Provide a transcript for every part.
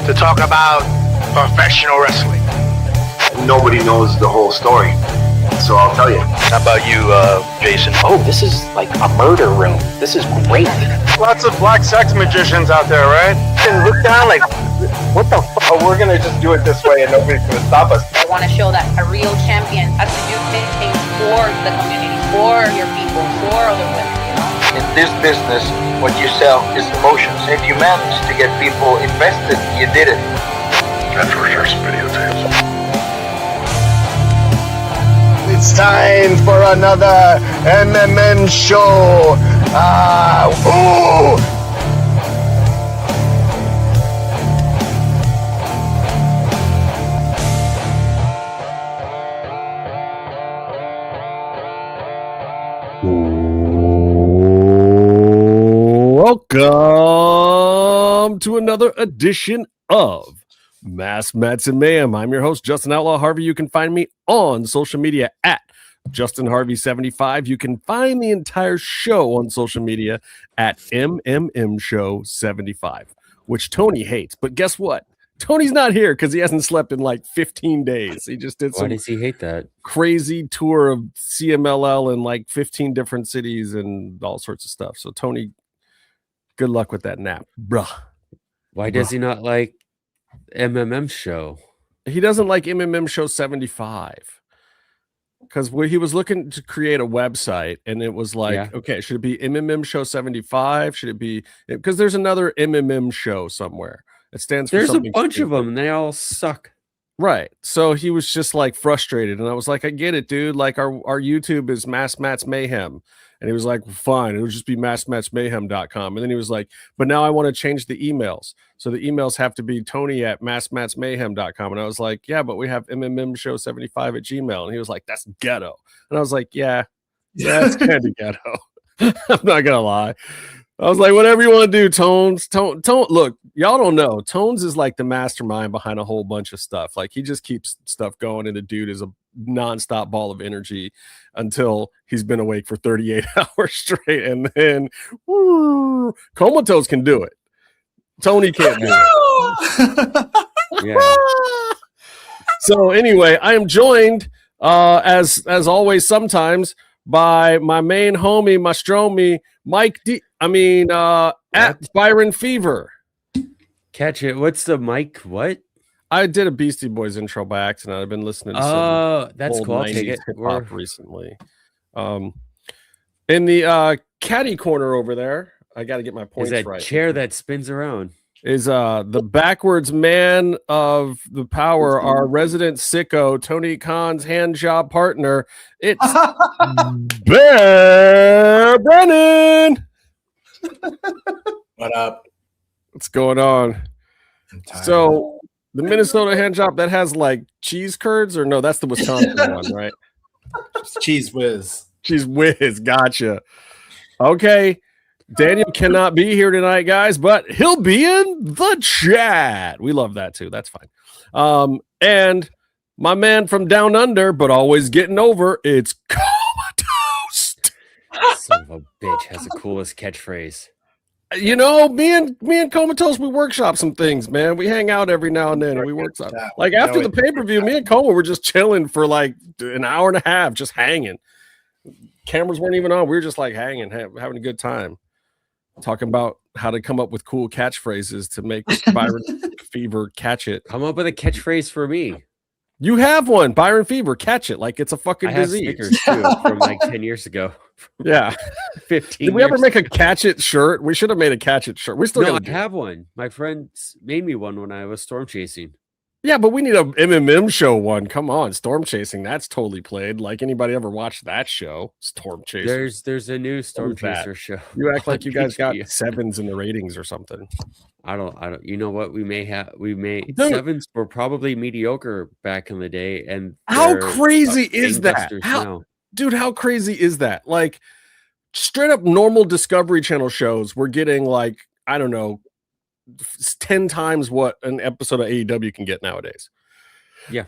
to talk about professional wrestling. Nobody knows the whole story, so I'll tell you. How about you, Jason? Oh, this is like a murder room. This is great. Lots of black sex magicians out there, right? And look down like, what the fuck? Oh, we're gonna just do it this way and nobody's gonna stop us. I want to show that a real champion has to do things for the community, for your people, for other women. In this business, what you sell is emotions. If you manage to get people invested, you did it. That's for sure, some videotapes. It's time for another MMM show. Welcome to another edition of Mass Mats and Mayhem. I'm your host, Justin Outlaw Harvey. You can find me on social media at JustinHarvey75. You can find the entire show on social media at MMMshow75, which Tony hates. But guess what? Tony's not here because he hasn't slept in like 15 days. He just did some Why does he hate that? crazy tour of CMLL in like 15 different cities and all sorts of stuff. So Tony, good luck with that nap, bruh. Why does he not like MMM show? He doesn't like MMM Show 75 because he was looking to create a website and it was like, okay, should it be MMM Show 75? Should it be, because there's another MMM show somewhere. It stands for There's a something bunch of stupid. them and they all suck. Right. So he was just like frustrated. And I was like, I get it, dude. Like our YouTube is Mass Mats Mayhem. And he was like, fine, it'll just be massmatsmayhem.com. And then he was like, but now I want to change the emails. So the emails have to be Tony@massmatsmayhem.com. And I was like, yeah, but we have MMMshow75 at Gmail. And he was like, that's ghetto. And I was like, yeah, it's kind of ghetto. I'm not gonna lie. I was like, whatever you want to do, Tones. Tone. Look, y'all don't know. Tones is like the mastermind behind a whole bunch of stuff. Like he just keeps stuff going, and the dude is a nonstop ball of energy until he's been awake for 38 hours straight, and then Comatose can do it. Tony can't do it. Yeah. So anyway, I am joined as always sometimes by my main homie, my stromie, Mike D. At Byron Fever. Catch it. What's the mic? What? I did a Beastie Boys intro by accident. I've been listening to some that's old cool. I'll take 90s it. hip-hop recently. In the caddy corner over there, I got to get my points Is that right. chair that spins around? Is the backwards man of the power, our resident sicko, Tony Khan's hand job partner. It's Bear Brennan. What up? What's going on? So the Minnesota hand job that has like cheese curds, or no, that's the Wisconsin one, right? Cheese whiz. Cheese whiz, gotcha. Okay. Daniel cannot be here tonight, guys, but he'll be in the chat. We love that too. That's fine. And my man from down under, but always getting over, it's Comatose. Son of a bitch has the coolest catchphrase. You know, me and Comatose, we workshop some things, man. We hang out every now and then, and we workshop. Like after the pay-per-view, me and Coma were just chilling for like an hour and a half, just hanging. Cameras weren't even on. We were just like hanging, having a good time. Talking about how to come up with cool catchphrases to make Byron Fever catch it. Come up with a catchphrase for me. You have one, Byron Fever, catch it like it's a fucking I have disease. stickers too from like 10 years ago. Yeah. 15 Did we ever years make a catch it shirt? We should have made a catch it shirt. We still No, gotta I have one. My friends made me one when I was storm chasing. Yeah, but we need a MMM show one. Come on, storm chasing. That's totally played. Like anybody ever watched that show? Storm chasing. There's a new storm chaser show. You act like you guys got HBO. 7s in the ratings or something. I don't. You know what? We may Dude. 7s were probably mediocre back in the day, and How they're crazy is that? gangbusters How crazy is that? Like straight up normal Discovery Channel shows, we're getting like, I don't know, 10 times what an episode of AEW can get nowadays. Yeah.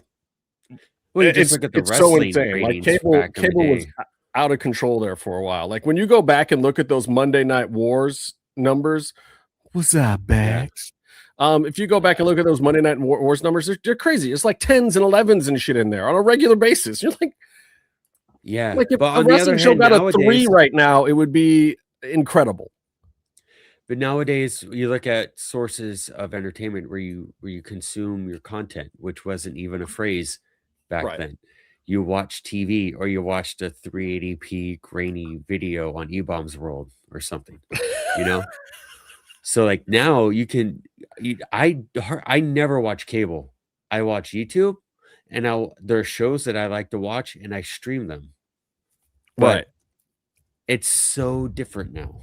Well, you just look at the it's so wrestling insane. Like ratings back in the cable was day. out of control there for a while. Like when you go back and look at those Monday Night Wars numbers, what's up, Bax? If you go back and look at those Monday Night Wars numbers, they're crazy. It's like 10s and 11s and shit in there on a regular basis. You're like, Yeah, like if but a on the other wrestling show hand, got a nowadays, 3 right now, it would be incredible. but nowadays you look at sources of entertainment where you consume your content, which wasn't even a phrase back Right. then. You watch TV or you watched a 380p grainy video on E-Bombs World or something, you know. So like now I never watch cable. I watch YouTube, and there are shows that I like to watch, and I stream them. But Right. it's so different now.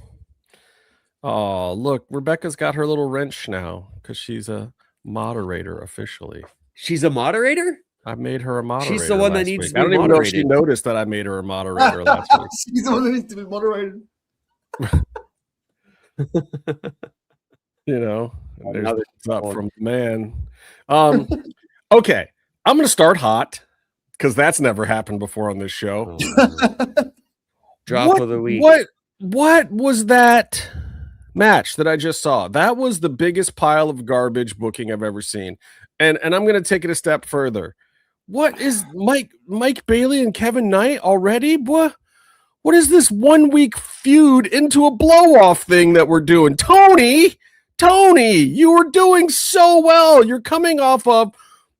Oh, look, Rebecca's got her little wrench now because she's a moderator officially. She's a moderator? I made her a moderator. She's the one that last needs week. to be I don't even know if she moderated. noticed that I made her a moderator last week. She's the one that needs to be moderated. You know, there's Another what's up one. from the man. Okay, I'm gonna start hot because that's never happened before on this show. Oh, drop of the week. What was that match that I just saw? That was the biggest pile of garbage booking I've ever seen. And I'm gonna take it a step further. What is Mike Bailey and Kevin Knight already? What is this 1 week feud into a blow off thing that we're doing? Tony, you were doing so well. You're coming off of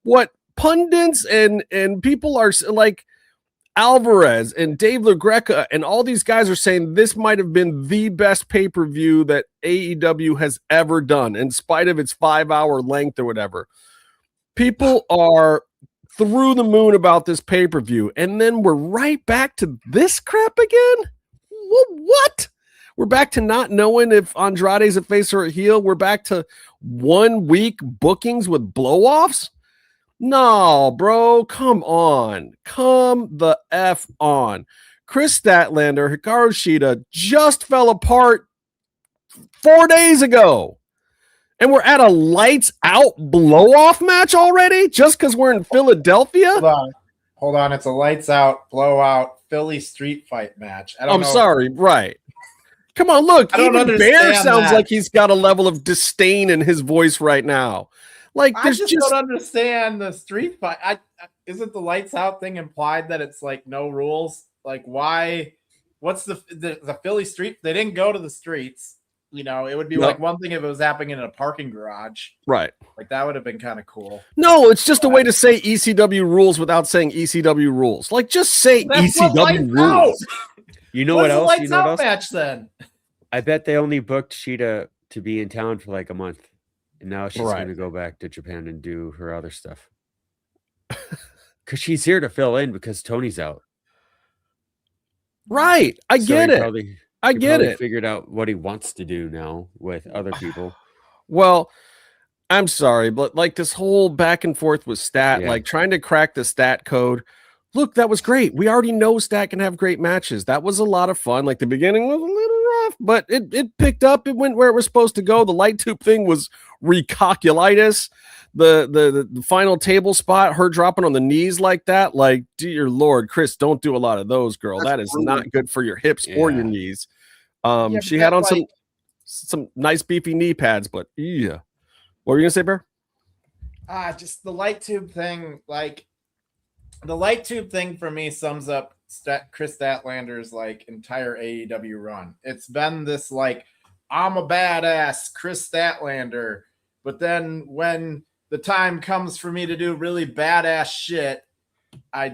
what pundits and people are like Alvarez and Dave LaGreca and all these guys are saying this might have been the best pay-per-view that AEW has ever done, in spite of its 5-hour length or whatever. People are through the moon about this pay-per-view, and then we're right back to this crap again? What? We're back to not knowing if Andrade's a face or a heel. We're back to 1 week bookings with blow-offs? No, bro, come on. Come the F on. Chris Statlander, Hikaru Shida just fell apart 4 days ago. And we're at a lights out blow-off match already just because we're in Philadelphia? Hold on. It's a lights out, blowout, Philly street fight match. I'm sorry, right. Come on, look, I don't even Bear understand sounds that. like he's got a level of disdain in his voice right now. Like, I there's just don't understand the street fight. Isn't the lights out thing implied that it's like no rules? Like, why? What's the Philly street? They didn't go to the streets. You know, it would be like one thing if it was happening in a parking garage. Right. Like, that would have been kind of cool. No, it's just a way to say ECW rules without saying ECW rules. Like, just say That's what ECW lights rules. You know What's what the else? lights You know what out else? match then? I bet they only booked Sheeta to be in town for like a month. And now she's Right. going to go back to Japan and do her other stuff. Because she's here to fill in because Tony's out. Right. I So get he it. probably- I he get probably it. Figured out what he wants to do now with other people. Well, I'm sorry, but like this whole back and forth with Stat, Yeah. like trying to crack the Stat code. Look, that was great. We already know Stat can have great matches. That was a lot of fun. Like the beginning was a little rough, but it picked up. It went where it was supposed to go. The light tube thing was recalculitis. The final table spot, her dropping on the knees like that. Like, dear Lord, Chris, don't do a lot of those, girl. That is not good for your hips or your knees. Yeah, She but had on like- some nice beefy knee pads, but yeah. What were you gonna say, Bear? Just the light tube thing. Like, the light tube thing for me sums up Chris Statlander's like entire AEW run. It's been this like, I'm a badass Chris Statlander, but then when the time comes for me to do really badass shit, I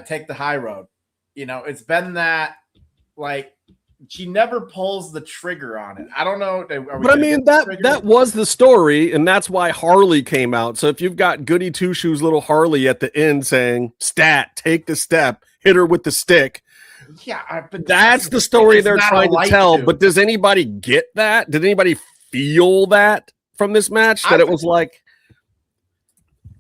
take the high road. You know, it's been that like she never pulls the trigger on it. I don't know. But I mean that was the story, and that's why Harley came out. So if you've got Goody Two Shoes little Harley at the end saying, "Stat, take the step, hit her with the stick." Yeah, but that's the story it's they're not a trying to light tell. tube. But does anybody get that? Did anybody feel that from this match? That it was like,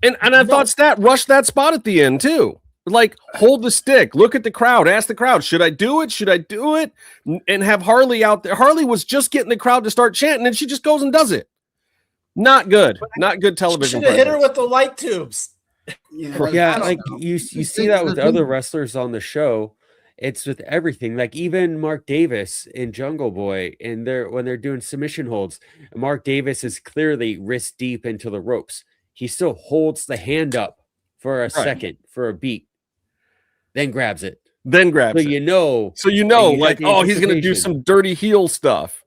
and I thought Stat rushed that spot at the end too. Like, hold the stick, look at the crowd, ask the crowd, should I do it? Should I do it? And have Harley out there. Harley was just getting the crowd to start chanting, and she just goes and does it. Not good. Not good television. Should have hit her presence. with the light tubes. Yeah, like you see that with other wrestlers on the show, It's with everything. Like even Mark Davis in Jungle Boy, and when they're doing submission holds, Mark Davis is clearly wrist deep into the ropes. He still holds the hand up for a second for a beat, then grabs it. Then grabs So it. you know. So you and know, you have like, the oh, he's gonna do anticipation. some dirty heel stuff.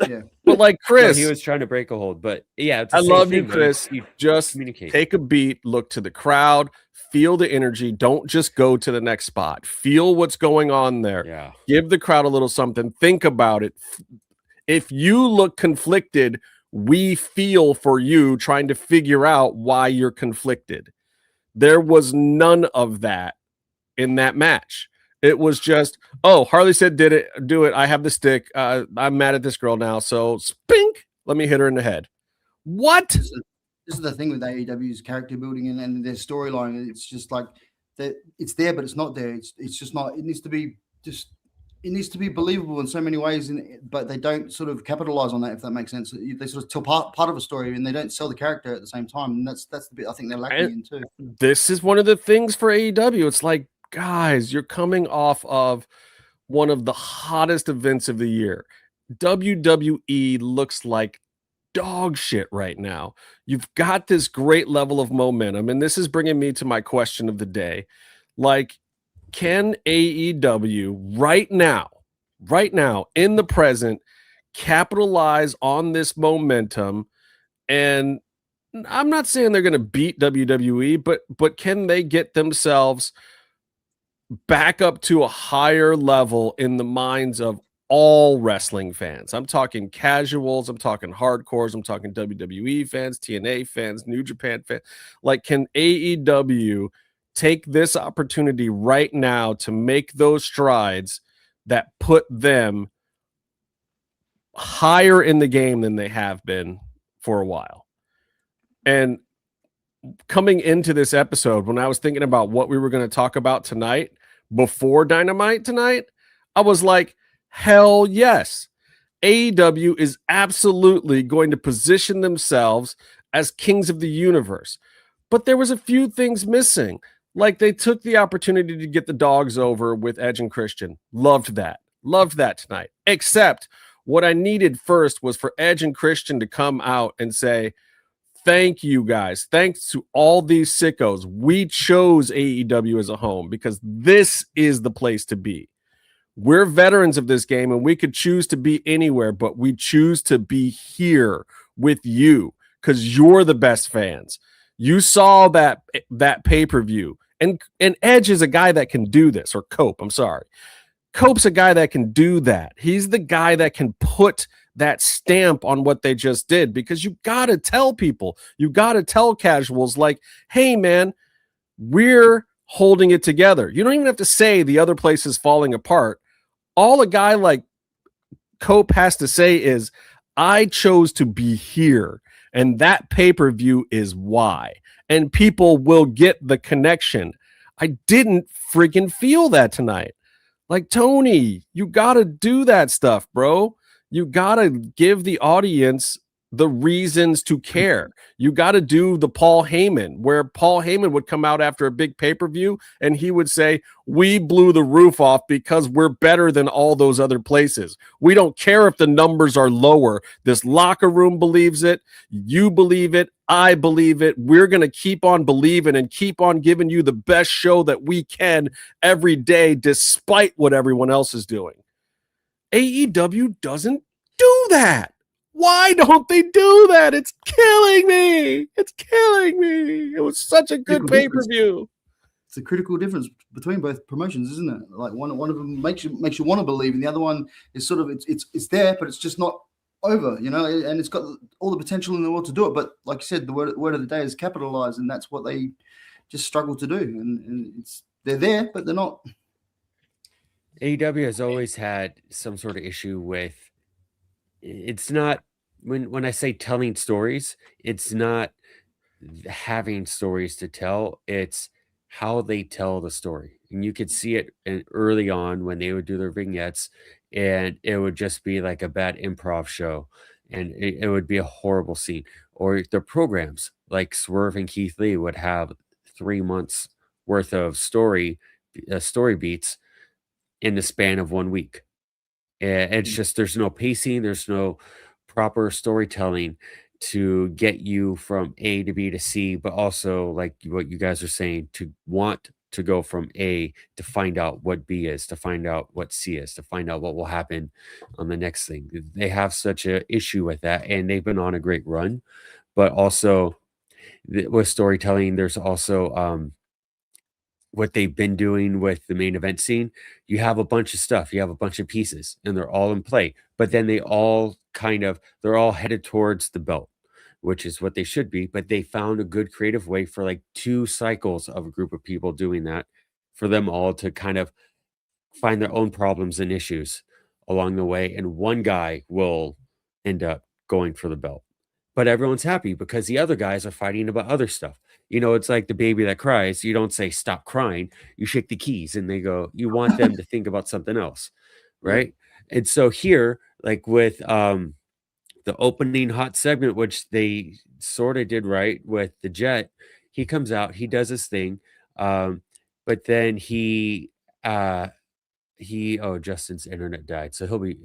Yeah. But like No, Chris, he was trying to break a hold, but yeah, it's the I same love thing, you, man. Chris. You Just communicate. take a beat, look to the crowd, feel the energy. Don't just go to the next spot. Feel what's going on there. Yeah. Give the crowd a little something. Think about it. If you look conflicted, we feel for you trying to figure out why you're conflicted. There was none of that in that match. It was just, oh, Harley said, do it. I have the stick. I'm mad at this girl now. So spink, let me hit her in the head. What? This is the thing with AEW's character building and their storyline. It's just like that. It's there, but it's not there. It's just not. It needs to be believable in so many ways, but they don't sort of capitalize on that. If that makes sense, they sort of tell part of a story and they don't sell the character at the same time. And that's the bit I think they're lacking in too. This is one of the things for AEW. It's like, guys, you're coming off of one of the hottest events of the year. WWE looks like dog shit right now. You've got this great level of momentum, and this is bringing me to my question of the day. Like, can AEW right now in the present capitalize on this momentum? And I'm not saying they're going to beat WWE, but can they get themselves back up to a higher level in the minds of all wrestling fans? I'm talking casuals, I'm talking hardcores, I'm talking WWE fans, TNA fans, New Japan fans. Like, can AEW take this opportunity right now to make those strides that put them higher in the game than they have been for a while? And coming into this episode, when I was thinking about what we were going to talk about tonight, before Dynamite tonight, I was like, hell yes. AEW is absolutely going to position themselves as kings of the universe. But there was a few things missing. Like, they took the opportunity to get the dogs over with Edge and Christian. Loved that. Loved that tonight. Except what I needed first was for Edge and Christian to come out and say, thank you guys. Thanks to all these sickos. We chose AEW as a home because this is the place to be. We're veterans of this game and we could choose to be anywhere, but we choose to be here with you because you're the best fans. You saw that pay-per-view. And Edge is a guy that can do this, or Cope, I'm sorry. Cope's a guy that can do that. He's the guy that can put that stamp on what they just did, because you got to tell people, you got to tell casuals like, hey man, we're holding it together. You don't even have to say the other place is falling apart. All a guy like Cope has to say is, I chose to be here, and that pay-per-view is why. And people will get the connection. I didn't freaking feel that tonight. Like, Tony, you got to do that stuff, bro. You got to give the audience the reasons to care. You got to do the Paul Heyman, where Paul Heyman would come out after a big pay-per-view and he would say, we blew the roof off because we're better than all those other places. We don't care if the numbers are lower. This locker room believes it. You believe it. I believe it. We're going to keep on believing and keep on giving you the best show that we can every day, despite what everyone else is doing. AEW doesn't do that. Why don't they do that? It's killing me. It's killing me. It was such a good pay-per-view. It's a critical difference between both promotions, isn't it? Like one of them makes you want to believe, and the other one is sort of it's there, but it's just not over, you know. And it's got all the potential in the world to do it, but like you said, the word of the day is capitalize, and that's what they just struggle to do. And they're there, but they're not. AEW has always had some sort of issue with. It's not when I say telling stories, it's not having stories to tell. It's how they tell the story. And you could see it early on when they would do their vignettes, and it would just be like a bad improv show, and it would be a horrible scene. Or their programs, like Swerve and Keith Lee would have 3 months worth of story beats, in the span of 1 week. It's just there's no pacing, there's no proper storytelling to get you from A to B to C, but also like what you guys are saying, to want to go from A to find out what B is, to find out what C is, to find out what will happen on the next thing. They have such a issue with that, and they've been on a great run, but also with storytelling, there's also what they've been doing with the main event scene. You have a bunch of stuff, you have a bunch of pieces, and they're all in play, but then they're all headed towards the belt, which is what they should be. But they found a good creative way for like 2 cycles of a group of people doing that, for them all to kind of find their own problems and issues along the way, and one guy will end up going for the belt. But everyone's happy because the other guys are fighting about other stuff. It's like the baby that cries. You don't say stop crying. You shake the keys and they go, you want them to think about something else, right? And so here, like with the opening hot segment, which they sort of did right with the Jet, he comes out, he does his thing, but then Justin's internet died, so he'll be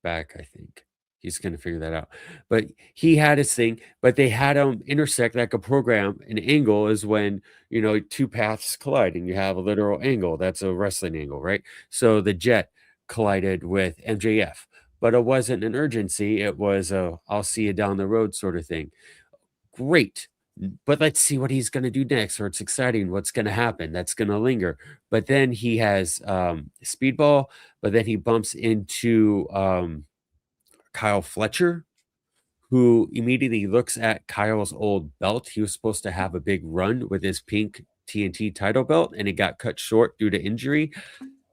back, I think. He's going to figure that out. But he had his thing, but they had him intersect like a program. An angle is when, 2 paths collide and you have a literal angle. That's a wrestling angle, right? So the Jet collided with MJF, but it wasn't an urgency. It was a I'll see you down the road sort of thing. Great. But let's see what he's going to do next, or it's exciting. What's going to happen? That's going to linger. But then he has Speedball, but then he bumps into Kyle Fletcher, who immediately looks at Kyle's old belt. He was supposed to have a big run with his pink TNT title belt, and it got cut short due to injury.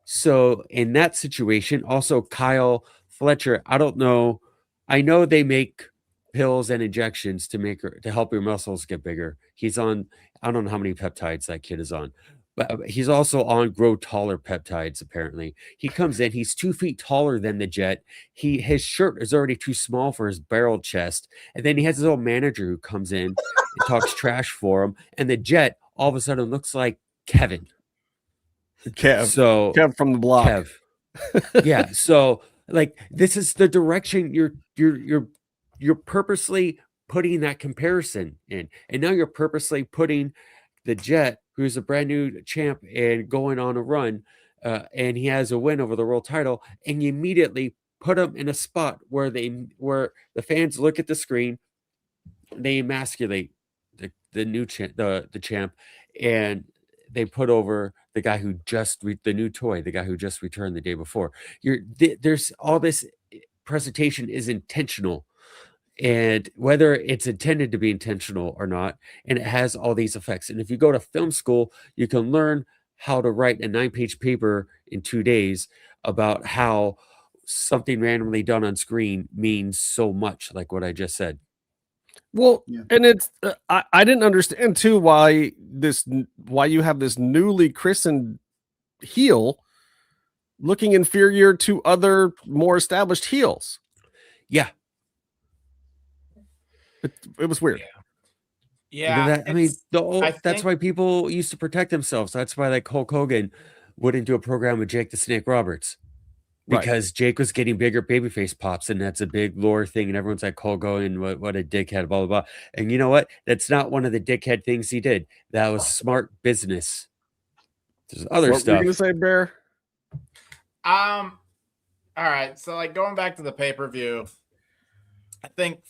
So in that situation, also Kyle Fletcher, I don't know. I know they make pills and injections to help your muscles get bigger. He's on, I don't know how many peptides that kid is on, but he's also on grow taller peptides. Apparently, he comes in. He's 2 feet taller than the Jet. His shirt is already too small for his barrel chest, and then he has his old manager who comes in and talks trash for him. And the Jet all of a sudden looks like Kevin. Kev from the block. Kev. Yeah. So like this is the direction you're purposely putting that comparison in, and now you're purposely putting the Jet, who's a brand new champ and going on a run, and he has a win over the world title, and you immediately put him in a spot where the fans look at the screen, they emasculate the new champ, the champ, and they put over the guy who just the new toy, the guy who just returned the day before. There's all this presentation is intentional, and whether it's intended to be intentional or not, and it has all these effects. And if you go to film school, you can learn how to write a 9-page paper in 2 days about how something randomly done on screen means so much, like what I just said. Well, and it's I didn't understand too why you have this newly christened heel looking inferior to other more established heels. Yeah. It was weird. Yeah. That's why people used to protect themselves. That's why like Hulk Hogan wouldn't do a program with Jake the Snake Roberts, because Jake was getting bigger babyface pops, and that's a big lore thing. And everyone's like, Hulk Hogan, what a dickhead, blah, blah, blah. And you know what? That's not one of the dickhead things he did. That was smart business. There's other stuff. What were you going to say, Bear? All right. So like going back to the pay-per-view, I think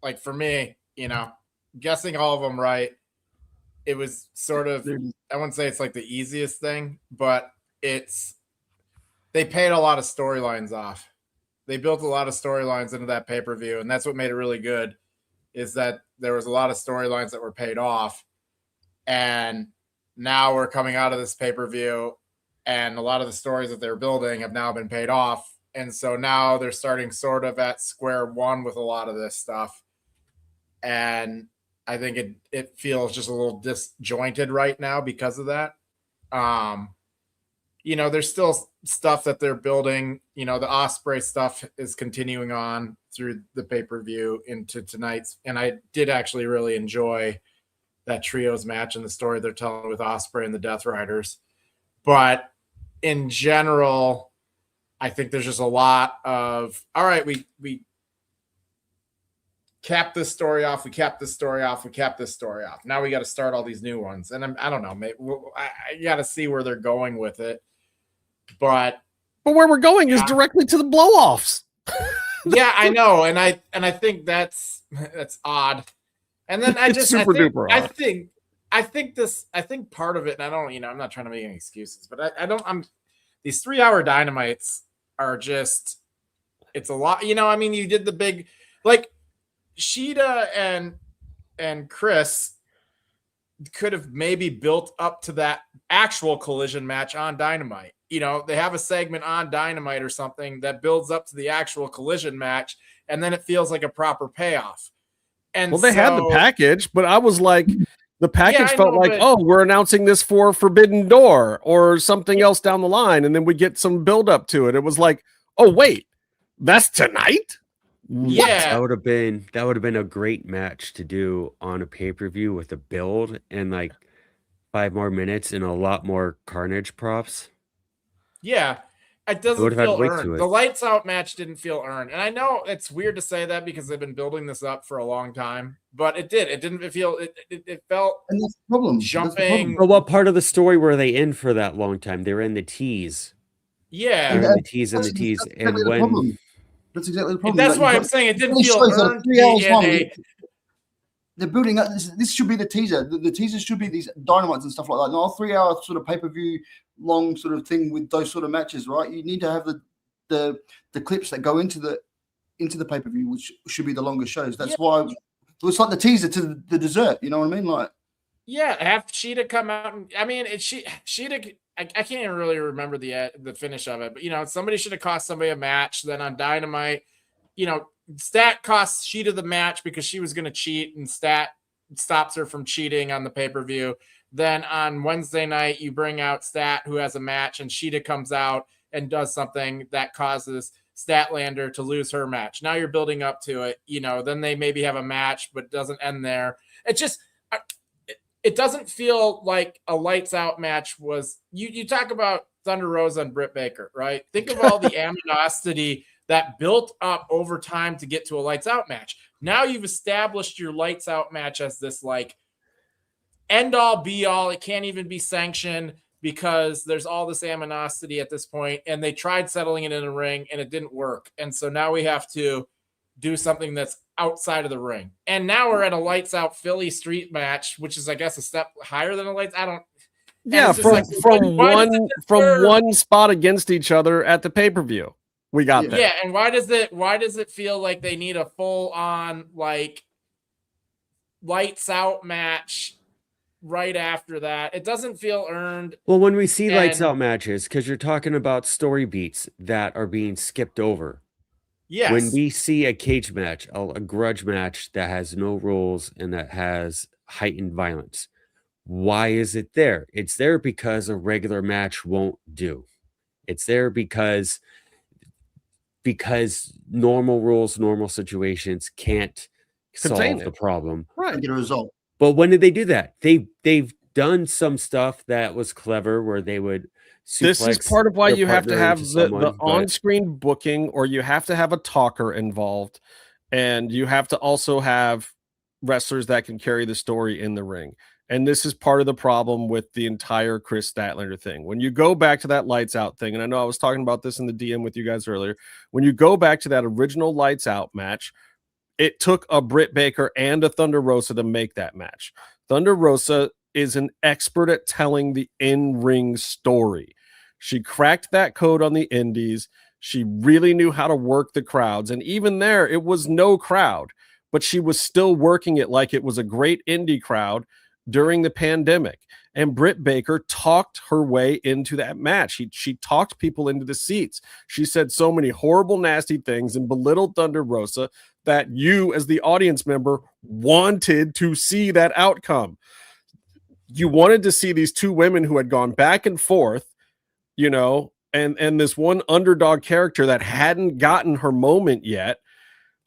like for me, guessing all of them right, it was sort of, I wouldn't say it's like the easiest thing, but they paid a lot of storylines off. They built a lot of storylines into that pay-per-view, and that's what made it really good, is that there was a lot of storylines that were paid off. And now we're coming out of this pay-per-view, and a lot of the stories that they're building have now been paid off. And so now they're starting sort of at square one with a lot of this stuff. And I think it feels just a little disjointed right now because of that. There's still stuff that they're building. The Ospreay stuff is continuing on through the pay-per-view into tonight's. And I did actually really enjoy that trios match and the story they're telling with Ospreay and the Death Riders. But in general, I think there's just a lot of, all right, we cap this story off, we cap this story off, we cap this story off. Now we got to start all these new ones. And I don't know, maybe I got to see where they're going with it. But where we're going is directly to the blow-offs. Yeah, I know. And I think that's odd. And then I think part of it, and I don't, I'm not trying to make any excuses, but these 3-hour Dynamites are just, it's a lot, I mean, you did the big, like Shida and Chris could have maybe built up to that actual collision match on Dynamite. They have a segment on Dynamite or something that builds up to the actual collision match, and then it feels like a proper payoff. And they had the package, but I was like, the package felt like, we're announcing this for Forbidden Door or something else down the line, and then we get some build up to it. It was like, oh wait, that's tonight. Yeah, that would have been a great match to do on a pay-per-view with a build and like 5 more minutes and a lot more Carnage props. Yeah, it doesn't feel earned. The lights out match didn't feel earned. And I know it's weird to say that because they've been building this up for a long time, but it did. It didn't feel, it felt and that's the problem. Jumping. But what part of the story were they in for that long time? They were in the tease. Yeah. They were in the tease and the tease. And when... That's exactly the problem. That's why I'm saying it didn't feel earned. 3 hours long. They're building up. This should be the teaser. The teaser should be these Dynamites and stuff like that. Not a 3-hour sort of pay-per-view long sort of thing with those sort of matches, right? You need to have the clips that go into the pay-per-view, which should be the longer shows. That's why it's like the teaser to the dessert. You know what I mean? Like, yeah, have Shida come out and Shida. I can't even really remember the finish of it, but somebody should have cost somebody a match. Then on Dynamite, Stat costs Shida the match because she was going to cheat, and Stat stops her from cheating on the pay-per-view. Then on Wednesday night, you bring out Stat, who has a match, and Shida comes out and does something that causes Statlander to lose her match. Now you're building up to it. Then they maybe have a match, but it doesn't end there. It just, it doesn't feel like a lights out match was. You talk about Thunder Rosa and Britt Baker, right? Think of all the animosity that built up over time to get to a lights out match. Now you've established your lights out match as this like end all be all. It can't even be sanctioned because there's all this animosity at this point. And they tried settling it in a ring and it didn't work. And so now we have to do something that's outside of the ring. And now we're at a lights out Philly street match, which is, I guess, a step higher than a lights. I don't. Yeah, from one spot against each other at the pay-per-view. We got that. Yeah, and why does it feel like they need a full on like lights out match right after that? It doesn't feel earned. Well, when we see lights out matches, because you're talking about story beats that are being skipped over. Yes. When we see a cage match, a grudge match that has no rules and that has heightened violence, why is it there? It's there because a regular match won't do. It's there because normal rules, normal situations can't solve the problem. Right. Get a result. But when did they do that? They've done some stuff that was clever where they would this is part of why you have to have the on-screen booking, or you have to have a talker involved, and you have to also have wrestlers that can carry the story in the ring. And this is part of the problem with the entire Chris Statlander thing. When you go back to that lights out thing, and I know I was talking about this in the DM with you guys earlier, when you go back to that original lights out match, it took a Britt Baker and a Thunder Rosa to make that match. Thunder Rosa is an expert at telling the in-ring story. She cracked that code on the indies. She really knew how to work the crowds. And even there, it was no crowd, but she was still working it like it was a great indie crowd during the pandemic. And Britt Baker talked her way into that match. She talked people into the seats. She said so many horrible, nasty things and belittled Thunder Rosa that you, as the audience member, wanted to see that outcome. You wanted to see these two women who had gone back and forth, and this one underdog character that hadn't gotten her moment yet,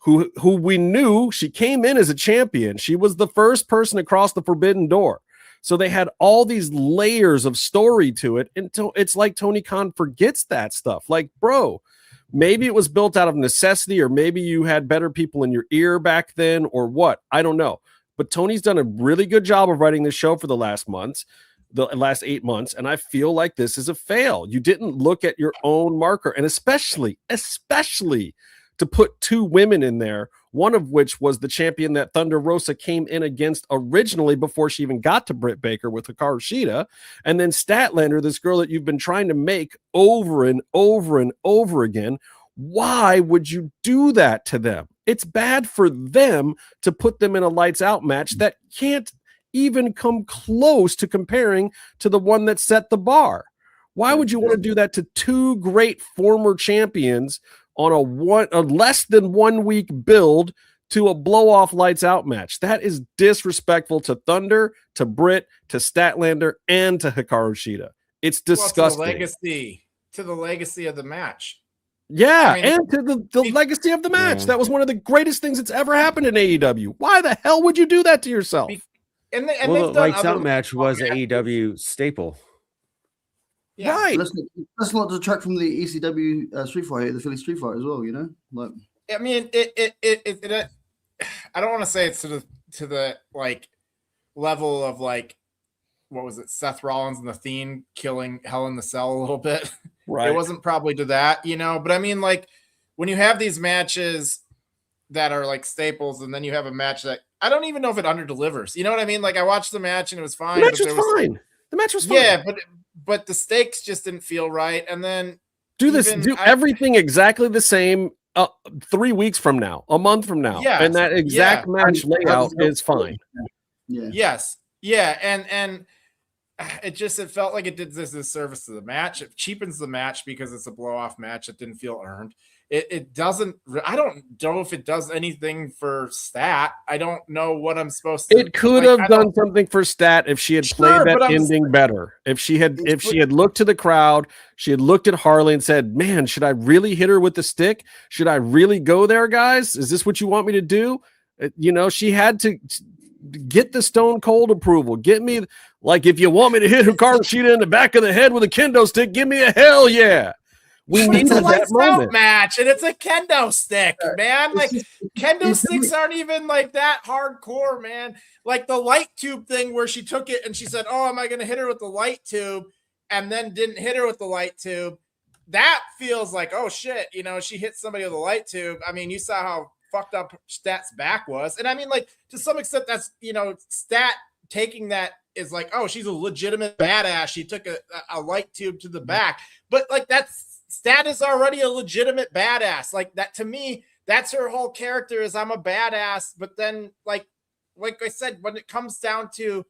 who we knew she came in as a champion. She was the first person across the forbidden door. So they had all these layers of story to it. And it's like Tony Khan forgets that stuff. Like, bro, maybe it was built out of necessity, or maybe you had better people in your ear back then, or what? I don't know. But Tony's done a really good job of writing this show for the last 8 months. And I feel like this is a fail. You didn't look at your own marker, and especially to put 2 women in there, one of which was the champion that Thunder Rosa came in against originally before she even got to Britt Baker with Hikaru Shida, and then Statlander, this girl that you've been trying to make over and over and over again. Why would you do that to them? It's bad for them to put them in a lights out match that can't even come close to comparing to the one that set the bar. Why would you want to do that to 2 great former champions on a less than 1 week build to a blow off lights out match? That is disrespectful to Thunder, to Britt, to Statlander, and to Hikaru Shida. It's disgusting. To the legacy of the match. Yeah, and to the legacy of the match. Yeah. That was one of the greatest things that's ever happened in AEW. Why the hell would you do that to yourself? And the lights out match was an AEW staple. Yeah. Right. Let's not detract from the ECW Street Fight, the Philly Street Fight as well. You know, like I mean, I don't want to say it's to the like level of like, what was it, Seth Rollins and the Fiend killing Hell in the Cell a little bit. Right. It wasn't probably to that, you know, but I mean, like when you have these matches that are like staples, and then you have a match that I don't even know if it under delivers. You know what I mean? Like I watched the match and it was fine. The match was fine. The match was fine. Yeah, but the stakes just didn't feel right. And then do everything exactly the same 3 weeks from now, a month from now. Yes, and that exact match layout is fine. Yeah. Yes. Yeah. And it felt like it did this service to the match. It cheapens the match because it's a blow off match. It didn't feel earned. It doesn't, I don't know if it does anything for Stat. I don't know what I'm supposed to. It could have done something for Stat if she had played that ending better. If she had looked to the crowd, she had looked at Harley and said, man, should I really hit her with the stick? Should I really go there, guys? Is this what you want me to do? She had to get the Stone Cold approval. Get me, like, if you want me to hit Hikaru Shida in the back of the head with a kendo stick, give me a hell yeah. We need that moment. Match, and it's a kendo stick, man. Like kendo sticks aren't even like that hardcore, man. Like the light tube thing where she took it and she said, "Oh, am I going to hit her with the light tube?" and then didn't hit her with the light tube. That feels like, oh shit, she hit somebody with a light tube. I mean, you saw how fucked up Stat's back was, and I mean, like to some extent, that's Stat taking that is like, oh, she's a legitimate badass. She took a light tube to the back, but like Stat is already a legitimate badass. Like that to me, that's her whole character is I'm a badass. But then like I said, when it comes down to,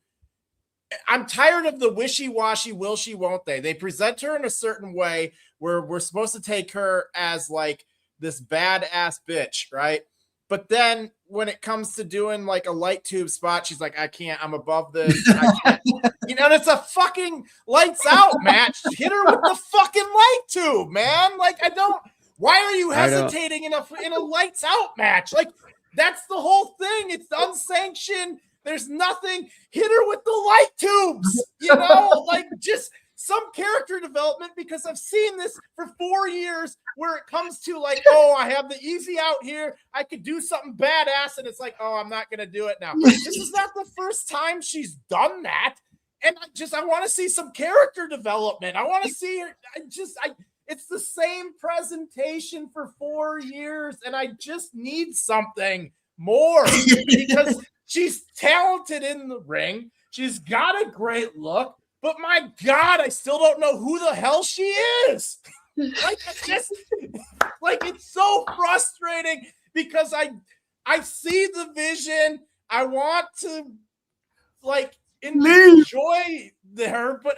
I'm tired of the wishy-washy will she, won't they? They present her in a certain way where we're supposed to take her as like this badass bitch, right? But then when it comes to doing like a light tube spot, she's like, I can't, I'm above this. I can't. And it's a fucking lights out match. Hit her with the fucking light tube, man. Like, why are you hesitating in a lights out match? Like, that's the whole thing. It's unsanctioned. There's nothing. Hit her with the light tubes, like just some character development, because I've seen this for 4 years where it comes to like, oh, I have the easy out here. I could do something badass. And it's like, oh, I'm not going to do it now. This is not the first time she's done that. And I want to see some character development. I want to see her. It's the same presentation for 4 years. And I just need something more because she's talented in the ring. She's got a great look. But my God, I still don't know who the hell she is. It's so frustrating because I see the vision. I want to enjoy her, but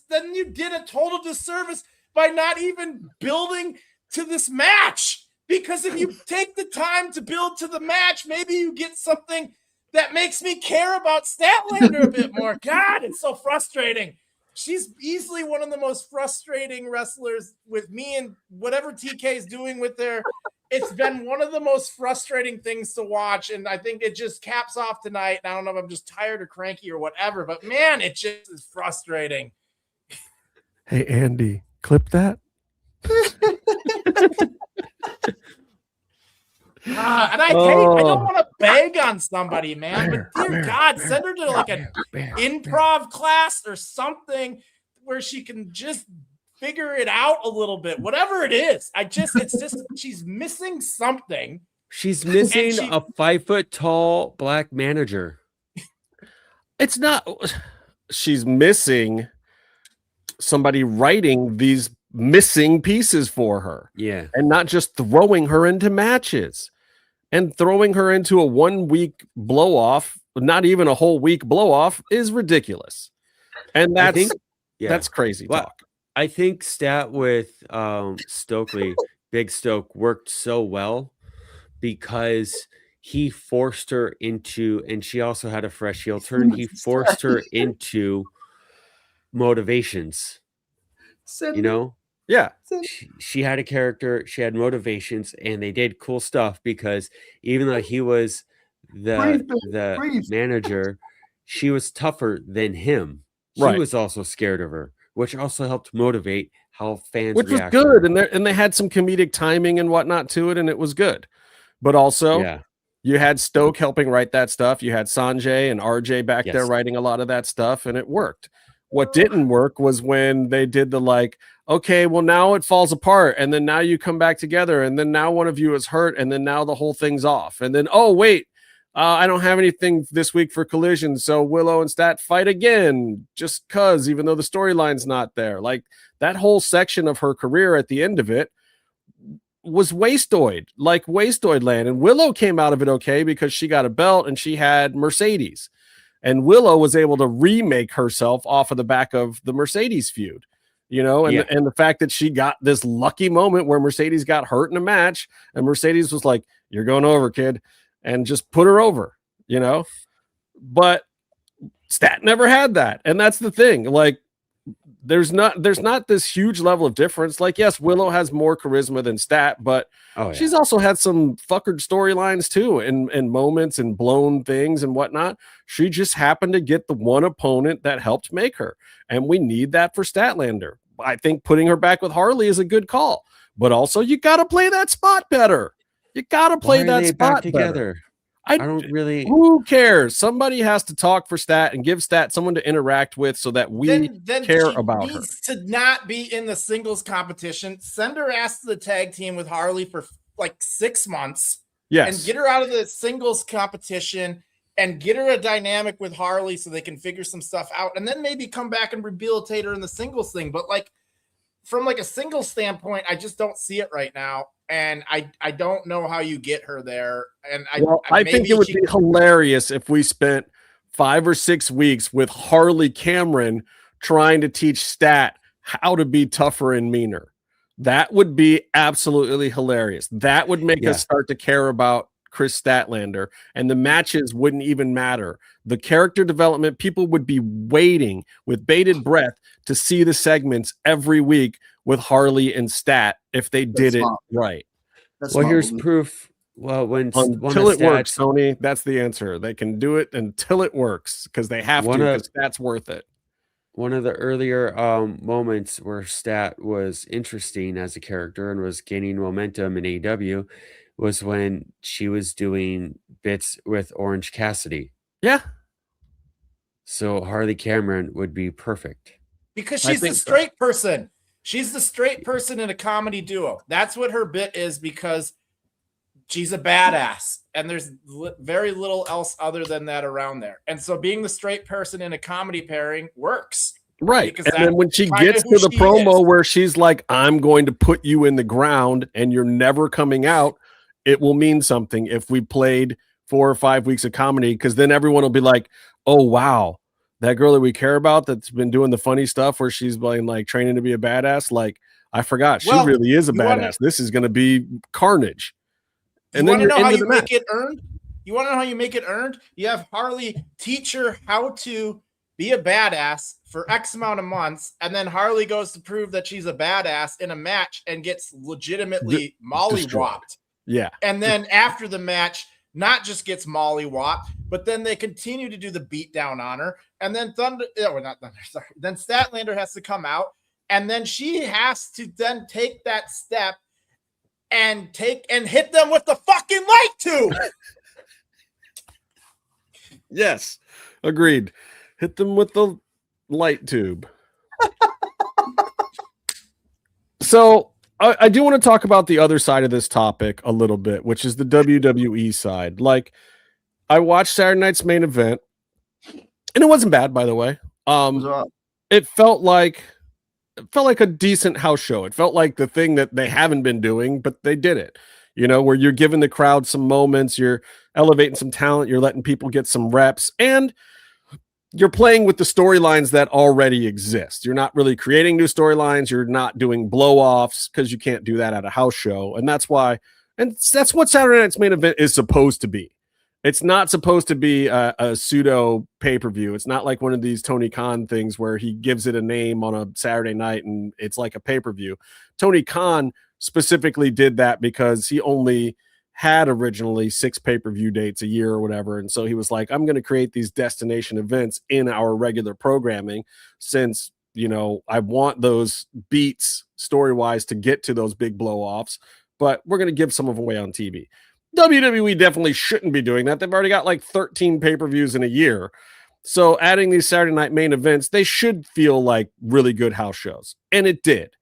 then you did a total disservice by not even building to this match. Because if you take the time to build to the match, maybe you get something that makes me care about Statlander a bit more. God, it's so frustrating. She's easily one of the most frustrating wrestlers with me, and whatever TK is doing with their It's been one of the most frustrating things to watch, and I think it just caps off tonight. And I don't know if I'm just tired or cranky or whatever, but man, it just is frustrating. Hey, Andy, clip that. And I don't want to beg on somebody, man, but dear God, send her to like an improv class or something where she can just figure it out a little bit, whatever it is. It's just she's missing something. She's missing a 5 foot tall black manager. It's not, she's missing somebody writing these missing pieces for her. Yeah. And not just throwing her into matches and throwing her into a 1 week blow off, not even a whole week blow off, is ridiculous. And that's crazy talk. I think stat with Stokely, Big Stoke, worked so well because he forced her into, and she also had a fresh heel turn. He forced her into motivations. You know? Yeah. She had a character, she had motivations, and they did cool stuff because even though he was the manager, she was tougher than him. He was also scared of her, which also helped motivate how fans which was react good, and they had some comedic timing and whatnot to it, and it was good. But also, you had Stoke helping write that stuff. You had Sanjay and RJ back there writing a lot of that stuff, and it worked. What didn't work was when they did the like, okay, well now it falls apart, and then now you come back together, and then now one of you is hurt, and then now the whole thing's off, and then oh wait, I don't have anything this week for Collision, so Willow and Stat fight again, just cause, even though the storyline's not there. Like that whole section of her career at the end of it was wasteoid, like wasteoid land, and Willow came out of it okay because she got a belt and she had Mercedes. And Willow was able to remake herself off of the back of the Mercedes feud, you know, and the fact that she got this lucky moment where Mercedes got hurt in a match and Mercedes was like, you're going over, kid, and just put her over, you know, but Stat never had that. And that's the thing. Like, there's not this huge level of difference. Like, yes, Willow has more charisma than Stat, but she's also had some fuckered storylines too, and moments and blown things and whatnot. She just happened to get the one opponent that helped make her, and we need that for Statlander. I think putting her back with Harley is a good call, but also you got to play that spot better. You got to play that spot together. I don't really. Who cares? Somebody has to talk for Stat and give Stat someone to interact with so that we care about her. To not be in the singles competition, send her ass to the tag team with Harley for like 6 months. Yes. And get her out of the singles competition and get her a dynamic with Harley so they can figure some stuff out. And then maybe come back and rehabilitate her in the singles thing. But like from like a singles standpoint, I just don't see it right now. And I don't know how you get her there. And I think it would be hilarious if we spent 5 or 6 weeks with Harley Cameron trying to teach Stat how to be tougher and meaner. That would be absolutely hilarious. That would make us start to care about Chris Statlander, and the matches wouldn't even matter. The character development, people would be waiting with bated breath to see the segments every week with Harley and Stat if they did it right. Here's proof. Well, until it works, Tony, that's the answer. They can do it until it works because they have to, because Stat's worth it. One of the earlier moments where Stat was interesting as a character and was gaining momentum in AEW was when she was doing bits with Orange Cassidy. Yeah. So Harley Cameron would be perfect. Because she's the straight person. She's the straight person in a comedy duo. That's what her bit is, because she's a badass. And there's very little else other than that around there. And so being the straight person in a comedy pairing works. Right. And then when she gets to the promo where she's like, I'm going to put you in the ground and you're never coming out, it will mean something if we played 4 or 5 weeks of comedy, because then everyone will be like, oh, wow, that girl that we care about that's been doing the funny stuff where she's been like training to be a badass. Like, I forgot. She really is a badass. This is going to be carnage. And then you're into the match. Make it earned? You want to know how you make it earned? You have Harley teach her how to be a badass for X amount of months, and then Harley goes to prove that she's a badass in a match and gets legitimately mollywopped. Yeah. And then after the match, not just gets mollywopped, but then they continue to do the beatdown on her. And then Then Statlander has to come out, and then she has to then take that step and hit them with the fucking light tube. Yes, agreed. Hit them with the light tube. So I do want to talk about the other side of this topic a little bit, which is the WWE side. Like, I watched Saturday night's main event, and it wasn't bad, by the way. It felt like a decent house show. It felt like the thing that they haven't been doing, but they did it. You know, where you're giving the crowd some moments, you're elevating some talent, you're letting people get some reps, and you're playing with the storylines that already exist. You're not really creating new storylines. You're not doing blow-offs because you can't do that at a house show. And that's what Saturday night's main event is supposed to be. It's not supposed to be a pseudo pay-per-view. It's not like one of these Tony Khan things where he gives it a name on a Saturday night and it's like a pay-per-view. Tony Khan specifically did that because he only had originally 6 pay-per-view dates a year or whatever. And so he was like, I'm going to create these destination events in our regular programming since, you know, I want those beats story-wise to get to those big blow-offs, but we're going to give some of them away on TV. WWE definitely shouldn't be doing that. They've already got like 13 pay-per-views in a year. So adding these Saturday night main events, they should feel like really good house shows. And it did.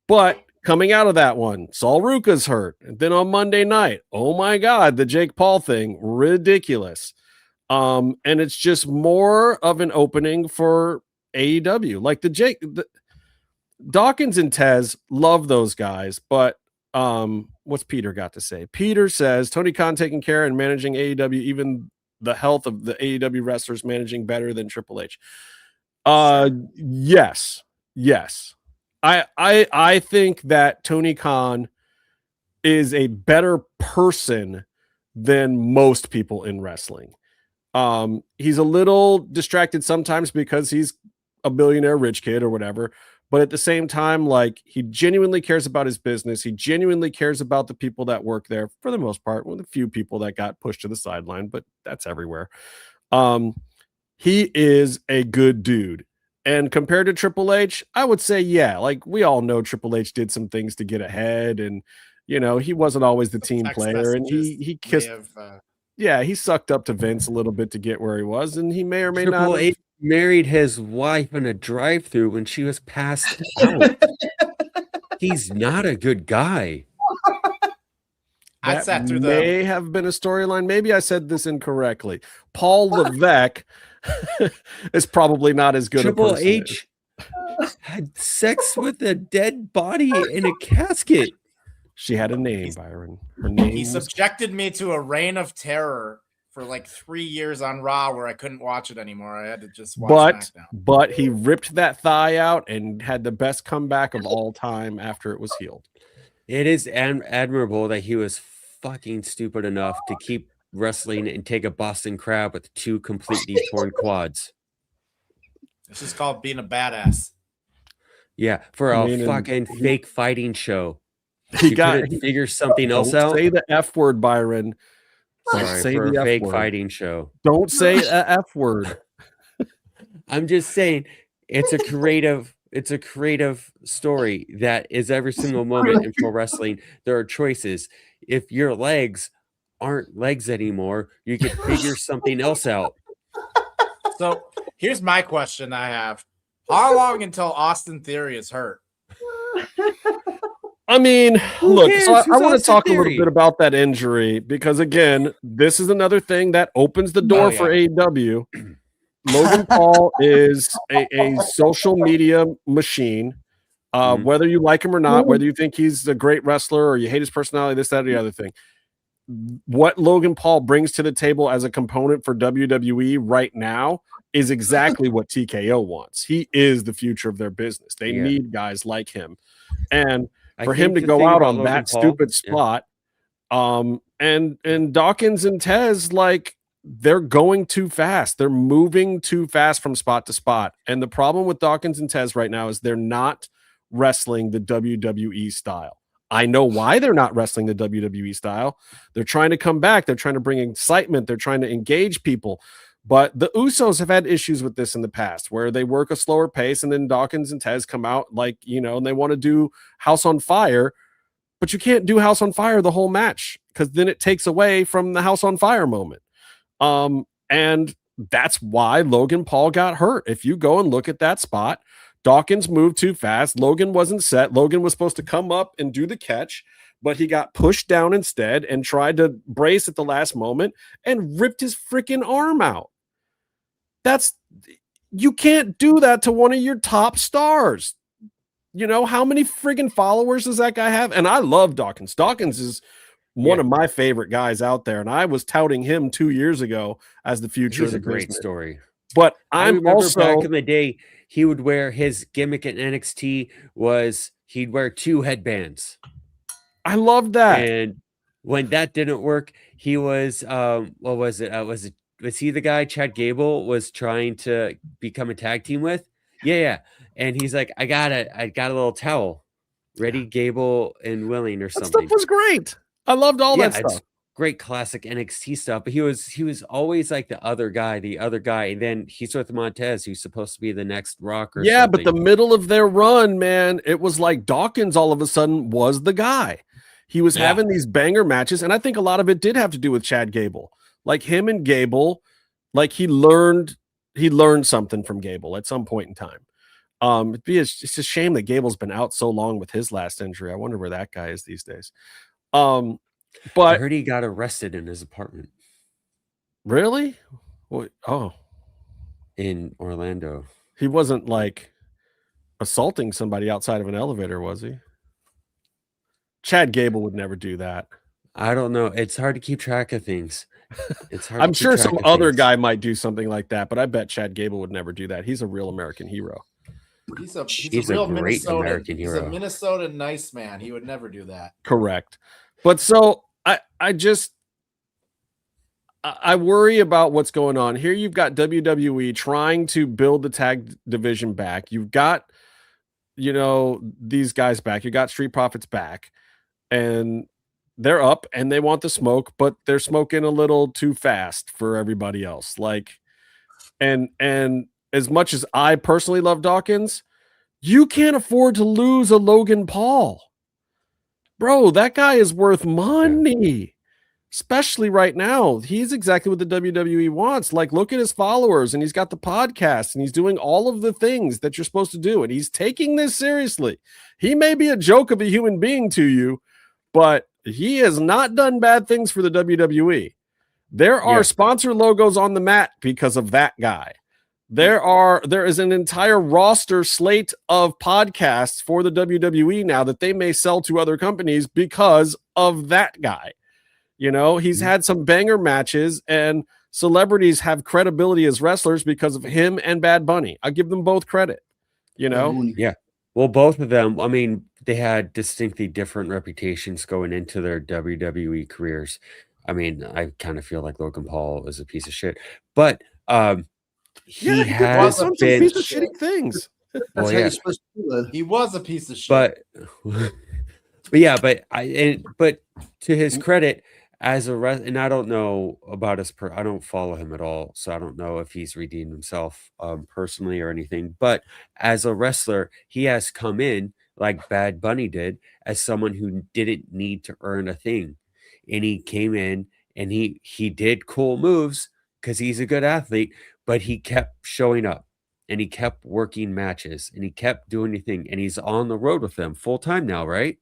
But coming out of that one, Sol Ruca's hurt. And then on Monday night, oh my God, the Jake Paul thing, ridiculous. And it's just more of an opening for AEW. Like Dawkins and Tez, love those guys, but what's Peter got to say? Peter says Tony Khan taking care and managing AEW, even the health of the AEW wrestlers managing better than Triple H. Yes. I think that Tony Khan is a better person than most people in wrestling. He's a little distracted sometimes because he's a billionaire rich kid or whatever. But at the same time, like, he genuinely cares about his business. He genuinely cares about the people that work there for the most part, with a few people that got pushed to the sideline, but that's everywhere. He is a good dude. And compared to Triple H, I would say, yeah, like, we all know Triple H did some things to get ahead, and, you know, he wasn't always the team player, and he kissed. He sucked up to Vince a little bit to get where he was, and he may or may not have married his wife in a drive-through when she was passed out. He's not a good guy. I sat through may have been a storyline. Maybe I said this incorrectly. Paul Levesque is probably not as good. Triple H had sex with a dead body in a casket. She had a name, Byron. Her name. He subjected me to a reign of terror for like 3 years on Raw, where I couldn't watch it anymore. I had to just watch SmackDown. But he ripped that thigh out and had the best comeback of all time after it was healed. It is admirable that he was fucking stupid enough to keep wrestling and take a Boston Crab with 2 completely torn quads. This is called being a badass. Yeah, for a fucking fake fighting show. He couldn't figure something else out. Say the F word, Byron. Sorry, say for the a F fake word. fighting show. Don't say a F word. I'm just saying it's a creative story that is every single moment in pro wrestling. There are choices. If your legs aren't legs anymore, you can figure something else out. So here's my question I have. How long until Austin Theory is hurt? I mean, look, so I want to talk a little Theory? bit about that injury because, again, this is another thing that opens the door for AEW. Logan Paul is a social media machine. Whether you like him or not, whether you think he's a great wrestler or you hate his personality, this, that, or the other thing. What Logan Paul brings to the table as a component for WWE right now is exactly what TKO wants. He is the future of their business. They need guys like him. And for him to go out on that stupid spot, and Dawkins and Tez, like, they're going too fast. They're moving too fast from spot to spot. And the problem with Dawkins and Tez right now is they're not wrestling the WWE style. I know why they're not wrestling the WWE style. They're trying to come back. They're trying to bring excitement. They're trying to engage people. But the Usos have had issues with this in the past where they work a slower pace and then Dawkins and Tez come out like, and they want to do House on Fire, but you can't do House on Fire the whole match because then it takes away from the House on Fire moment. And that's why Logan Paul got hurt. If you go and look at that spot, Dawkins moved too fast. Logan wasn't set. Logan was supposed to come up and do the catch, but he got pushed down instead and tried to brace at the last moment and ripped his freaking arm out. You can't do that to one of your top stars. How many friggin' followers does that guy have? And I love Dawkins. Dawkins is one of my favorite guys out there. And I was touting him 2 years ago as the future. He's a great story. But I remember back in the day, he would wear his gimmick at NXT was he'd wear 2 headbands. I love that. And when that didn't work, he was what was it? Was he the guy Chad Gable was trying to become a tag team with? Yeah. And he's like, I got a little towel. Ready, Gable and Willing or something. That stuff was great. I loved all that stuff. It's great classic NXT stuff. But he was always like the other guy. And then he's with Montez, who's supposed to be the next Rock or something. But the middle of their run, man, it was like Dawkins all of a sudden was the guy. He was having these banger matches. And I think a lot of it did have to do with Chad Gable. Like him and Gable, like he learned something from Gable at some point in time. It's a shame that Gable's been out so long with his last injury. I wonder where that guy is these days. But I heard he got arrested in his apartment. Really? In Orlando. He wasn't like assaulting somebody outside of an elevator, was he? Chad Gable would never do that. I don't know. It's hard to keep track of things. It's hard. I'm sure some other guy might do something like that, but I bet Chad Gable would never do that. He's a real American hero. He's a real great American hero. He's a Minnesota nice man. He would never do that. Correct. But so I worry about what's going on here. You've got WWE trying to build the tag division back. You've got, these guys back. You got Street Profits back, and they're up and they want the smoke, but they're smoking a little too fast for everybody else. And as much as I personally love Dawkins, you can't afford to lose a Logan Paul. Bro, that guy is worth money, especially right now. He's exactly what the WWE wants. Like, look at his followers, and he's got the podcast, and he's doing all of the things that you're supposed to do, and he's taking this seriously. He may be a joke of a human being to you, but he has not done bad things for the WWE. There are sponsor logos on the mat because of that guy. There is an entire roster slate of podcasts for the WWE now that they may sell to other companies because of that guy. He's had some banger matches, and celebrities have credibility as wrestlers because of him and Bad Bunny. I give them both credit, Yeah. Well, both of them, I mean, they had distinctly different reputations going into their WWE careers. I mean, I kind of feel like Logan Paul is a piece of shit, but he has been some piece of shitty things. That's how you're supposed to do it. He was a piece of shit. But to his credit, as a and I don't know about I don't follow him at all, so I don't know if he's redeemed himself personally or anything. But as a wrestler, he has come in like Bad Bunny did as someone who didn't need to earn a thing, and he came in and he did cool moves because he's a good athlete, but he kept showing up and he kept working matches and he kept doing anything, and he's on the road with them full time now, right?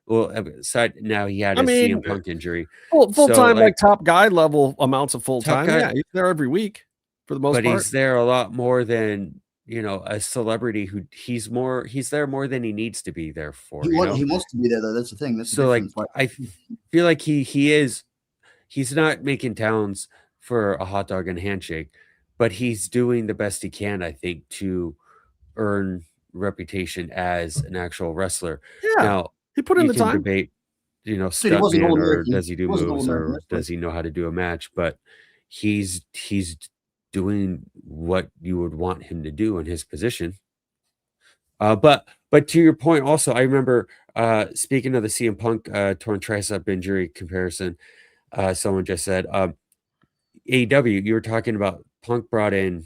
Well, aside now he had a CM Punk injury. Full time, like top guy level amounts of full time. Yeah, he's there every week for the most part. But he's there a lot more than a celebrity who he's there more than he needs to be there for. He wants to be there though. That's the thing. That's so like I feel like he's not making towns for a hot dog and handshake, but he's doing the best he can, I think, to earn reputation as an actual wrestler. Yeah. Now he put in the time. Debate, stuntman, or does he do moves, or does he know how to do a match? But he's doing what you would want him to do in his position. But to your point, also, I remember Speaking of the CM Punk torn tricep injury comparison, someone just said, AEW, you were talking about Punk brought in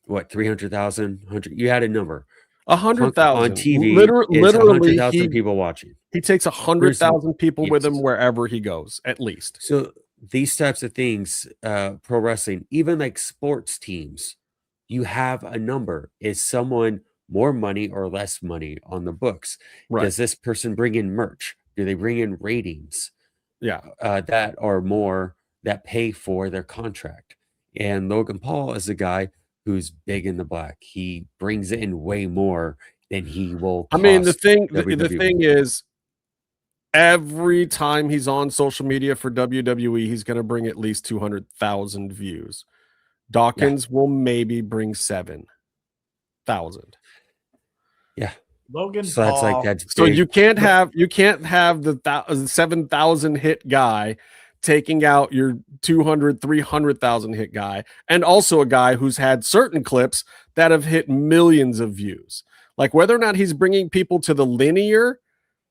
what 300,000, 100. You had a number. 100,000 on TV. Literally, 100,000 people watching. He takes 100,000 people with him wherever he goes, at least. So these types of things, pro wrestling, even like sports teams, you have a number. Is someone more money or less money on the books? Right. Does this person bring in merch? Do they bring in ratings? Yeah, that are more that pay for their contract. And Logan Paul is a guy who's big in the black. He brings in way more than he will. I mean, the thing WWE. is, every time he's on social media for WWE, he's going to bring at least 200,000 views. Dawkins will maybe bring 7,000. Yeah. Logan So Paul. that's like that's So big. you can't have the 7,000 hit guy taking out your 200, 300,000 hit guy, and also a guy who's had certain clips that have hit millions of views. Like whether or not he's bringing people to the linear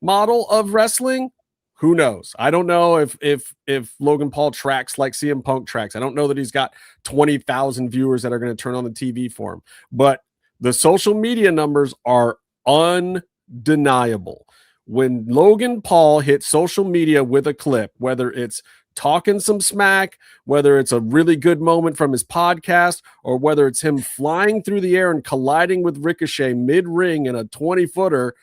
model of wrestling, who knows? I don't know if Logan Paul tracks like CM Punk tracks. I don't know that he's got 20,000 viewers that are going to turn on the TV for him, but the social media numbers are undeniable. When Logan Paul hits social media with a clip, whether it's talking some smack, whether it's a really good moment from his podcast, or whether it's him flying through the air and colliding with Ricochet mid-ring in a 20-footer,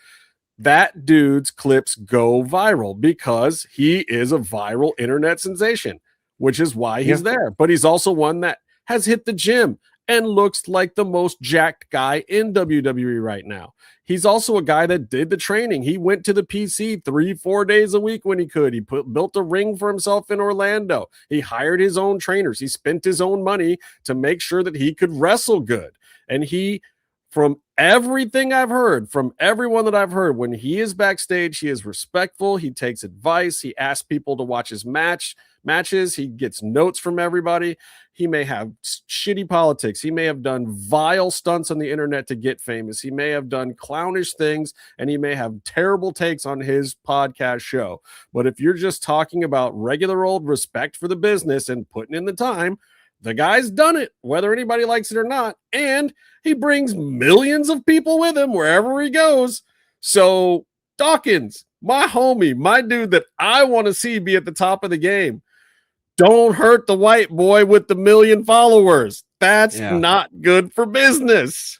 that dude's clips go viral because he is a viral internet sensation, which is why he's there. But he's also one that has hit the gym and looks like the most jacked guy in WWE right now. He's also a guy that did the training. He went to the PC 3-4 days a week when he could. He built a ring for himself in Orlando. He hired his own trainers. He spent his own money to make sure that he could wrestle good. And he, from everything I've heard, from everyone that I've heard, when he is backstage, he is respectful. He takes advice. He asks people to watch his matches. He gets notes from everybody. He may have shitty politics. He may have done vile stunts on the internet to get famous. He may have done clownish things, and he may have terrible takes on his podcast show. But if you're just talking about regular old respect for the business and putting in the time, the guy's done it, whether anybody likes it or not. And he brings millions of people with him wherever he goes. So Dawkins, my homie, my dude that I want to see be at the top of the game, don't hurt the white boy with the 1 million followers. That's not good for business.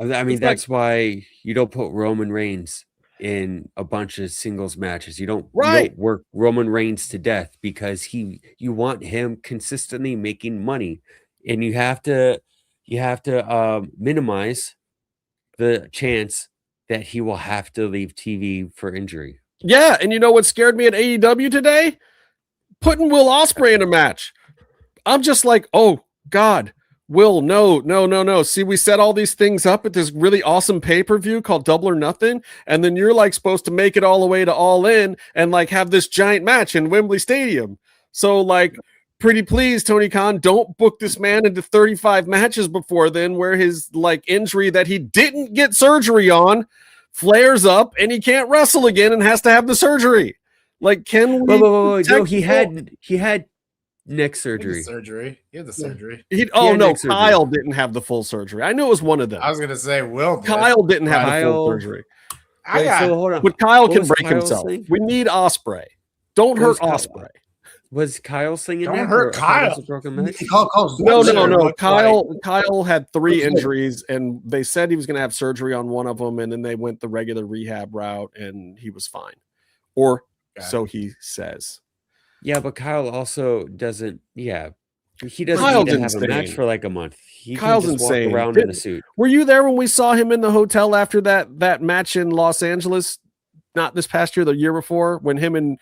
I mean, that's why you don't put Roman Reigns in a bunch of singles matches. You don't work Roman Reigns to death because you want him consistently making money, and you have to minimize the chance that he will have to leave TV for injury. Yeah, and you know what scared me at AEW today? Putting Will Ospreay in a match. I'm just like, oh God, Will, no. See, we set all these things up at this really awesome pay-per-view called Double or Nothing, and then you're like supposed to make it all the way to All In and like have this giant match in Wembley Stadium. So like, pretty please, Tony Khan, don't book this man into 35 matches before then, where his like injury that he didn't get surgery on flares up and he can't wrestle again and has to have the surgery. Like, can we? No, he had neck surgery. He had the surgery. Kyle didn't have the full surgery. I knew it was one of them. I was gonna say Will. Kyle didn't have the full surgery. Hold on. But Kyle What can was break Kyle's himself. thing? We need Ospreay. Don't hurt Ospreay. Was Kyle singing? Don't hurt Kyle. No. Kyle had 3 injuries, and they said he was going to have surgery on one of them, and then they went the regular rehab route, and he was fine. Or so he says. Yeah, but Kyle also doesn't. Yeah, he doesn't Kyle's need to have insane. a match for like a month. He Kyle's can just insane. walk around in a suit. Were you there when we saw him in the hotel after that match in Los Angeles? Not this past year, the year before, when him and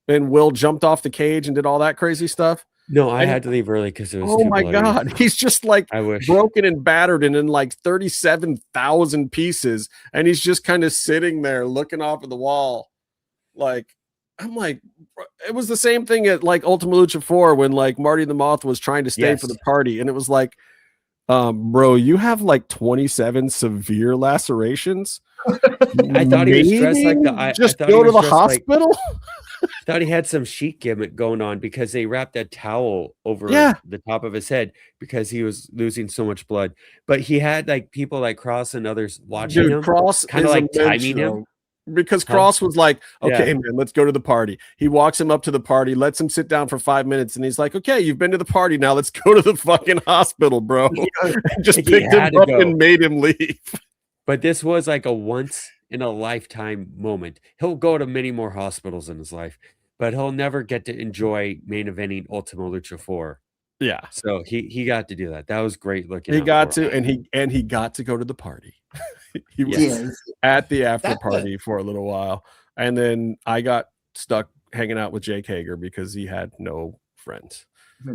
Will jumped off the cage and did all that crazy stuff? No, I had to leave early because it was. Oh too my bloody. God, he's just like broken and battered and in like 37,000 pieces, and he's just kind of sitting there looking off of the wall. Like, I'm like, it was the same thing at like Ultima Lucha 4 when like Marty the Moth was trying to stay for the party, and it was like, bro, you have like 27 severe lacerations. I thought he was dressed like the. I just thought he go to was the dressed like- hospital. thought he had some sheet gimmick going on because they wrapped a towel over the top of his head because he was losing so much blood. But he had like people like Cross and others watching Dude, him, Cross kind of is a like timing show. him. Because Cross was like, okay, man, let's go to the party. He walks him up to the party, lets him sit down for 5 minutes, and he's like, okay, you've been to the party. Now let's go to the fucking hospital, bro. Just picked him up and made him leave. But this was like a once in a lifetime moment. He'll go to many more hospitals in his life, but he'll never get to enjoy main eventing Ultima Lucha 4. Yeah. So he got to do that. That was great looking. He got to, and he got to go to the party. He was at the after party for a little while, and then I got stuck hanging out with Jake Hager because he had no friends. I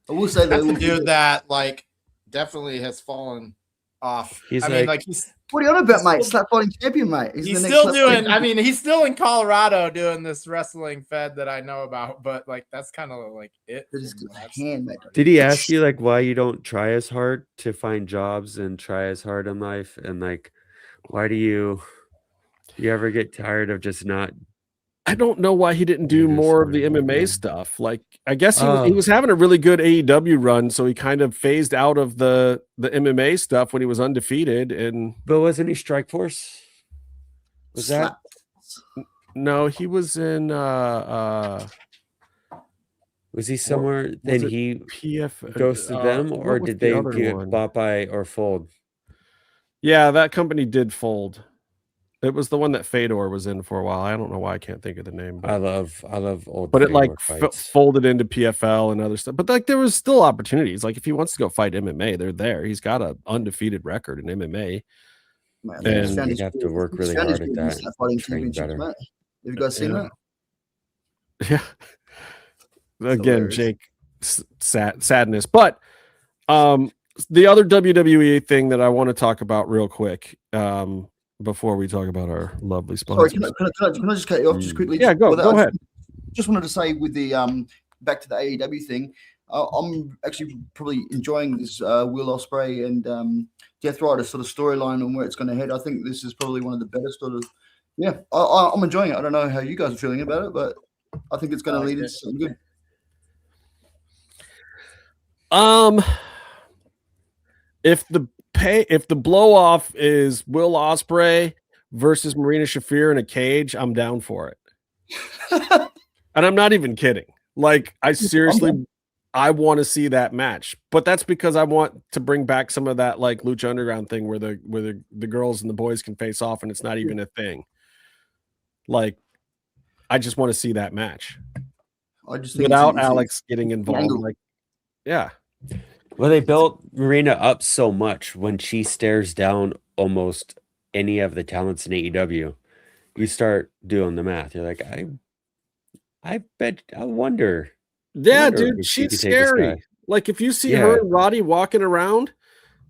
will say That's that a dude that like definitely has fallen off. He's I mean, like he's what are you on about, mate? Slap fighting champion, mate. He's still doing. I mean, he's still in Colorado doing this wrestling fed that I know about, but like that's kind of like it. Did he ask you like why you don't try as hard to find jobs and try as hard in life, and like why do you ever get tired of just not? I don't know why he didn't do more of the MMA stuff. Like, I guess he was having a really good AEW run, so he kind of phased out of the MMA stuff when he was undefeated. And but wasn't he Strikeforce? Was that? No, he was in. Was he somewhere? Did he ghosted them, or did they get bought by or fold? Yeah, that company did fold. It was the one that Fedor was in for a while. I don't know why I can't think of the name. But I love old. But it Fedor like fights. folded into PFL and other stuff. But like there was still opportunities. Like if he wants to go fight MMA, they're there. He's got an undefeated record in MMA. Man, and you have to work really hard at that. Train better. Have you guys seen that? Yeah. Again, Jake, sadness. But the other WWE thing that I want to talk about real quick. Before we talk about our lovely sponsors. Sorry, can I just cut you off just quickly? Yeah, go ahead. Just wanted to say with the back to the AEW thing, I'm actually probably enjoying this Will Ospreay and Death Rider sort of storyline and where it's going to head. I think this is probably one of the better sort of. Yeah, I'm enjoying it. I don't know how you guys are feeling about it, but I think it's going to lead into something good. If the blow off is Will Ospreay versus Marina Shafir in a cage, I'm down for it. And I'm not even kidding. Like I seriously, I want to see that match, but that's because I want to bring back some of that like Lucha Underground thing where the girls and the boys can face off and it's not even a thing. Like, I just want to see that match. I just think without Alex getting involved. Like, yeah. Well, they built Marina up so much when she stares down almost any of the talents in AEW. You start doing the math. You're like, I wonder. Yeah, dude, she's scary. Like if you see her and Roddy walking around,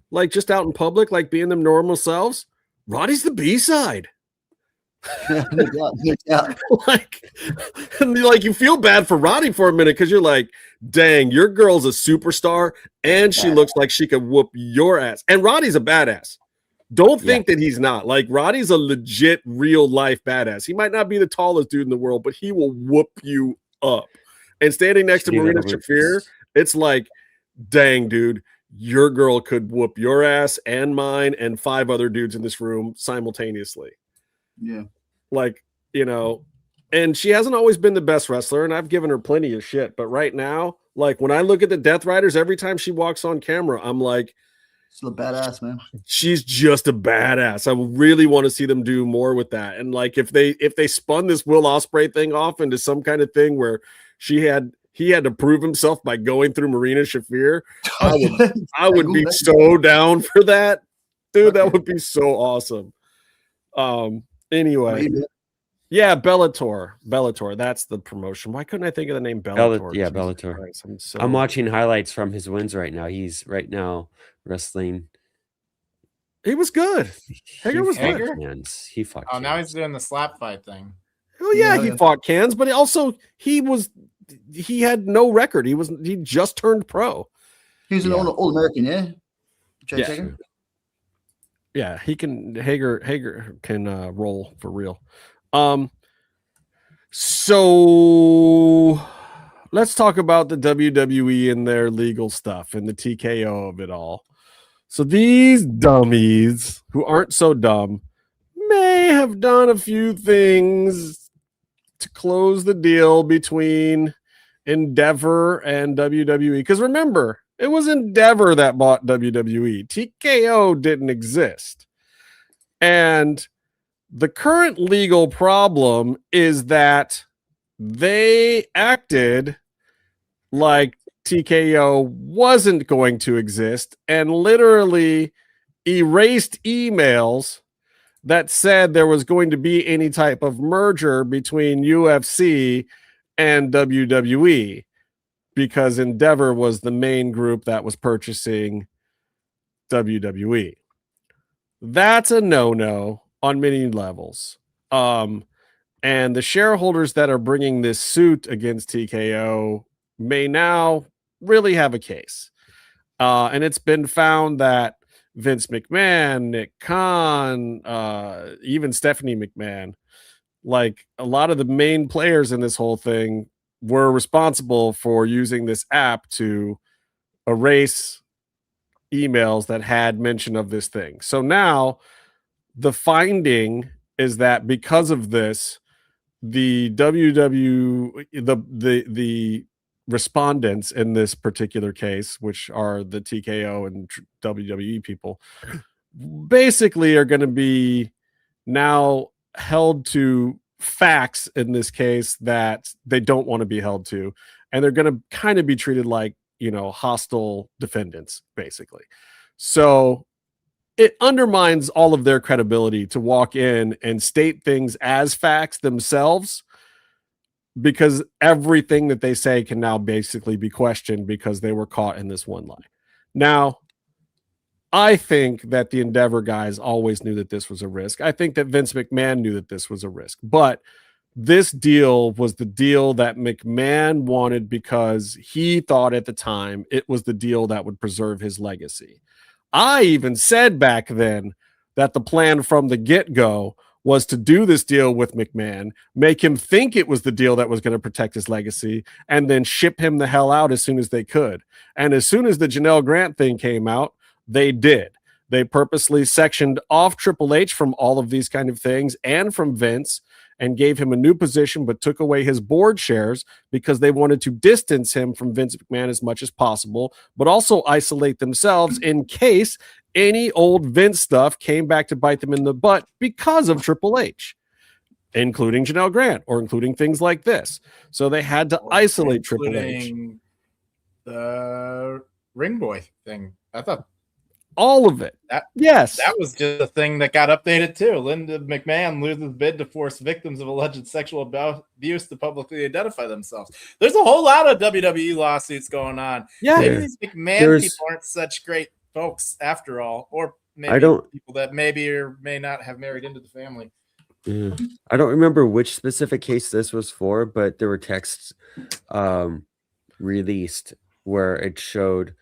like just out in public, like being them normal selves, Roddy's the B-side. like you feel bad for Roddy for a minute because you're like, dang, your girl's a superstar and she looks like she could whoop your ass. And Roddy's a badass. Don't think that he's not. Like Roddy's a legit real life badass. He might not be the tallest dude in the world, but he will whoop you up. And standing next to Marina Shafir, it's like, dang, dude, your girl could whoop your ass and mine and 5 other dudes in this room simultaneously. Yeah. Like, you know, and she hasn't always been the best wrestler, and I've given her plenty of shit. But right now, like when I look at the Death Riders, every time she walks on camera, I'm like, she's a badass, man. She's just a badass. I really want to see them do more with that. And like if they spun this Will Ospreay thing off into some kind of thing where he had to prove himself by going through Marina Shafir, I would be so down for that. Dude, that would be so awesome. Anyway. Yeah, Bellator. That's the promotion. Why couldn't I think of the name Bellator? Bellator. Christ, I'm watching highlights from his wins right now. He's right now wrestling. He was good. Hager was good. He fought. Oh, now he's doing the slap fight thing. Oh yeah, he fought cans, but also he had no record. He just turned pro. He was an all-American, yeah. Yeah. Yeah, he can. Hager can roll for real. So let's talk about the WWE and their legal stuff and the TKO of it all. So these dummies who aren't so dumb may have done a few things to close the deal between Endeavor and WWE. Because remember, it was Endeavor that bought WWE. TKO didn't exist. And the current legal problem is that they acted like TKO wasn't going to exist and literally erased emails that said there was going to be any type of merger between UFC and WWE because Endeavor was the main group that was purchasing WWE. That's a no-no on many levels. And the shareholders that are bringing this suit against TKO may now really have a case. And it's been found that Vince McMahon, Nick Khan, even Stephanie McMahon, like a lot of the main players in this whole thing were responsible for using this app to erase emails that had mention of this thing. So now the finding is that because of this, the the respondents in this particular case, which are the TKO and WWE people, basically are going to be now held to facts in this case that they don't want to be held to, and they're going to kind of be treated like, you know, hostile defendants, basically. So it undermines all of their credibility to walk in and state things as facts themselves, because everything that they say can now basically be questioned because they were caught in this one lie. Now, I think that the Endeavor guys always knew that this was a risk. I think that Vince McMahon knew that this was a risk, but this deal was the deal that McMahon wanted because he thought at the time it was the deal that would preserve his legacy. I even said back then that the plan from the get-go was to do this deal with McMahon, make him think it was the deal that was going to protect his legacy, and then ship him the hell out as soon as they could. And as soon as the Janelle Grant thing came out, they did. They purposely sectioned off Triple H from all of these kind of things and from Vince, and gave him a new position, but took away his board shares because they wanted to distance him from Vince McMahon as much as possible, but also isolate themselves in case any old Vince stuff came back to bite them in the butt because of Triple H, including Janelle Grant or including things like this. So they had to isolate Triple H. The Ring Boy thing. I thought all of it. Yes. That was just a thing that got updated too. Linda McMahon loses bid to force victims of alleged sexual abuse to publicly identify themselves. There's a whole lot of WWE lawsuits going on. Yeah. Maybe these McMahon people aren't such great folks after all, or maybe people that maybe or may not have married into the family. I don't remember which specific case this was for, but there were texts released where it showed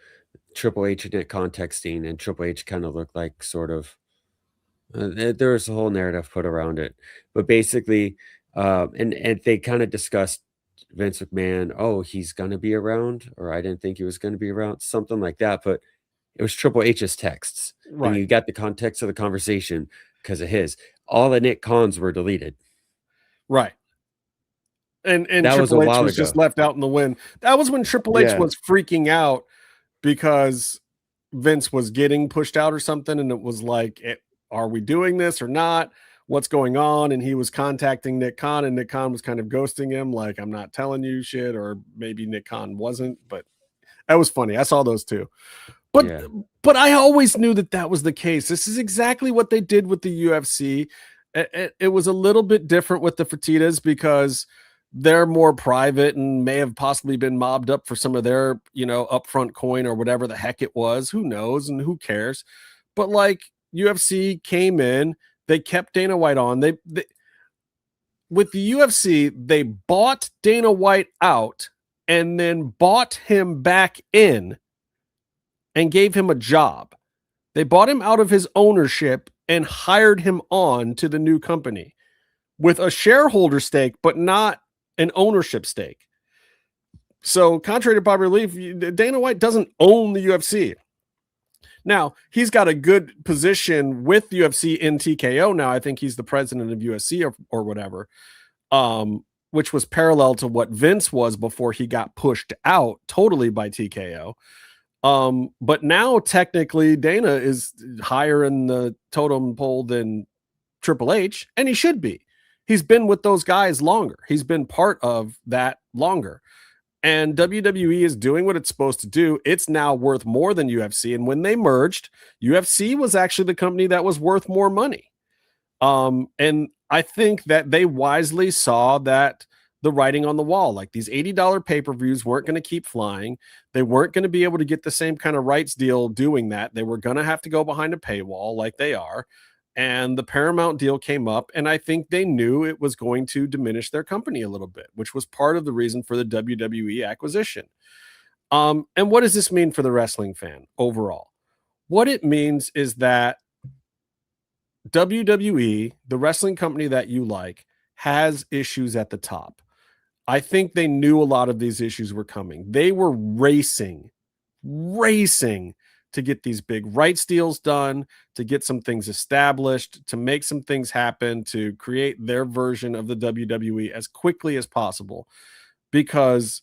Triple H and it contexting, and Triple H kind of looked like sort of there was a whole narrative put around it, but basically and they kind of discussed Vince McMahon, oh, he's gonna be around, or I didn't think he was gonna be around, something like that. But it was Triple H's texts, right? And you got the context of the conversation because of his. All the Nick Khans were deleted, right? And that Triple H was just left out in the wind. That was when Triple H was freaking out because Vince was getting pushed out or something, and it was like, are we doing this or not? What's going on? And he was contacting Nick Khan, and Nick Khan was kind of ghosting him, like, I'm not telling you shit, or maybe Nick Khan wasn't, but that was funny. I saw those too. But I always knew that was the case. This is exactly what they did with the UFC. It was a little bit different with the Fertittas because they're more private and may have possibly been mobbed up for some of their, upfront coin or whatever the heck it was. Who knows and who cares? But like UFC came in, they kept Dana White on. They with the UFC, they bought Dana White out and then bought him back in and gave him a job. They bought him out of his ownership and hired him on to the new company with a shareholder stake, but not an ownership stake. So contrary to popular belief, Dana White doesn't own the UFC. Now, he's got a good position with UFC in TKO now. I think he's the president of UFC or whatever, which was parallel to what Vince was before he got pushed out totally by TKO. But now technically Dana is higher in the totem pole than Triple H, and he should be. He's been with those guys longer. He's been part of that longer. And WWE is doing what it's supposed to do. It's now worth more than UFC. And when they merged, UFC was actually the company that was worth more money. And I think that they wisely saw that the writing on the wall, like these $80 pay-per-views weren't going to keep flying. They weren't going to be able to get the same kind of rights deal doing that. They were going to have to go behind a paywall like they are. And the Paramount deal came up, and I think they knew it was going to diminish their company a little bit, which was part of the reason for the WWE acquisition. And what does this mean for the wrestling fan overall? What it means is that WWE, the wrestling company that you like, has issues at the top. I think they knew a lot of these issues were coming. They were racing to get these big rights deals done, to get some things established, to make some things happen, to create their version of the WWE as quickly as possible. Because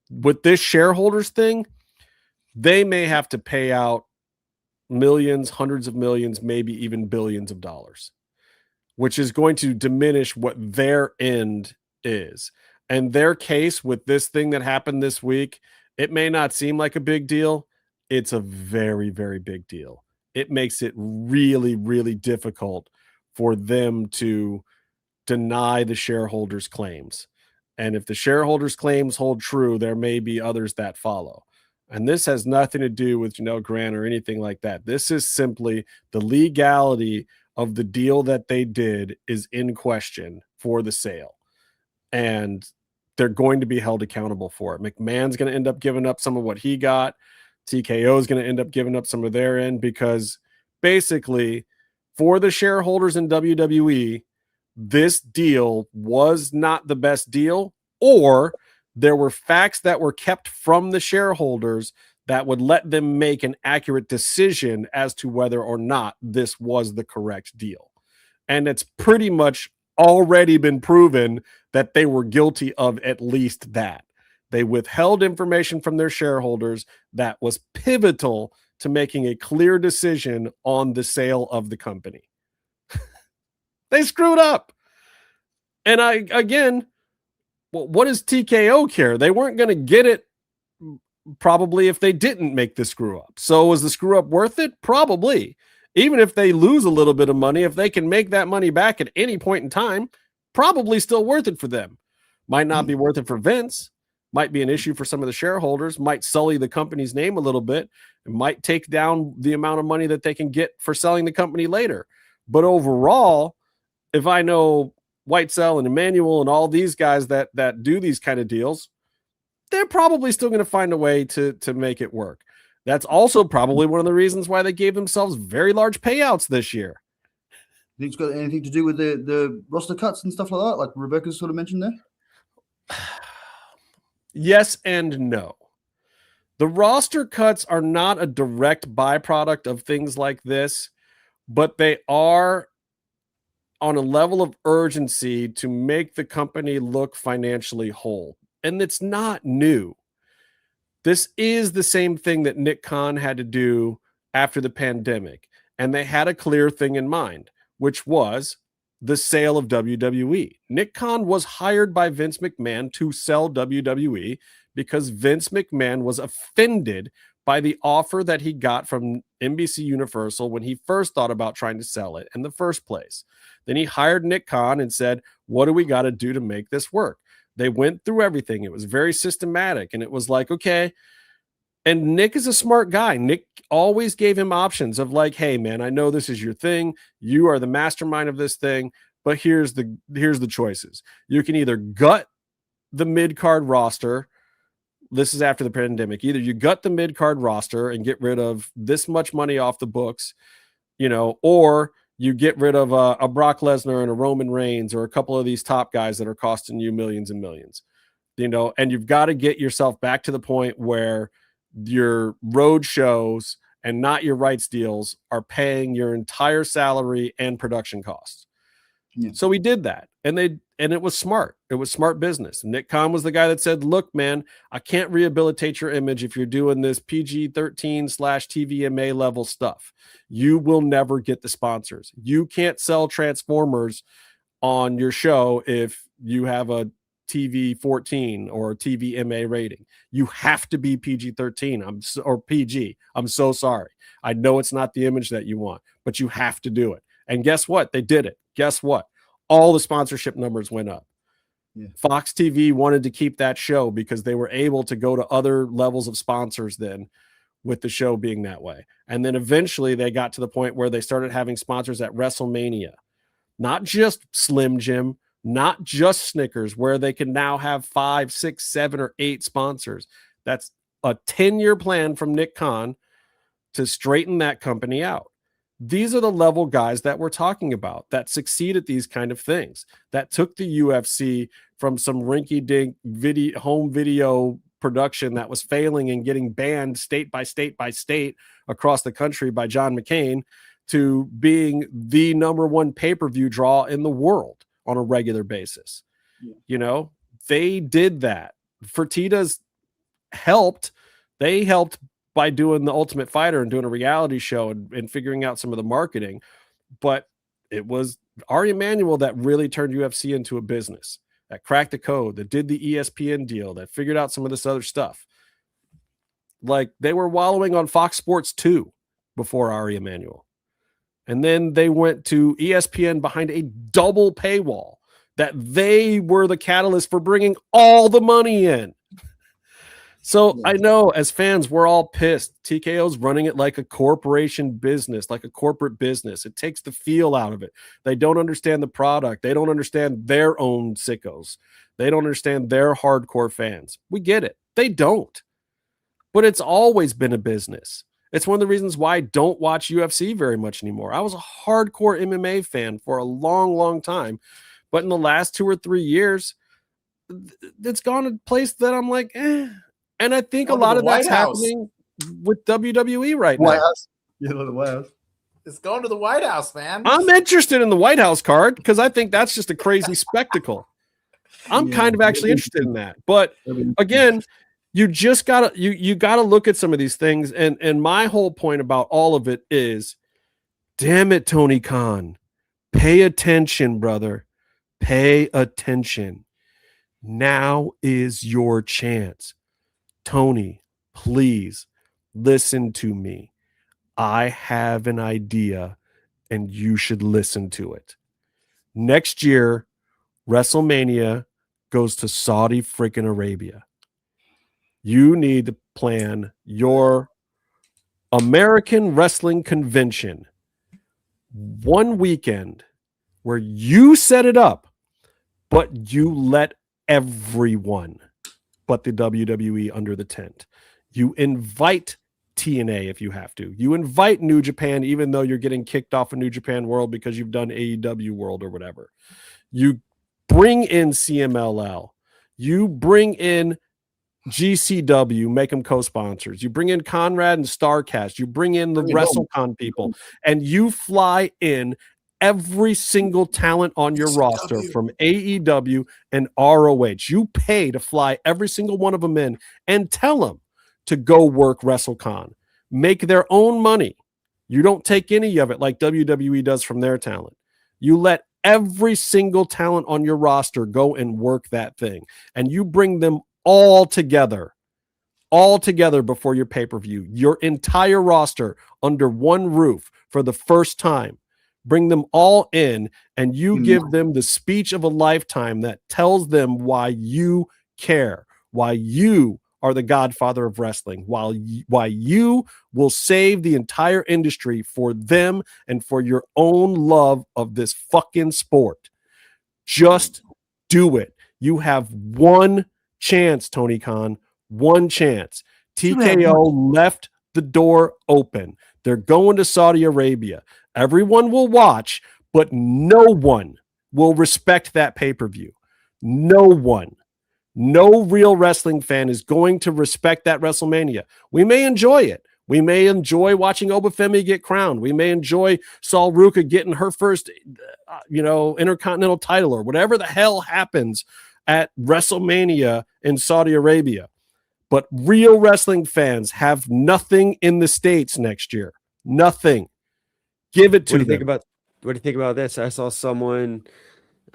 with this shareholders thing, they may have to pay out millions, hundreds of millions, maybe even billions of dollars, which is going to diminish what their end is. And their case with this thing that happened this week, it may not seem like a big deal. It's a very, very big deal. It makes it really, really difficult for them to deny the shareholders' claims. And if the shareholders' claims hold true, there may be others that follow. And this has nothing to do with Janelle Grant or anything like that. This is simply the legality of the deal that they did is in question for the sale. And they're going to be held accountable for it. McMahon's going to end up giving up some of what he got. TKO is going to end up giving up some of their end, because basically for the shareholders in WWE, this deal was not the best deal, or there were facts that were kept from the shareholders that would let them make an accurate decision as to whether or not this was the correct deal. And it's pretty much already been proven that they were guilty of at least that. They withheld information from their shareholders that was pivotal to making a clear decision on the sale of the company. They screwed up. And what does TKO care? They weren't going to get it probably if they didn't make the screw up. So was the screw up worth it? Probably. Even if they lose a little bit of money, if they can make that money back at any point in time, probably still worth it for them. Might not be worth it for Vince. Might be an issue for some of the shareholders, might sully the company's name a little bit, and might take down the amount of money that they can get for selling the company later. But overall, if I know Whitesell and Emmanuel and all these guys that do these kind of deals, they're probably still going to find a way to make it work. That's also probably one of the reasons why they gave themselves very large payouts this year. Think it's got anything to do with the roster cuts and stuff like that, like Rebecca sort of mentioned there? Yes and no. The roster cuts are not a direct byproduct of things like this, but they are on a level of urgency to make the company look financially whole. And it's not new. This is the same thing that Nick Khan had to do after the pandemic. And they had a clear thing in mind, which was the sale of WWE. Nick Khan was hired by Vince McMahon to sell WWE because Vince McMahon was offended by the offer that he got from NBC Universal when he first thought about trying to sell it in the first place. Then he hired Nick Khan and said, what do we got to do to make this work? They went through everything. It was very systematic. And it was like, okay. And Nick is a smart guy. Nick always gave him options of like, hey, man, I know this is your thing. You are the mastermind of this thing. But here's the choices. You can either gut the mid-card roster, this is after the pandemic, either you gut the mid-card roster and get rid of this much money off the books, or you get rid of a Brock Lesnar and a Roman Reigns or a couple of these top guys that are costing you millions and millions, and you've got to get yourself back to the point where your road shows and not your rights deals are paying your entire salary and production costs. Yeah. So we did that, and it was smart. It was smart business. Nick Khan was the guy that said, look, man, I can't rehabilitate your image if you're doing this PG-13/TVMA level stuff. You will never get the sponsors. You can't sell Transformers on your show if you have a TV-14 or TVMA rating. You have to be PG-13 or PG. I'm so sorry. I know it's not the image that you want, but you have to do it. And guess what? They did it. Guess what? All the sponsorship numbers went up. Yeah. Fox TV wanted to keep that show because they were able to go to other levels of sponsors then with the show being that way. And then eventually they got to the point where they started having sponsors at WrestleMania. Not just Slim Jim, not just Snickers, where they can now have 5, 6, 7, or 8 sponsors. That's a 10-year plan from Nick Khan to straighten that company out. These are the level guys that we're talking about that succeed at these kind of things, that took the UFC from some rinky-dink home video production that was failing and getting banned state by state by state across the country by John McCain to being the #1 pay-per-view draw in the world on a regular basis. Yeah. They did that. Fertitta's helped. They helped by doing the Ultimate Fighter and doing a reality show and figuring out some of the marketing. But it was Ari Emanuel that really turned UFC into a business, that cracked the code, that did the ESPN deal, that figured out some of this other stuff. Like, they were wallowing on Fox Sports 2 before Ari Emanuel. And then they went to ESPN behind a double paywall that they were the catalyst for bringing all the money in. So I know as fans, we're all pissed. TKO's running it like a corporation business, like a corporate business. It takes the feel out of it. They don't understand the product. They don't understand their own sickos. They don't understand their hardcore fans. We get it. They don't. But it's always been a business. It's one of the reasons why I don't watch UFC very much anymore. I was a hardcore MMA fan for a long, long time. But in the last 2 or 3 years, it's gone a place that I'm like, eh. And I think a lot of that's happening with WWE right now. Yeah, the White House. It's going to the White House, man. I'm interested in the White House card because I think that's just a crazy spectacle. I'm kind of actually interested in that. But again, you just gotta you gotta look at some of these things. And my whole point about all of it is, damn it, Tony Khan, pay attention, brother. Pay attention. Now is your chance. Tony, please listen to me. I have an idea and you should listen to it. Next year, WrestleMania goes to Saudi freaking Arabia. You need to plan your American Wrestling Convention one weekend where you set it up, but you let everyone but the WWE under the tent. You invite TNA if you have to. You invite New Japan, even though you're getting kicked off of New Japan World because you've done AEW World or whatever. You bring in CMLL. You bring in GCW, make them co-sponsors. You bring in Conrad and StarCast. You bring in the WrestleCon people, and you fly in every single talent on your roster from AEW and ROH. You pay to fly every single one of them in and tell them to go work WrestleCon. Make their own money. You don't take any of it like WWE does from their talent. You let every single talent on your roster go and work that thing. And you bring them all together before your pay-per-view. Your entire roster under one roof for the first time. Bring them all in, and you give them the speech of a lifetime that tells them why you care, why you are the godfather of wrestling, why you will save the entire industry for them and for your own love of this fucking sport. Just do it. You have one chance, Tony Khan. One chance. TKO left the door open. They're going to Saudi Arabia. Everyone will watch, but no one will respect that pay-per-view. No one. No real wrestling fan is going to respect that WrestleMania. We may enjoy it. We may enjoy watching Obafemi get crowned. We may enjoy Saul Ruka getting her first, Intercontinental title or whatever the hell happens at WrestleMania in Saudi Arabia. But real wrestling fans have nothing in the States next year. Nothing. Give it to them. What do you think about this? I saw someone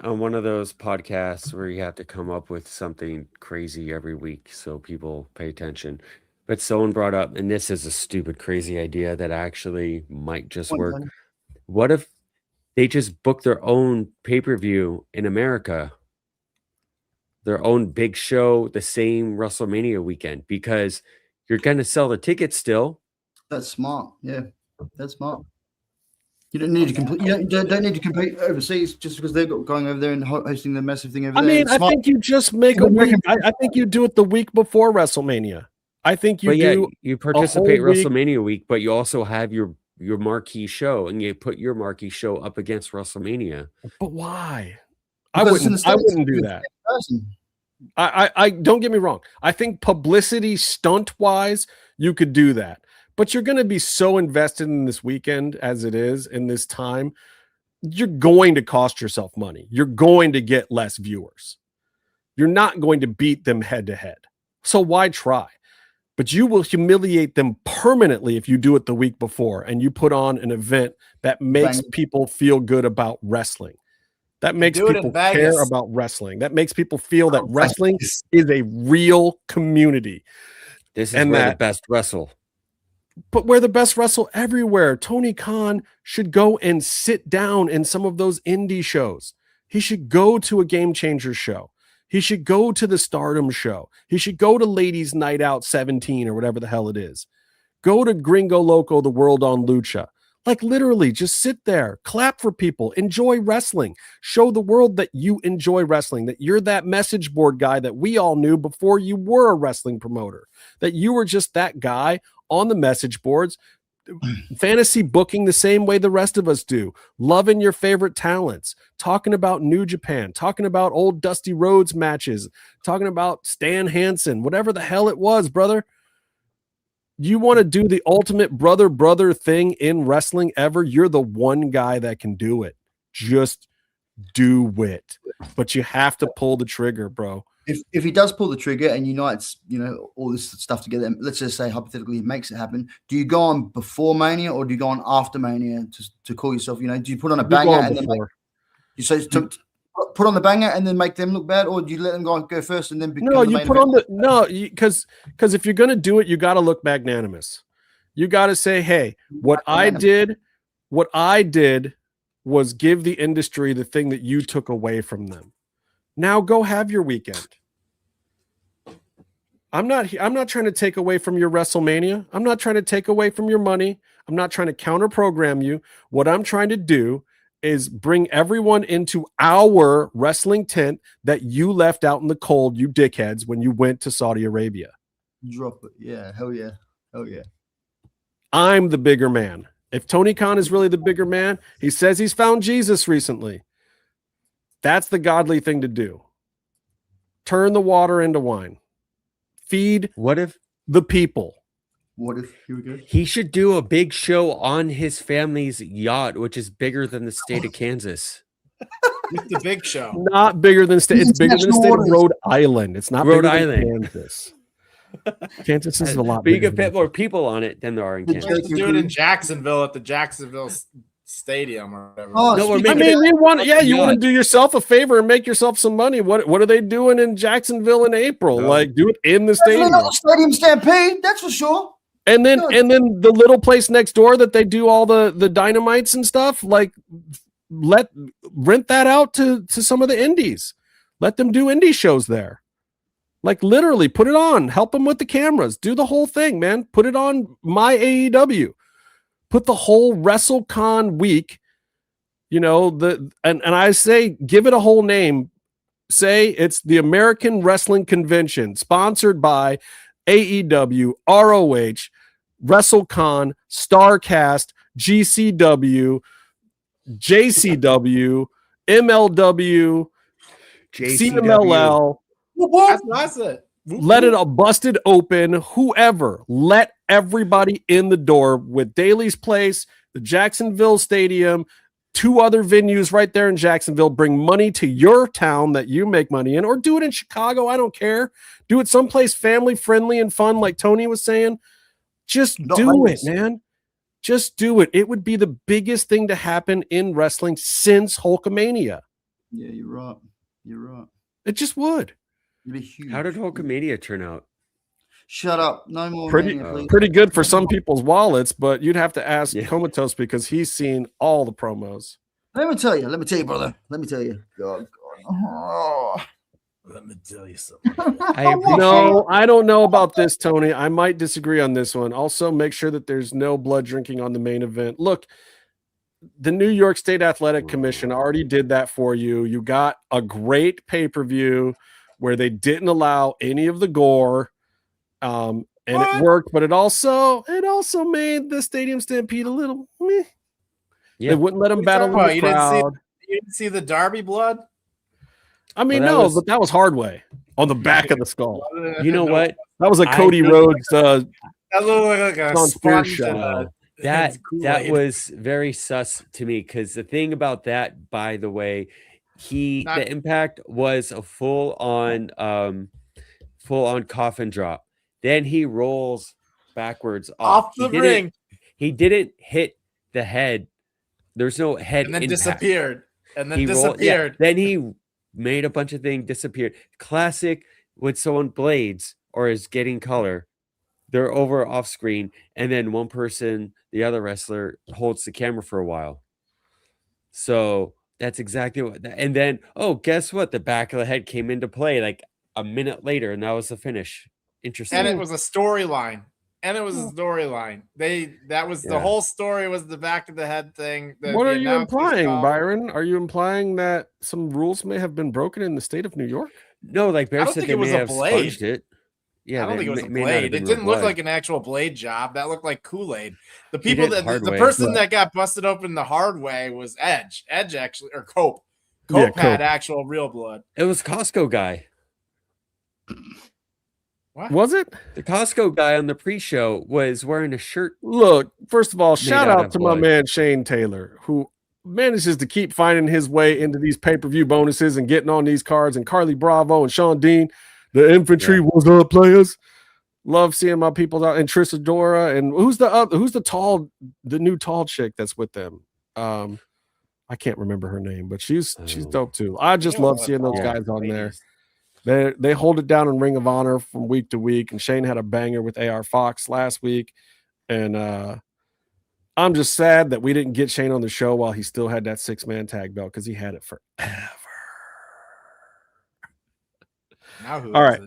on one of those podcasts where you have to come up with something crazy every week so people pay attention. But someone brought up, and this is a stupid, crazy idea that actually might just work. What if they just book their own pay-per-view in America? Their own big show, the same WrestleMania weekend, because you're going to sell the tickets still. That's smart. Yeah, that's smart. You don't need to compete. You don't need to compete overseas just because they're going over there and hosting the massive thing over there. I mean, I think you just make a week. I think you do it the week before WrestleMania. I think you participate WrestleMania week, but you also have your marquee show, and you put your marquee show up against WrestleMania. But why? I wouldn't do that. I don't get me wrong. I think publicity stunt wise, you could do that. But you're going to be so invested in this weekend as it is in this time, you're going to cost yourself money. You're going to get less viewers. You're not going to beat them head to head. So why try? But you will humiliate them permanently if you do it the week before and you put on an event that makes people feel good about wrestling. That makes people care about wrestling. That makes people feel that wrestling is a real community. This is where the best wrestle. But where the best wrestle everywhere. Tony Khan should go and sit down in some of those indie shows. He should go to a Game Changer show. He should go to the Stardom show. He should go to Ladies Night Out 17 or whatever the hell it is. Go to Gringo Loco, the World on Lucha. Like literally just sit there, clap for people, enjoy wrestling, show the world that you enjoy wrestling, that you're that message board guy that we all knew before you were a wrestling promoter, that you were just that guy on the message boards, fantasy booking the same way the rest of us do, loving your favorite talents, talking about New Japan, talking about old Dusty Rhodes matches, talking about Stan Hansen, whatever the hell it was, brother. You want to do the ultimate brother thing in wrestling ever? You're the one guy that can do it. Just do it. But you have to pull the trigger, bro. If he does pull the trigger and unites, all this stuff together, let's just say hypothetically he makes it happen, do you go on before Mania or do you go on after Mania to call yourself, do you put on a banger and then put on the banger and then make them look bad, or do you let them go first and then because if you're going to do it, you got to look magnanimous. You got to say, hey, what I did was give the industry the thing that you took away from them. Now go have your weekend. I'm not trying to take away from your WrestleMania. I'm not trying to take away from your money. I'm not trying to counter program you. What I'm trying to do is bring everyone into our wrestling tent that you left out in the cold, you dickheads, when you went to Saudi Arabia. Drop it. Yeah. Hell yeah. Hell yeah. I'm the bigger man. If Tony Khan is really the bigger man, he says he's found Jesus recently. That's the godly thing to do. Turn the water into wine. Feed the people. What if here we go? He should do a big show on his family's yacht, which is bigger than the state of Kansas. It's the big show. Not bigger than state. It's bigger than the state of Rhode Island. It's not Rhode bigger Island. Than Kansas. Kansas is a lot. But you can fit more people on it than there are in Kansas. Do it in Jacksonville at the Jacksonville Stadium or whatever. You want to do yourself a favor and make yourself some money. What are they doing in Jacksonville in April? No. Like, do it in the stadium. Stadium Stampede, that's for sure. And then the little place next door that they do all the dynamites and stuff, like rent that out to some of the indies. Let them do indie shows there. Like literally put it on, help them with the cameras, do the whole thing, man. Put it on my AEW. Put the whole WrestleCon week, and I say give it a whole name. Say it's the American Wrestling Convention, sponsored by AEW, ROH, WrestleCon, StarCast, GCW, JCW, MLW, CMLL. That's what I said. Let it all busted open. Whoever, let everybody in the door with Daly's Place, the Jacksonville Stadium, 2 other venues right there in Jacksonville. Bring money to your town that you make money in, or do it in Chicago. I don't care. Do it someplace family friendly and fun, like Tony was saying. Just do it, man. Just do it. It would be the biggest thing to happen in wrestling since Hulkamania. Yeah, you're right. You're right. It just would. It'd be huge. How did Hulkamania turn out? Shut up. No more. Pretty good for some people's wallets, but you'd have to ask Comatose because he's seen all the promos. Let me tell you, brother. Let me tell you. God. Oh. Let me tell you something. I don't know about this, Tony. I might disagree on this one. Also, make sure that there's no blood drinking on the main event. Look, the New York State Athletic Commission already did that for you. You got a great pay-per-view where they didn't allow any of the gore. And it worked, but it also made the Stadium Stampede a little meh. Yeah. They wouldn't let them battle in the crowd. You didn't see the Derby blood? I mean, but that was hard way on the back of the skull. You know what? That was a Cody Rhodes that looked like a sponge show. That was very sus to me, because the thing about that, by the way, the impact was a full on coffin drop. Then he rolls backwards off the ring. He didn't hit the head. There's no head. And then impact. disappeared. And then disappeared. Then he made a bunch of things, disappeared. Classic when someone blades or is getting color, they're over off screen, and then one person, the other wrestler, holds the camera for a while. So that's exactly what. And then, guess what? The back of the head came into play like a minute later, and that was the finish. Interesting. And it was a storyline. The whole story was the back of the head thing. What are you implying, Byron? Are you implying that some rules may have been broken in the state of New York? No, like Bear said, they may have sponged it. Yeah, I don't think it was a blade. It didn't look like an actual blade job. That looked like Kool-Aid. The person that got busted open the hard way was Edge. Edge actually, or Cope. Cope had actual real blood. It was Costco guy. What? Was it? The Costco guy on the pre-show was wearing a shirt. Look, first of all, shout out to my man Shane Taylor, who manages to keep finding his way into these pay-per-view bonuses and getting on these cards, and Carly Bravo and Sean Dean, the infantry was up players. Love seeing my people out, and Trisadora, and who's the new tall chick that's with them? I can't remember her name, but she's dope too. I just love seeing those guys on there. They hold it down in Ring of Honor from week to week, and Shane had a banger with AR Fox last week, and I'm just sad that we didn't get Shane on the show while he still had that 6-man tag belt, because he had it forever. All right,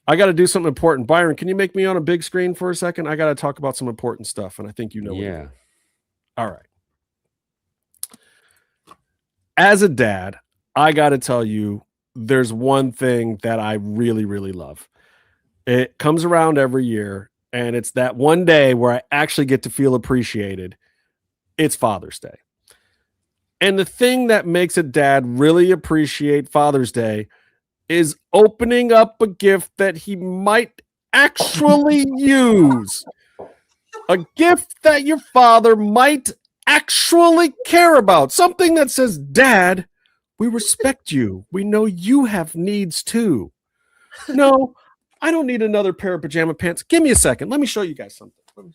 I got to do something important. Byron, can you make me on a big screen for a second? I got to talk about some important stuff, and I think you know. Yeah. All right. As a dad, I got to tell you, there's one thing that I really, really love. It comes around every year, and it's that one day where I actually get to feel appreciated. It's Father's Day. And the thing that makes a dad really appreciate Father's Day is opening up a gift that he might actually use. A gift that your father might actually care about. Something that says, Dad, we respect you. We know you have needs too. No, I don't need another pair of pajama pants. Give me a second. Let me show you guys something.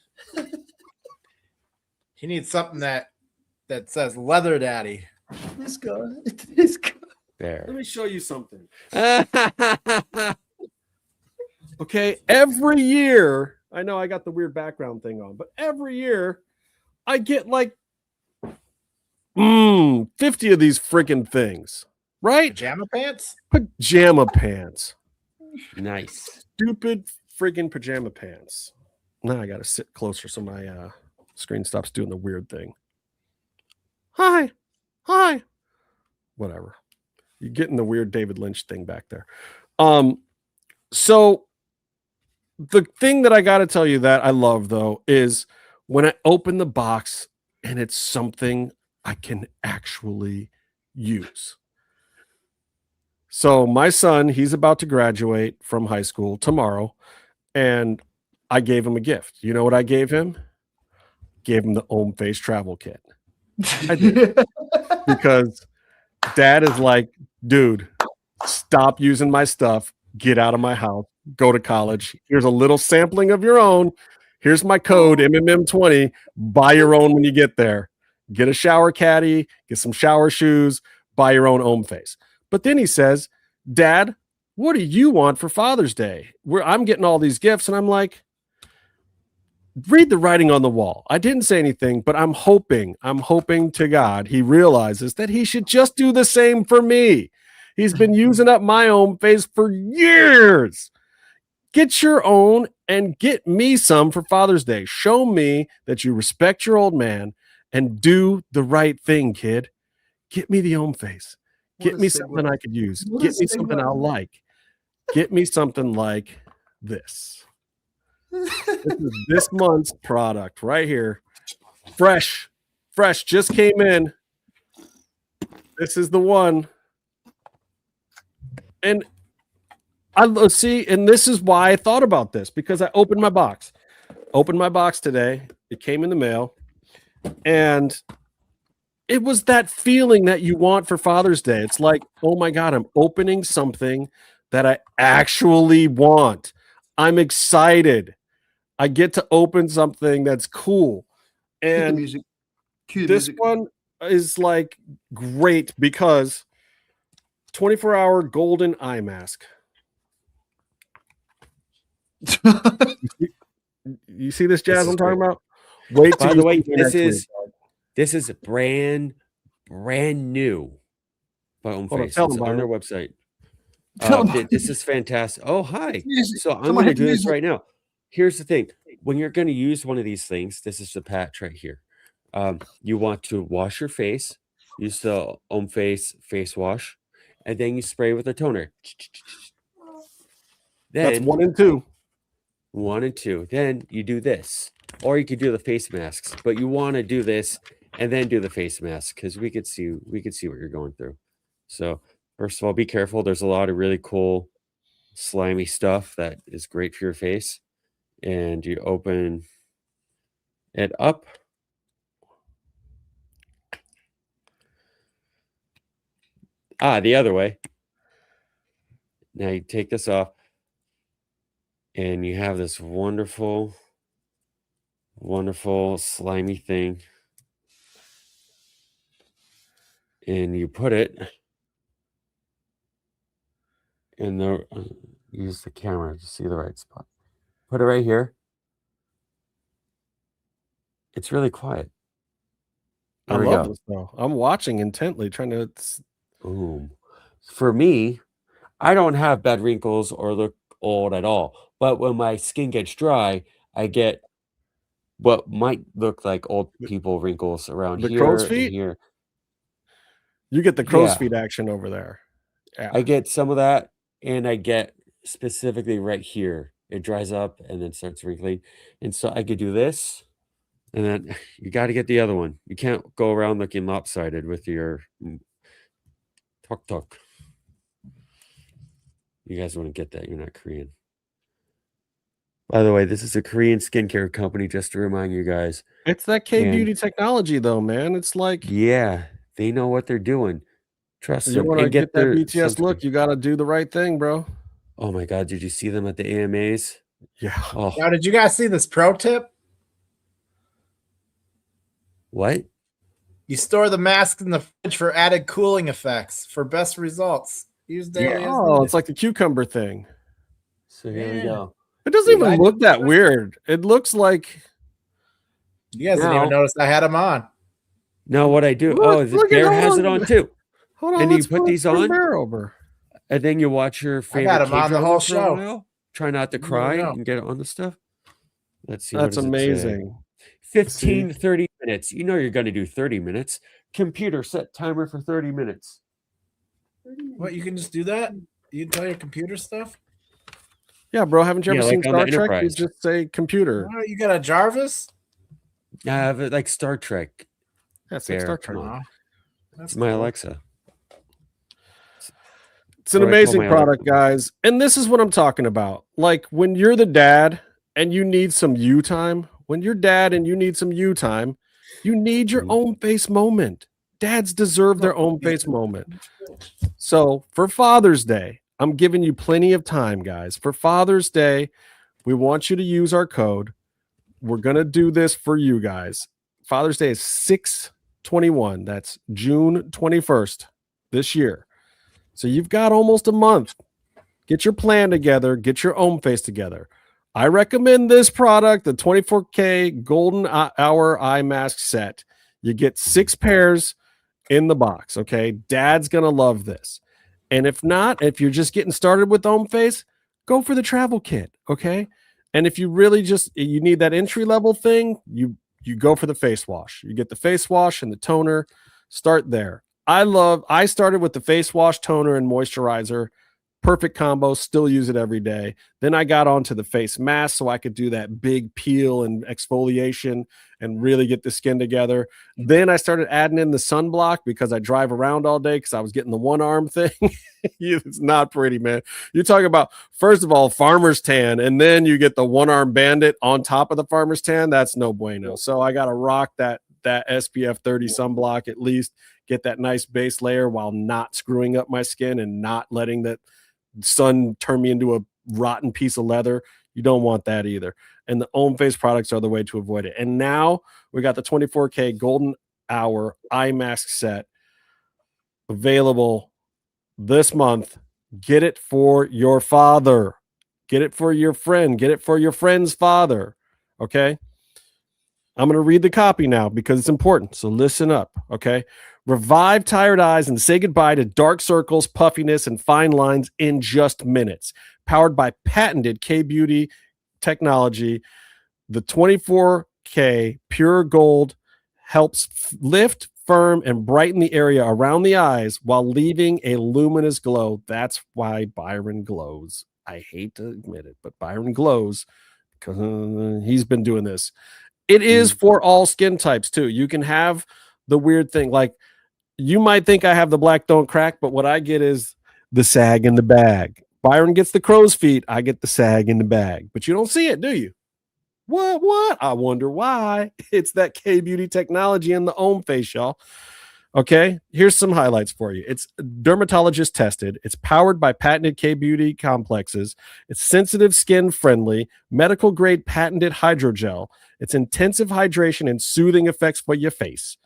He needs something that says Leather Daddy. This guy. There. Let me show you something. Okay, every year, I know I got the weird background thing on, but every year I get like 50 of these freaking things, right? Pajama pants? Pajama pants. Nice. Stupid freaking pajama pants. Now I got to sit closer so my screen stops doing the weird thing. Hi. Whatever. You're getting the weird David Lynch thing back there. So the thing that I got to tell you that I love though is when I open the box and it's something I can actually use. So my son, he's about to graduate from high school tomorrow, and I gave him a gift. You know what I gave him? Gave him the Face travel kit. I did. Because dad is like, dude, stop using my stuff. Get out of my house. Go to college. Here's a little sampling of your own. Here's my code, MMM20. Buy your own when you get there. Get a shower caddy, get some shower shoes, buy your own Face. But then he says, Dad, what do you want for Father's Day? I'm getting all these gifts. And I'm like, read the writing on the wall. I didn't say anything, but I'm hoping to God he realizes that he should just do the same for me. He's been using up my Face for years. Get your own and get me some for Father's Day. Show me that you respect your old man and do the right thing, kid. Get me the Face. Get me something I could use. Get me something I'll like. Get me something like this. This is this month's product right here. Fresh, just came in. This is the one. And I see, and this is why I thought about this, because I opened my box today. It came in the mail, and it was that feeling that you want for Father's Day. It's like, oh my God, I'm opening something that I actually want. I'm excited. I get to open something that's cool. And this one is like great because 24-hour golden eye mask. You see this, Jazz? I'm talking about. Wait till by the way, this is brand new. Face. It's on their website. This is fantastic. Oh, hi. So I'm going to do this right now. Here's the thing. When you're going to use one of these things, this is the patch right here. You want to wash your face, use the face wash, and then you spray with a toner. Then, that's 1 and 2. 1 and 2. Then you do this. Or you could do the face masks, but you want to do this and then do the face mask because we could see what you're going through. So first of all, be careful. There's a lot of really cool slimy stuff that is great for your face. And you open it up. The other way. Now you take this off and you have this wonderful slimy thing. And you put it in the, use the camera to see the right spot. Put it right here. It's really quiet. I love this though. I'm watching intently, trying to. Boom. For me, I don't have bad wrinkles or look old at all. But when my skin gets dry, I get what might look like old people wrinkles around the here. Crow's feet? Here. You get the crow's feet action over there. Yeah. I get some of that, and I get specifically right here. It dries up and then starts wrinkling. And so I could do this, and then you got to get the other one. You can't go around looking lopsided with your tuk. You guys wouldn't get that. You're not Korean. By the way, this is a Korean skincare company, just to remind you guys. It's that K-beauty technology, though, man. It's like... Yeah, they know what they're doing. Trust them. You want to get that BTS look, you got to do the right thing, bro. Oh, my God. Did you see them at the AMAs? Yeah. Oh. Now, did you guys see this pro tip? What? You store the mask in the fridge for added cooling effects for best results. Use daily. Yeah. Oh, it's like the cucumber thing. So here we go. It doesn't even look that weird. It looks like... You guys didn't even notice I had them on. No, what I do... the bear has it on too. Hold on, and you put these on, over. And then you watch your favorite. I got them on the whole show. Try not to cry and get on the stuff. Let's see. That's amazing. 15, 30 minutes. You know you're going to do 30 minutes. Computer, set timer for 30 minutes. What, you can just do that? You can tell your computer stuff? Yeah, bro. Haven't you ever Yeah, seen like on the Star Trek? You Enterprise. just say computer. Oh, you got a Jarvis? But like Star Trek. That's like Bear, Star come Trek. on. That's My cool. Alexa. It's an Or I call amazing my product, Alexa. guys. And this is what I'm talking about. Like when you're the dad and you need some you time, when you're dad and you need some you time, you need your own face moment. Dads deserve their own face moment. So for Father's Day, I'm giving you plenty of time, guys. For Father's Day, we want you to use our code. We're going to do this for you guys. Father's Day is 6/21. That's June 21st this year. So you've got almost a month. Get your plan together. Get your own face together. I recommend this product, the 24K Golden Hour Eye Mask Set. You get 6 pairs in the box, okay? Dad's going to love this. And if not, if you're just getting started with home face, go for the travel kit, okay? And if you really you need that entry-level thing, you go for the face wash. You get the face wash and the toner. Start there. I started with the face wash, toner, and moisturizer. Perfect combo. Still use it every day. Then I got onto the face mask so I could do that big peel and exfoliation and really get the skin together. Then I started adding in the sunblock because I drive around all day because I was getting the one arm thing. It's not pretty, man. You talk about, first of all, farmer's tan, and then you get the one arm bandit on top of the farmer's tan. That's no bueno. So I got to rock that SPF 30 sunblock at least. Get that nice base layer while not screwing up my skin and not letting that sun turn me into a rotten piece of leather. You don't want that either. And the home face products are the way to avoid it. And now we got the 24K Golden Hour Eye Mask Set available this month. Get it for your father. Get it for your friend. Get it for your friend's father. Okay? I'm going to read the copy now because it's important. So listen up. Okay? Revive tired eyes and say goodbye to dark circles, puffiness, and fine lines in just minutes. Powered by patented K-Beauty technology, the 24K Pure Gold helps lift, firm, and brighten the area around the eyes while leaving a luminous glow. That's why Byron glows. I hate to admit it, but Byron glows because he's been doing this. It is for all skin types, too. You can have the weird thing, like, you might think I have the black don't crack, but what I get is the sag in the bag. Byron gets the crow's feet. I get the sag in the bag. But you don't see it, do you? What? I wonder why. It's that K-Beauty technology in the home face, y'all. Okay, here's some highlights for you. It's dermatologist tested. It's powered by patented K-Beauty complexes. It's sensitive skin friendly, medical grade patented hydrogel. It's intensive hydration and soothing effects for your face.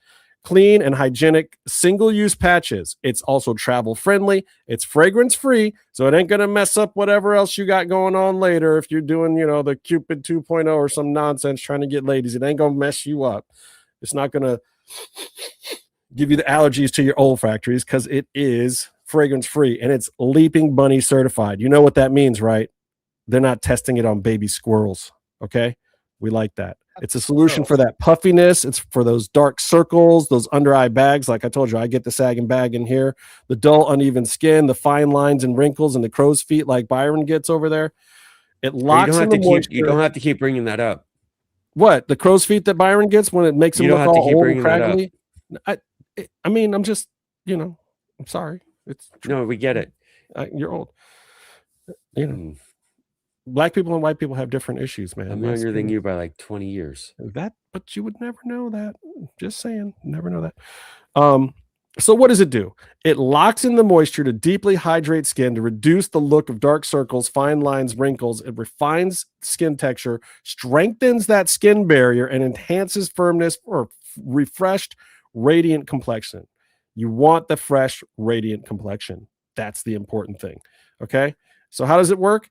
Clean and hygienic single-use patches. It's also travel-friendly. It's fragrance-free, so it ain't going to mess up whatever else you got going on later if you're doing, the Cupid 2.0 or some nonsense trying to get ladies. It ain't going to mess you up. It's not going to give you the allergies to your olfactories because it is fragrance-free, and it's Leaping Bunny certified. You know what that means, right? They're not testing it on baby squirrels, okay? We like that. It's a solution for that puffiness. It's for those dark circles, those under eye bags. Like I told you, I get the sagging bag in here, the dull, uneven skin, the fine lines and wrinkles, and the crow's feet like Byron gets over there. It locks in the moisture. You don't have to keep bringing that up. What? The crow's feet that Byron gets when it makes him look all old and craggly? I mean, I'm just, I'm sorry. No, we get it. You're old. Black people and white people have different issues, man. I'm younger than you by like 20 years. But you would never know that. Just saying, never know that. So what does it do? It locks in the moisture to deeply hydrate skin to reduce the look of dark circles, fine lines, wrinkles. It refines skin texture, strengthens that skin barrier, and enhances firmness or refreshed, radiant complexion. You want the fresh, radiant complexion. That's the important thing. Okay. So how does it work?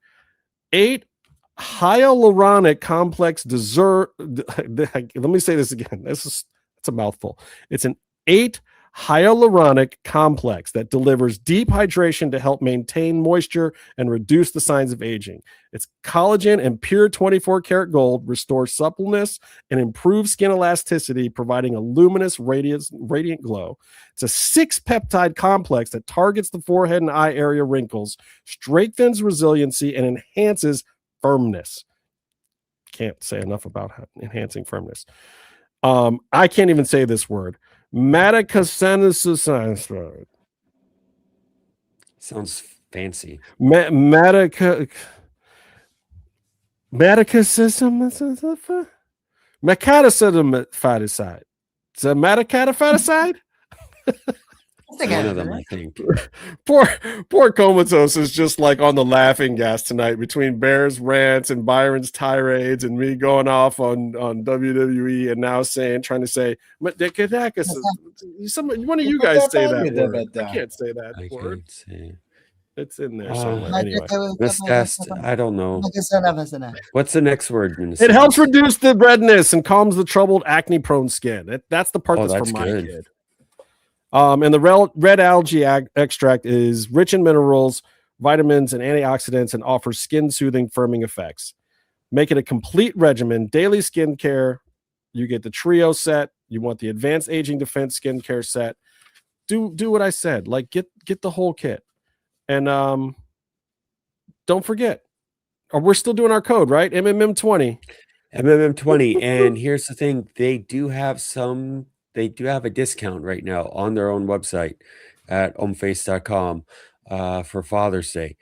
8 hyaluronic complex dessert. Let me say this again. It's a mouthful. It's an 8 hyaluronic complex that delivers deep hydration to help maintain moisture and reduce the signs of aging. Its collagen and pure 24-karat gold restores suppleness and improves skin elasticity, providing a luminous, radiant glow. It's a 6-peptide complex that targets the forehead and eye area wrinkles, strengthens resiliency, and enhances firmness. Can't say enough about enhancing firmness. I can't even say this word. Metacasenicicide. Sounds fancy. Metacacism. Mecaticidificide. Is that metacatificide? One of them, I think. Poor Comatose is just like on the laughing gas tonight between Bear's rants and Byron's tirades and me going off on WWE and now trying to say, one of you guys say that word. I can't say that word. It's in there somewhere. Anyway. I don't know. What's the next word? It helps reduce the redness and calms the troubled acne-prone skin. That's the part that's for my kid. And the red algae extract is rich in minerals, vitamins, and antioxidants and offers skin-soothing, firming effects. Make it a complete regimen, daily skincare. You get the trio set. You want the advanced aging defense skincare set. Do what I said. Like get the whole kit. And don't forget, we're still doing our code, right? MMM20. MMM20. And here's the thing. They do have a discount right now on their own website at omface.com for Father's Day.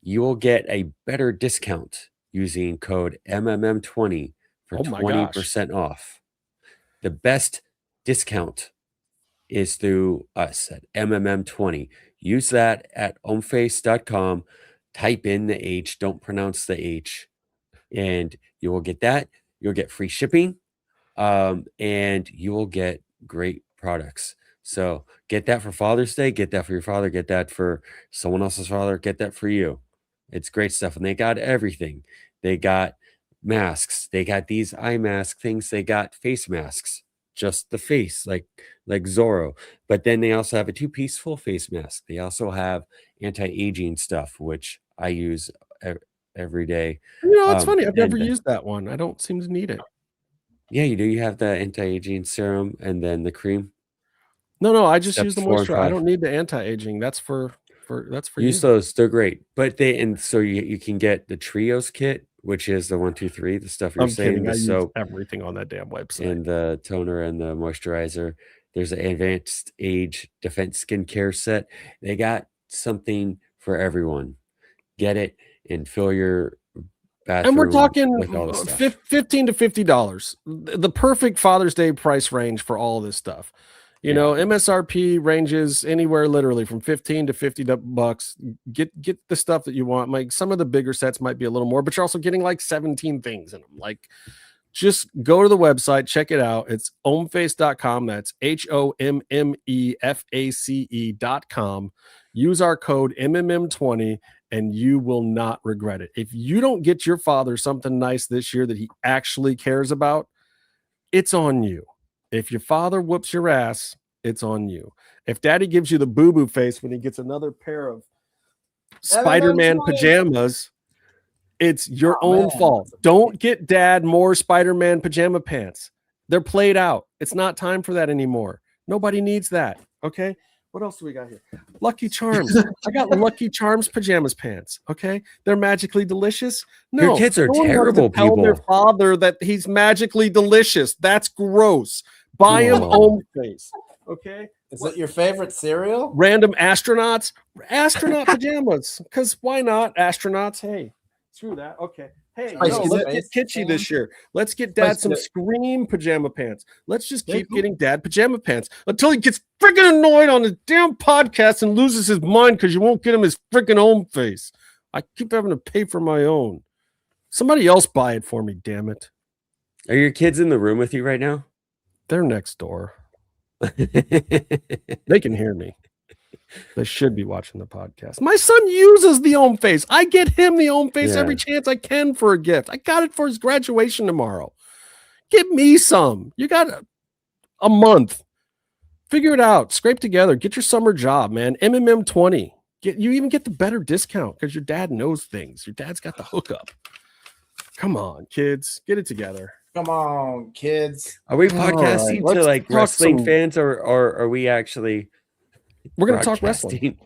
You will get a better discount using code MMM20 for 20% off. The best discount is through us at MMM20. Use that at omface.com. Type in the H, don't pronounce the H, and you will get that. You'll get free shipping, and you will get great products. So get that for Father's Day, get that for your father, get that for someone else's father, get that for you. It's great stuff. And they got everything. They got masks, they got these eye mask things, they got face masks, just the face, like Zorro. But then they also have a 2-piece full face mask. They also have anti-aging stuff, which I use every day. It's funny. I've never used that one. I don't seem to need it. Yeah, you do. You have the anti-aging serum and then the cream. No, I just use the moisturizer. I don't need the anti-aging. That's for use those. They're great. But so you can get the trios kit, which is the 1, 2, 3, the stuff you're saying. Kidding. The soap, everything on that damn website, and the toner and the moisturizer. There's an advanced age defense skincare set. They got something for everyone. Get it and fill your bathroom. And we're talking $15 to $50. The perfect Father's Day price range for all of this stuff. You know, MSRP ranges anywhere literally from $15 to $50. Get the stuff that you want. Like some of the bigger sets might be a little more, but you're also getting like 17 things in them. Like just go to the website, check it out. It's omface.com. That's HOMMEFACE.com. Use our code MMM20 and you will not regret it. If you don't get your father something nice this year that he actually cares about, it's on you. If your father whoops your ass, it's on you. If daddy gives you the boo-boo face when he gets another pair of Spider-Man pajamas, it's your own fault. Don't get dad more Spider-Man pajama pants. They're played out. It's not time for that anymore. Nobody needs that. Okay. What else do we got here? Lucky Charms. I got Lucky Charms pajamas pants. Okay. They're magically delicious. No, your kids are terrible people. Tell their father that he's magically delicious. That's gross. Buy him home face. Okay. Is it your favorite cereal? Random astronaut pajamas. Because why not? Astronauts. Hey, screw that. Okay. Hey, let's get kitschy this year. Let's get dad some Scream pajama pants. Let's just keep getting dad pajama pants until he gets freaking annoyed on the damn podcast and loses his mind because you won't get him his freaking home face. I keep having to pay for my own. Somebody else buy it for me, damn it. Are your kids in the room with you right now? They're next door. They can hear me. They should be watching the podcast. My son uses the Om Face. I get him the Om Face every chance I can for a gift. I got it for his graduation tomorrow. Give me some. You got a month. Figure it out. Scrape together. Get your summer job, man. MMM20. You even get the better discount because your dad knows things. Your dad's got the hookup. Come on, kids. Get it together. Come on, kids. Are we podcasting to like wrestling fans or are we actually... We're going to talk wrestling.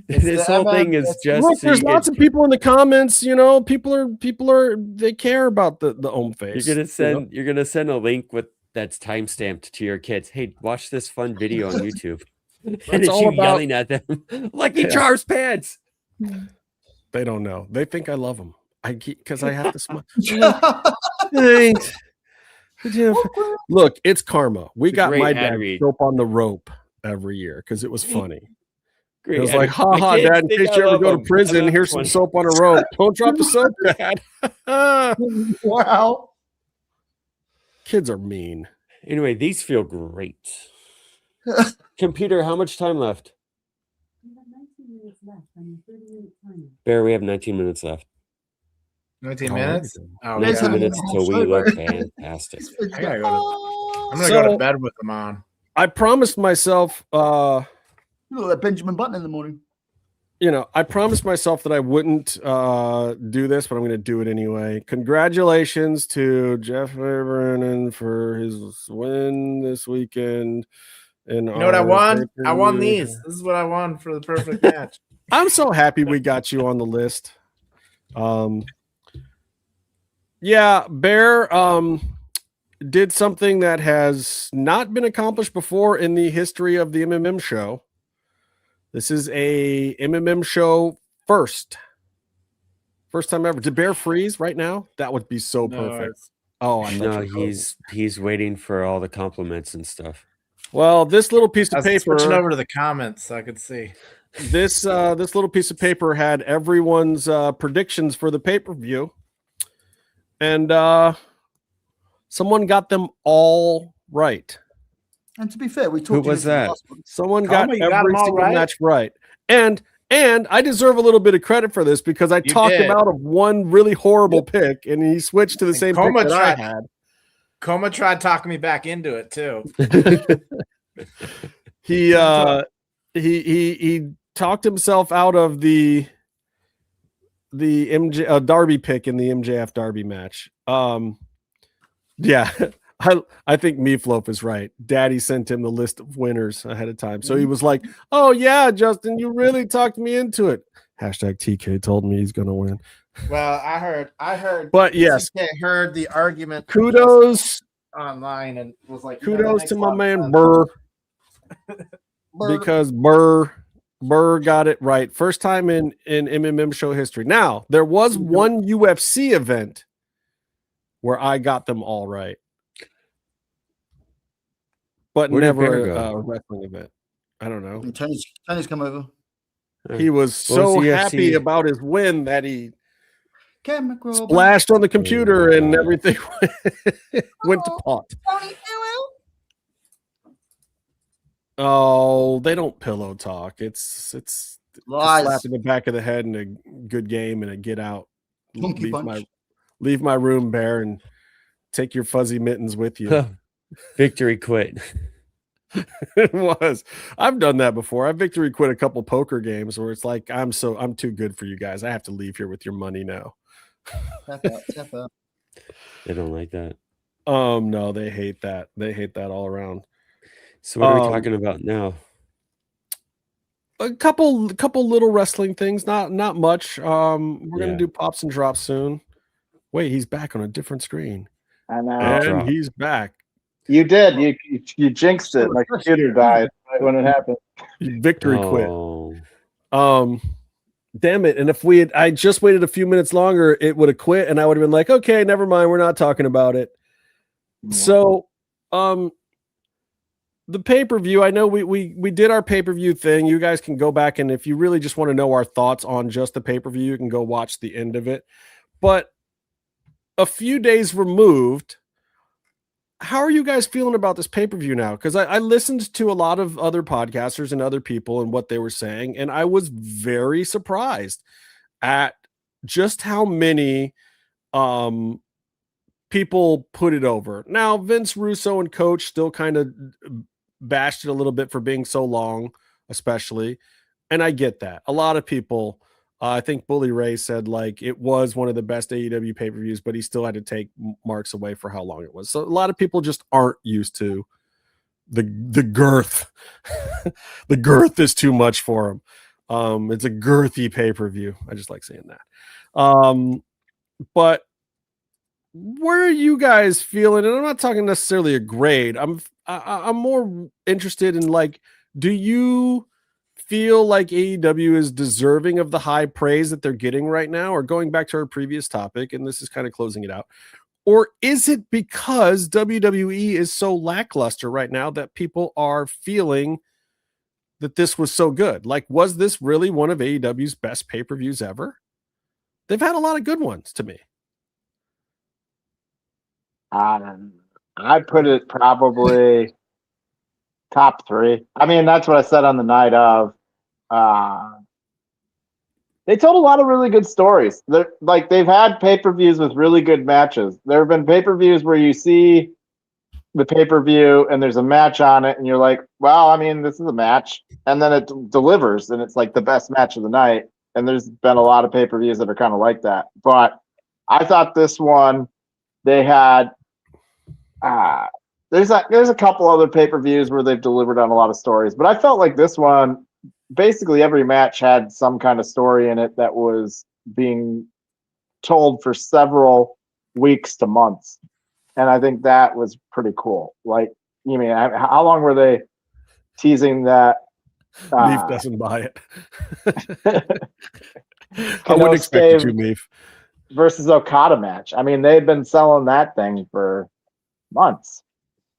This whole thing is just. Look, so there's you lots get- of people in the comments. You know, people are they care about the face. You're gonna send a link with that's timestamped to your kids. Hey, watch this fun video on YouTube. And it's all you about- yelling at them, Lucky Charms pants. They don't know. They think I love them. Because I have to smile. Thanks. Look, it's karma. We It's a got great my ad dad read. soap on the rope every year because it was funny. Great It was ad like, read. ha My ha, kids Dad, in think case I you ever love go to them. I prison, love here's this some one. soap on a rope. Don't drop the soap, Dad. Wow. Kids are mean. Anyway, these feel great. Computer, how much time left? Bear, we have 19 minutes left. 19 All minutes? right. Oh, 19 God. minutes till we look fantastic. I gotta go I'm gonna So- go to bed with them on. I promised myself, You look like Benjamin Button in the morning. I promised myself that I wouldn't do this, but I'm going to do it anyway. Congratulations to Jeff Brennan for his win this weekend. You know what I won? I won these. This is what I won for the perfect match. I'm so happy we got you on the list. Yeah, Bear did something that has not been accomplished before in the history of the MMM show. This is a MMM show first time ever. Did Bear freeze right now? That would be so perfect. Oh, I No, he's waiting for all the compliments and stuff. Well, this little piece I of was paper. switching over to the comments so I could see. This little piece of paper had everyone's predictions for the pay-per-view, and someone got them all right. And to be fair, we talked. Who to you was for the that? last one. Someone got you got every them all single right? match right, and I deserve a little bit of credit for this because I You talked did. him out of one really horrible pick, and he switched to the same pick Coma that tried- I had. Coma tried talking me back into it too. He talked himself out of the MJ Darby pick in the MJF Darby match. Yeah, I think Meefloaf is right. Daddy sent him the list of winners ahead of time, so he was like, "Oh yeah, Justin, you really talked me into it." Hashtag TK told me he's gonna win. Well, I heard. But yes, TK heard the argument. kudos online and was like, kudos to my man Burr. Because Burr got it right. First time in MMM show history. Now, there was one UFC event where I got them all right. But Where did never Bear go? a wrestling event. I don't know. And Tony's come over. He was What so was the happy UFC? about his win that he Chemical. splashed on the computer and everything went to pot. Oh, they don't pillow talk. It's a Lies. slap in the back of the head and a good game and a get out. Monkey punch. Leave my room, Bear, and take your fuzzy mittens with you. Victory quit. It was. I've done that before. I victory quit a couple poker games where it's like I'm too good for you guys. I have to leave here with your money now. Tap out. They don't like that. No, they hate that. They hate that all around. So what are we talking about now? A couple little wrestling things, not much. We're gonna Yeah. do pops and drops soon. Wait, he's back on a different screen. I know. And drop. he's back. You did. You jinxed it. My computer died right when it happened. Victory quit. Oh, Damn it. And if I just waited a few minutes longer, it would have quit and I would have been like, okay, never mind. We're not talking about it. So, the pay-per-view, I know we did our pay-per-view thing. You guys can go back and if you really just want to know our thoughts on just the pay-per-view, you can go watch the end of it. But a few days removed, how are you guys feeling about this pay-per-view now? Because I listened to a lot of other podcasters and other people and what they were saying, and I was very surprised at just how many people put it over. Now, Vince Russo and Coach still kind of bashed it a little bit for being so long, especially, and I get that. A lot of people, I think Bully Ray said like it was one of the best AEW pay-per-views, but he still had to take marks away for how long it was. So a lot of people just aren't used to the girth. The girth is too much for him. It's a girthy pay-per-view. I just like saying that. But where are you guys feeling? And I'm not talking necessarily a grade. I'm more interested in, like, do you feel like AEW is deserving of the high praise that they're getting right now? Or going back to our previous topic, and this is kind of closing it out, or is it because WWE is so lackluster right now that people are feeling that this was so good? Like, was this really one of AEW's best pay-per-views ever? They've had a lot of good ones to me. I put it probably top 3. I mean, that's what I said on the night of. They told a lot of really good stories. They've had pay-per-views with really good matches. There have been pay-per-views where you see the pay-per-view and there's a match on it and you're like, well, I mean, this is a match. And then it delivers and it's like the best match of the night. And there's been a lot of pay-per-views that are kind of like that. But I thought this one, they had there's a couple other pay-per-views where they've delivered on a lot of stories, but I felt like this one, basically every match had some kind of story in it that was being told for several weeks to months. And I think that was pretty cool. Like, you mean, how long were they teasing that? Meef doesn't buy it. I wouldn't expect you to, Meef. Versus Okada match. I mean, they've been selling that thing for months,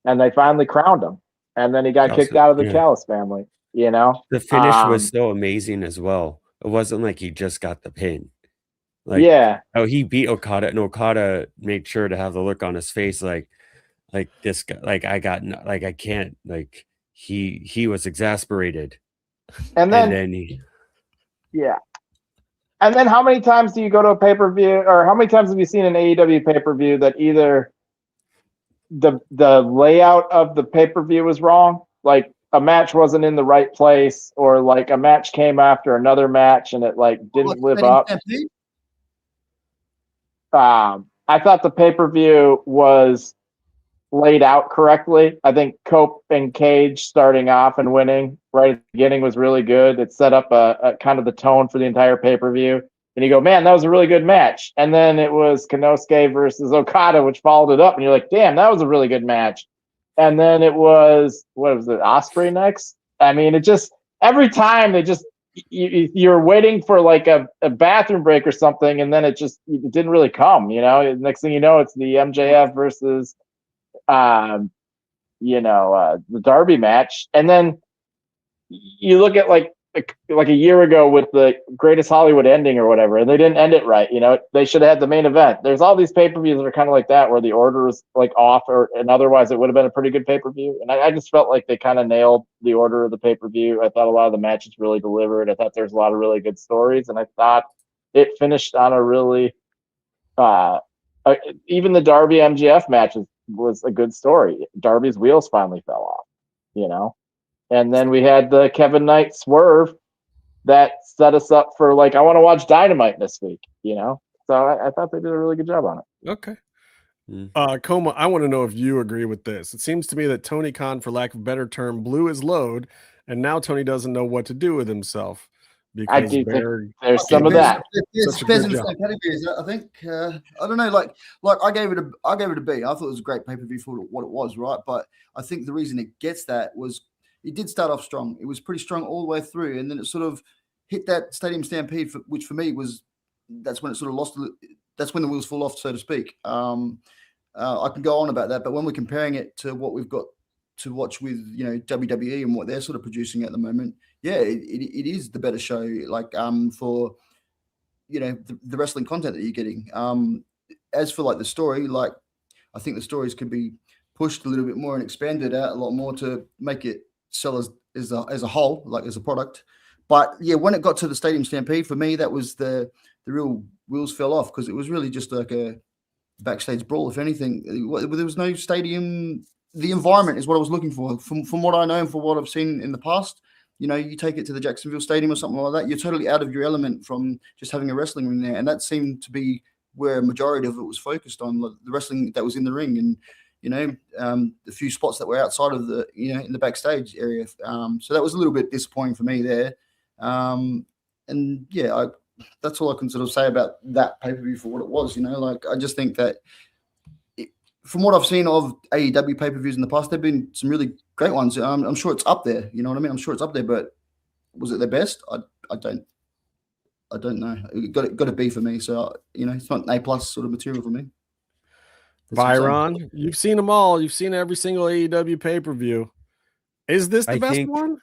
and they finally crowned him. And then he got kicked out of the Callis family. You know, the finish was so amazing as well. It wasn't like he just got the pin. Like, he beat Okada, and Okada made sure to have the look on his face, like this guy, I can't, like he was exasperated. And then and then how many times do you go to a pay-per-view, or how many times have you seen an AEW pay-per-view that either the layout of the pay-per-view was wrong, like a match wasn't in the right place, or like a match came after another match and it like didn't live up? I thought the pay-per-view was laid out correctly. I think Cope and Cage starting off and winning right at the beginning was really good. It set up a kind of the tone for the entire pay-per-view. And you go, man, that was a really good match. And then it was Konosuke versus Okada, which followed it up. And you're like, damn, that was a really good match. And then it was, what was it, Ospreay next? I mean, it just, every time they just, you're waiting for like a bathroom break or something, and then it didn't really come, you know? Next thing you know, it's the MJF versus, the Darby match. And then you look at like a year ago with the Greatest Hollywood Ending or whatever, and they didn't end it right. You know, they should have had the main event. There's all these pay-per-views that are kind of like that, where the order is like off, and otherwise it would have been a pretty good pay-per-view. And I just felt like they kind of nailed the order of the pay-per-view. I thought a lot of the matches really delivered. I thought there's a lot of really good stories, and I thought it finished on a really even the Darby MJF matches was a good story. Darby's wheels finally fell off, you know? And then we had the Kevin Knight swerve that set us up for like, I want to watch Dynamite this week, you know? So I thought they did a really good job on it. Okay. Coma, I want to know if you agree with this. It seems to me that Tony Khan, for lack of a better term, blew his load, and now Tony doesn't know what to do with himself. I do think there's some of that. I think I don't know. Like I gave it a B. I thought it was a great pay-per-view for what it was, right? But I think the reason it gets that was it did start off strong. It was pretty strong all the way through, and then it sort of hit that Stadium Stampede, which for me that's when it sort of lost. That's when the wheels fall off, so to speak. I can go on about that, but when we're comparing it to what we've got to watch with WWE and what they're sort of producing at the moment, it is the better show. Like for the wrestling content that you're getting. As for like the story, like I think the stories could be pushed a little bit more and expanded out a lot more to make it sell as a whole, like as a product. But yeah, when it got to the Stadium Stampede, for me, that was the real wheels fell off, because it was really just like a backstage brawl. If anything, there was no stadium. The environment is what I was looking for. From what I know and from what I've seen in the past, you take it to the Jacksonville Stadium or something like that, you're totally out of your element from just having a wrestling ring there. And that seemed to be where a majority of it was focused on, the wrestling that was in the ring. And, a few spots that were outside of the, in the backstage area. So that was a little bit disappointing for me there. And yeah, that's all I can sort of say about that pay-per-view for what it was. I just think that from what I've seen of AEW pay-per-views in the past, there've been some really great ones. I'm sure it's up there. You know what I mean? I'm sure it's up there, but was it their best? I don't know. It got to be for me. So it's not an A+ sort of material for me. Byron, you've seen them all. You've seen every single AEW pay-per-view. Is this the best one?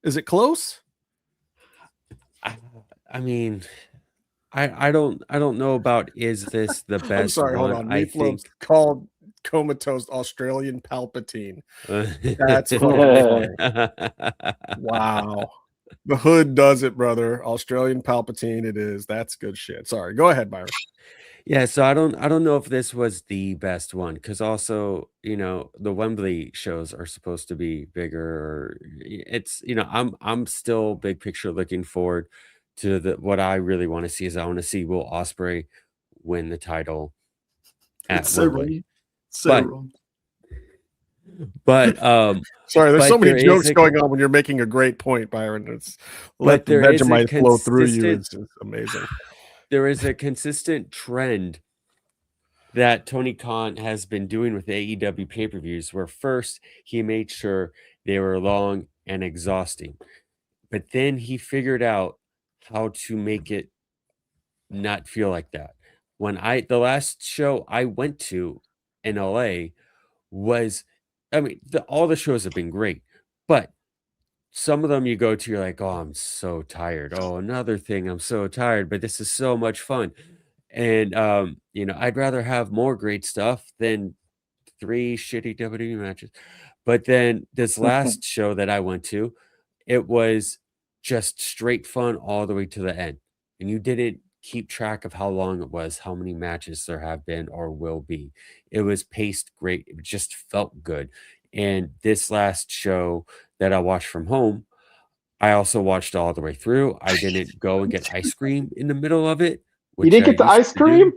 Is it close? I mean, I don't know about is this the best. I'm sorry, one. hold on. Meefloaf called comatose Australian Palpatine. That's funny. Wow. The hood does it, brother. Australian Palpatine it is. That's good shit. Sorry. Go ahead, Byron. Yeah, so I don't know if this was the best one, because also, the Wembley shows are supposed to be bigger. It's, I'm still big picture looking forward to what I really want to see is I want to see Will Ospreay win the title at Wembley. Wrong. But sorry, there's so many jokes going on when you're making a great point, Byron. It's let the Vegemite flow through you. It's amazing. There is a consistent trend that Tony Khan has been doing with AEW pay-per-views, where first he made sure they were long and exhausting, but then he figured out how to make it not feel like that. The last show I went to in LA was, all the shows have been great, but some of them you go to, you're like, oh, I'm so tired. Oh, another thing, I'm so tired, but this is so much fun. And, I'd rather have more great stuff than 3 shitty WWE matches. But then this last show that I went to, it was just straight fun all the way to the end. And you didn't keep track of how long it was, how many matches there have been or will be. It was paced great. It just felt good. And this last show that I watched from home, I also watched all the way through. I didn't go and get ice cream in the middle of it. You didn't get the ice cream?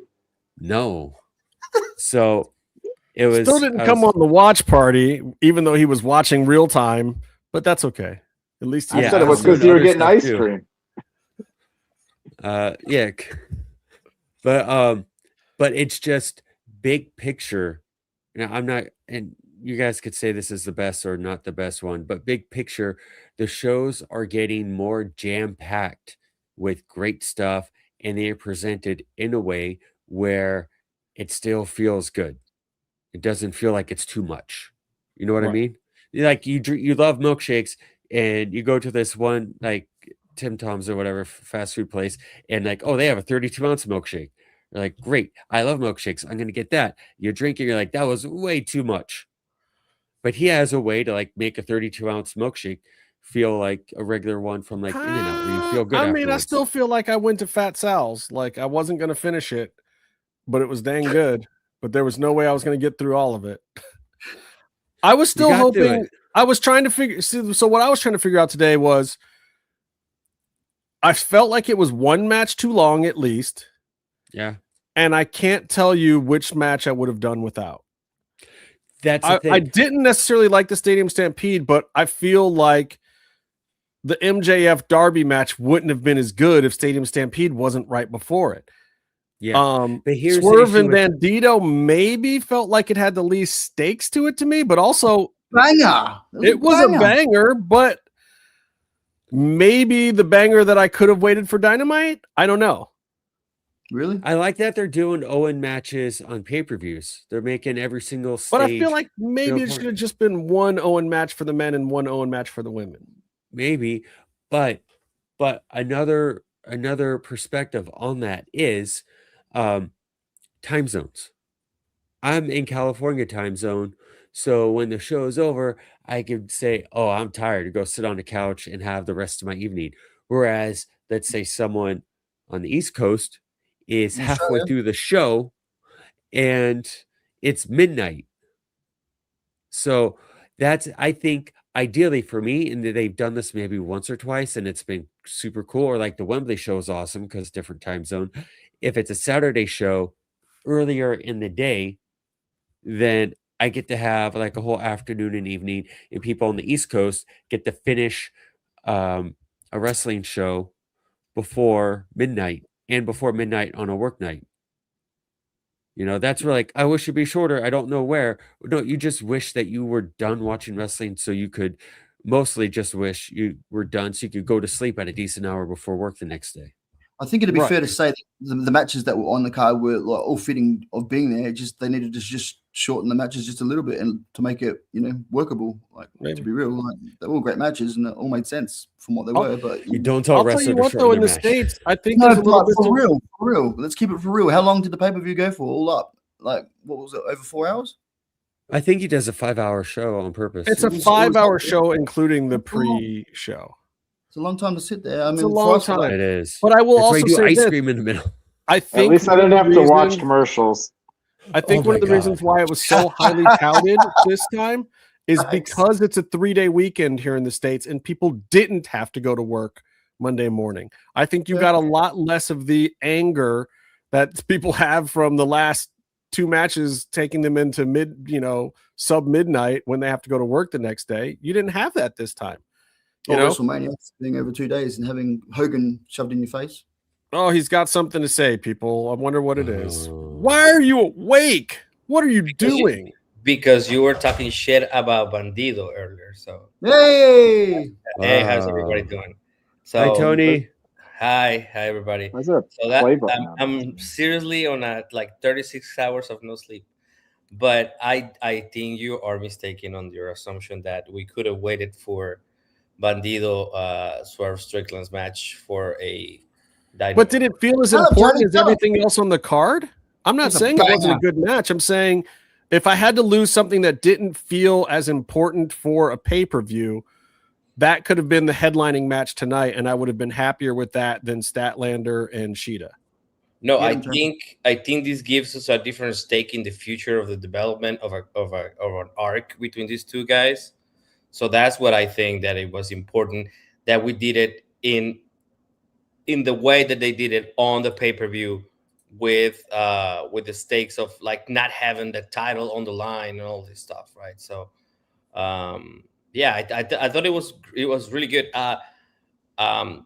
No. So it was still didn't come on the watch party, even though he was watching real time, but that's okay. At least I said it was because you were getting ice cream. Yeah. But it's just big picture. I'm not, and you guys could say this is the best or not the best one, but big picture, the shows are getting more jam-packed with great stuff, and they are presented in a way where it still feels good. It doesn't feel like it's too much. You know what I mean? Like you love milkshakes, and you go to this one like Tim Tom's or whatever fast food place, and like, oh, they have a 32-ounce milkshake. You're like, great, I love milkshakes, I'm gonna get that. You drink it, you're like, that was way too much. But he has a way to like make a 32-ounce milkshake feel like a regular one from like In-N-Out, where you feel good. I still feel like I went to Fat Sal's. Like I wasn't gonna finish it, but it was dang good. But there was no way I was gonna get through all of it. I was still hoping. I was trying to figure. So what I was trying to figure out today was, I felt like it was one match too long at least. Yeah. And I can't tell you which match I would have done without. That's the thing. I didn't necessarily like the Stadium Stampede, but I feel like the MJF Darby match wouldn't have been as good if Stadium Stampede wasn't right before it. Yeah. But Swerve and Bandito maybe felt like it had the least stakes to it to me, but also banger. It was a banger, but maybe the banger that I could have waited for Dynamite. I don't know. Really? I like that they're doing Owen matches on pay-per-views. They're making every single stage. But I feel like maybe it should have just been one Owen match for the men and one Owen match for the women. Maybe, but another perspective on that is time zones. I'm in California time zone, so when the show is over, I could say, "Oh, I'm tired," to go sit on the couch and have the rest of my evening. Whereas, let's say someone on the East Coast is halfway through the show and it's midnight. So that's, I think, ideally for me, and they've done this maybe once or twice and it's been super cool. Or like the Wembley show is awesome because different time zone. If it's a Saturday show earlier in the day, then I get to have like a whole afternoon and evening, and people on the East Coast get to finish a wrestling show before midnight and before midnight on a work night. You know, that's where like, I wish it'd be shorter. I don't know where. No, you just wish that you were done watching wrestling so you could mostly just wish you were done so you could go to sleep at a decent hour before work the next day. I think it'd be Right. fair to say that the matches that were on the card were like all fitting of being there. Just they needed to just shorten the matches just a little bit and to make it, you know, workable. Like Maybe. to be real, like they're all great matches and it all made sense from what they were. But You don't tell I'll tell wrestler you to what, shorten though, in their the match. States, I think no, there's a little bit for of- real. Let's keep it for real. How long did the pay-per-view go for? All up, like what was it? Over 4 hours? I think he does a 5-hour show on purpose. It's a It was 5-hour like- show, including the pre-show. It's a long time to sit there. I It's mean, a for long us, like, time. It is. But I will That's why also you do say ice this. cream in the middle. I At think least I one of didn't the have to watch reasons- commercials. I think Oh one my of the reasons God. why it was so highly touted this time is Thanks. because it's a 3-day weekend here in the States and people didn't have to go to work Monday morning. I think you Yeah. got a lot less of the anger that people have from the last 2 matches, taking them into sub midnight when they have to go to work the next day. You didn't have that this time. You or know, WrestleMania being over 2 days and having Hogan shoved in your face. oh, he's got something to say, people. I wonder what it is. Oh. Why are you awake? What are you doing? Because you were talking shit about Bandido earlier. So, Hey, hey, how's everybody Wow. doing? So, Hi, Tony. Hi, everybody. Why is there a So that play button on I'm seriously on a like 36 hours of no sleep. But I think you are mistaken on your assumption that we could have waited for Bandido Swerve Strickland's match for a Dynamite. But did it feel as Tell him, important Johnny, as tell him. everything else on the card? I'm not It's a saying it wasn't a banger. good match. I'm saying if I had to lose something that didn't feel as important for a pay-per-view, that could have been the headlining match tonight, and I would have been happier with that than Statlander and Sheeta. No, Yeah, I I'm trying- think this gives us a different stake in the future of the development of an arc between these two guys. So that's what I think, that it was important that we did it in the way that they did it on the pay-per-view with the stakes of like not having the title on the line and all this stuff, right? So yeah, I thought it was really good. I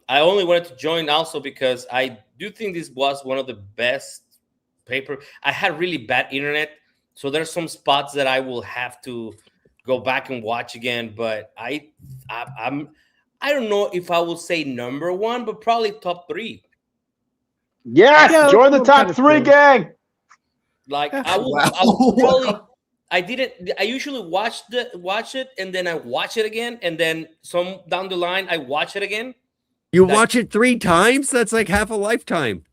only wanted to join also because I do think this was one of the best paper. I had really bad internet, so there's some spots that I will have to go back and watch again. But I don't know if I will say number one, but probably top 3. Yes, Yeah, join the that's top kinda 3 cool. gang. Like Yeah. I will Wow. probably. I didn't. I usually watch it and then I watch it again, and then some down the line I watch it again. You That- watch it 3 times? That's like half a lifetime.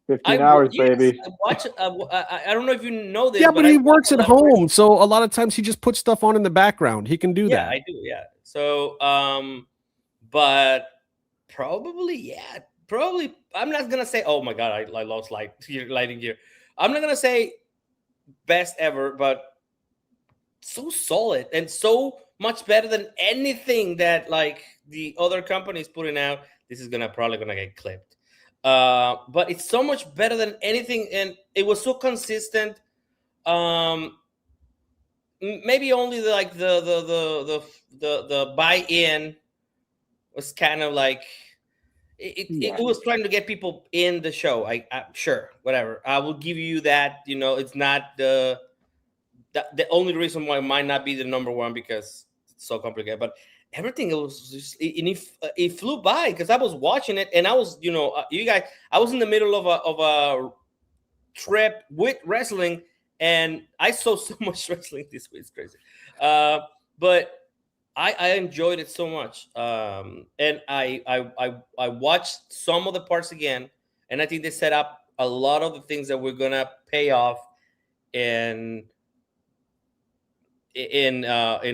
15 hours, yes, baby. I watch it. I don't know if you know this. Yeah, but I he watch works a at lot of home, so a lot of times he just puts stuff on in the background. He can do Yeah, that. I do. Yeah. So, but probably, I'm not gonna say, oh my god, I lost lighting gear. I'm not gonna say best ever, but so solid and so much better than anything that like the other companies putting out. This is probably gonna get clipped. But it's so much better than anything, and it was so consistent. Maybe only the buy-in was kind of like it was trying to get people in the show. I sure, whatever. I will give you that. You know, it's not the only reason why it might not be the number one because it's so complicated. But everything, it was just it flew by because I was watching it and I was, you guys, I was in the middle of a trip with wrestling and I saw so much wrestling this week. It's crazy. But I enjoyed it so much. And I watched some of the parts again, and I think they set up a lot of the things that we're gonna pay off in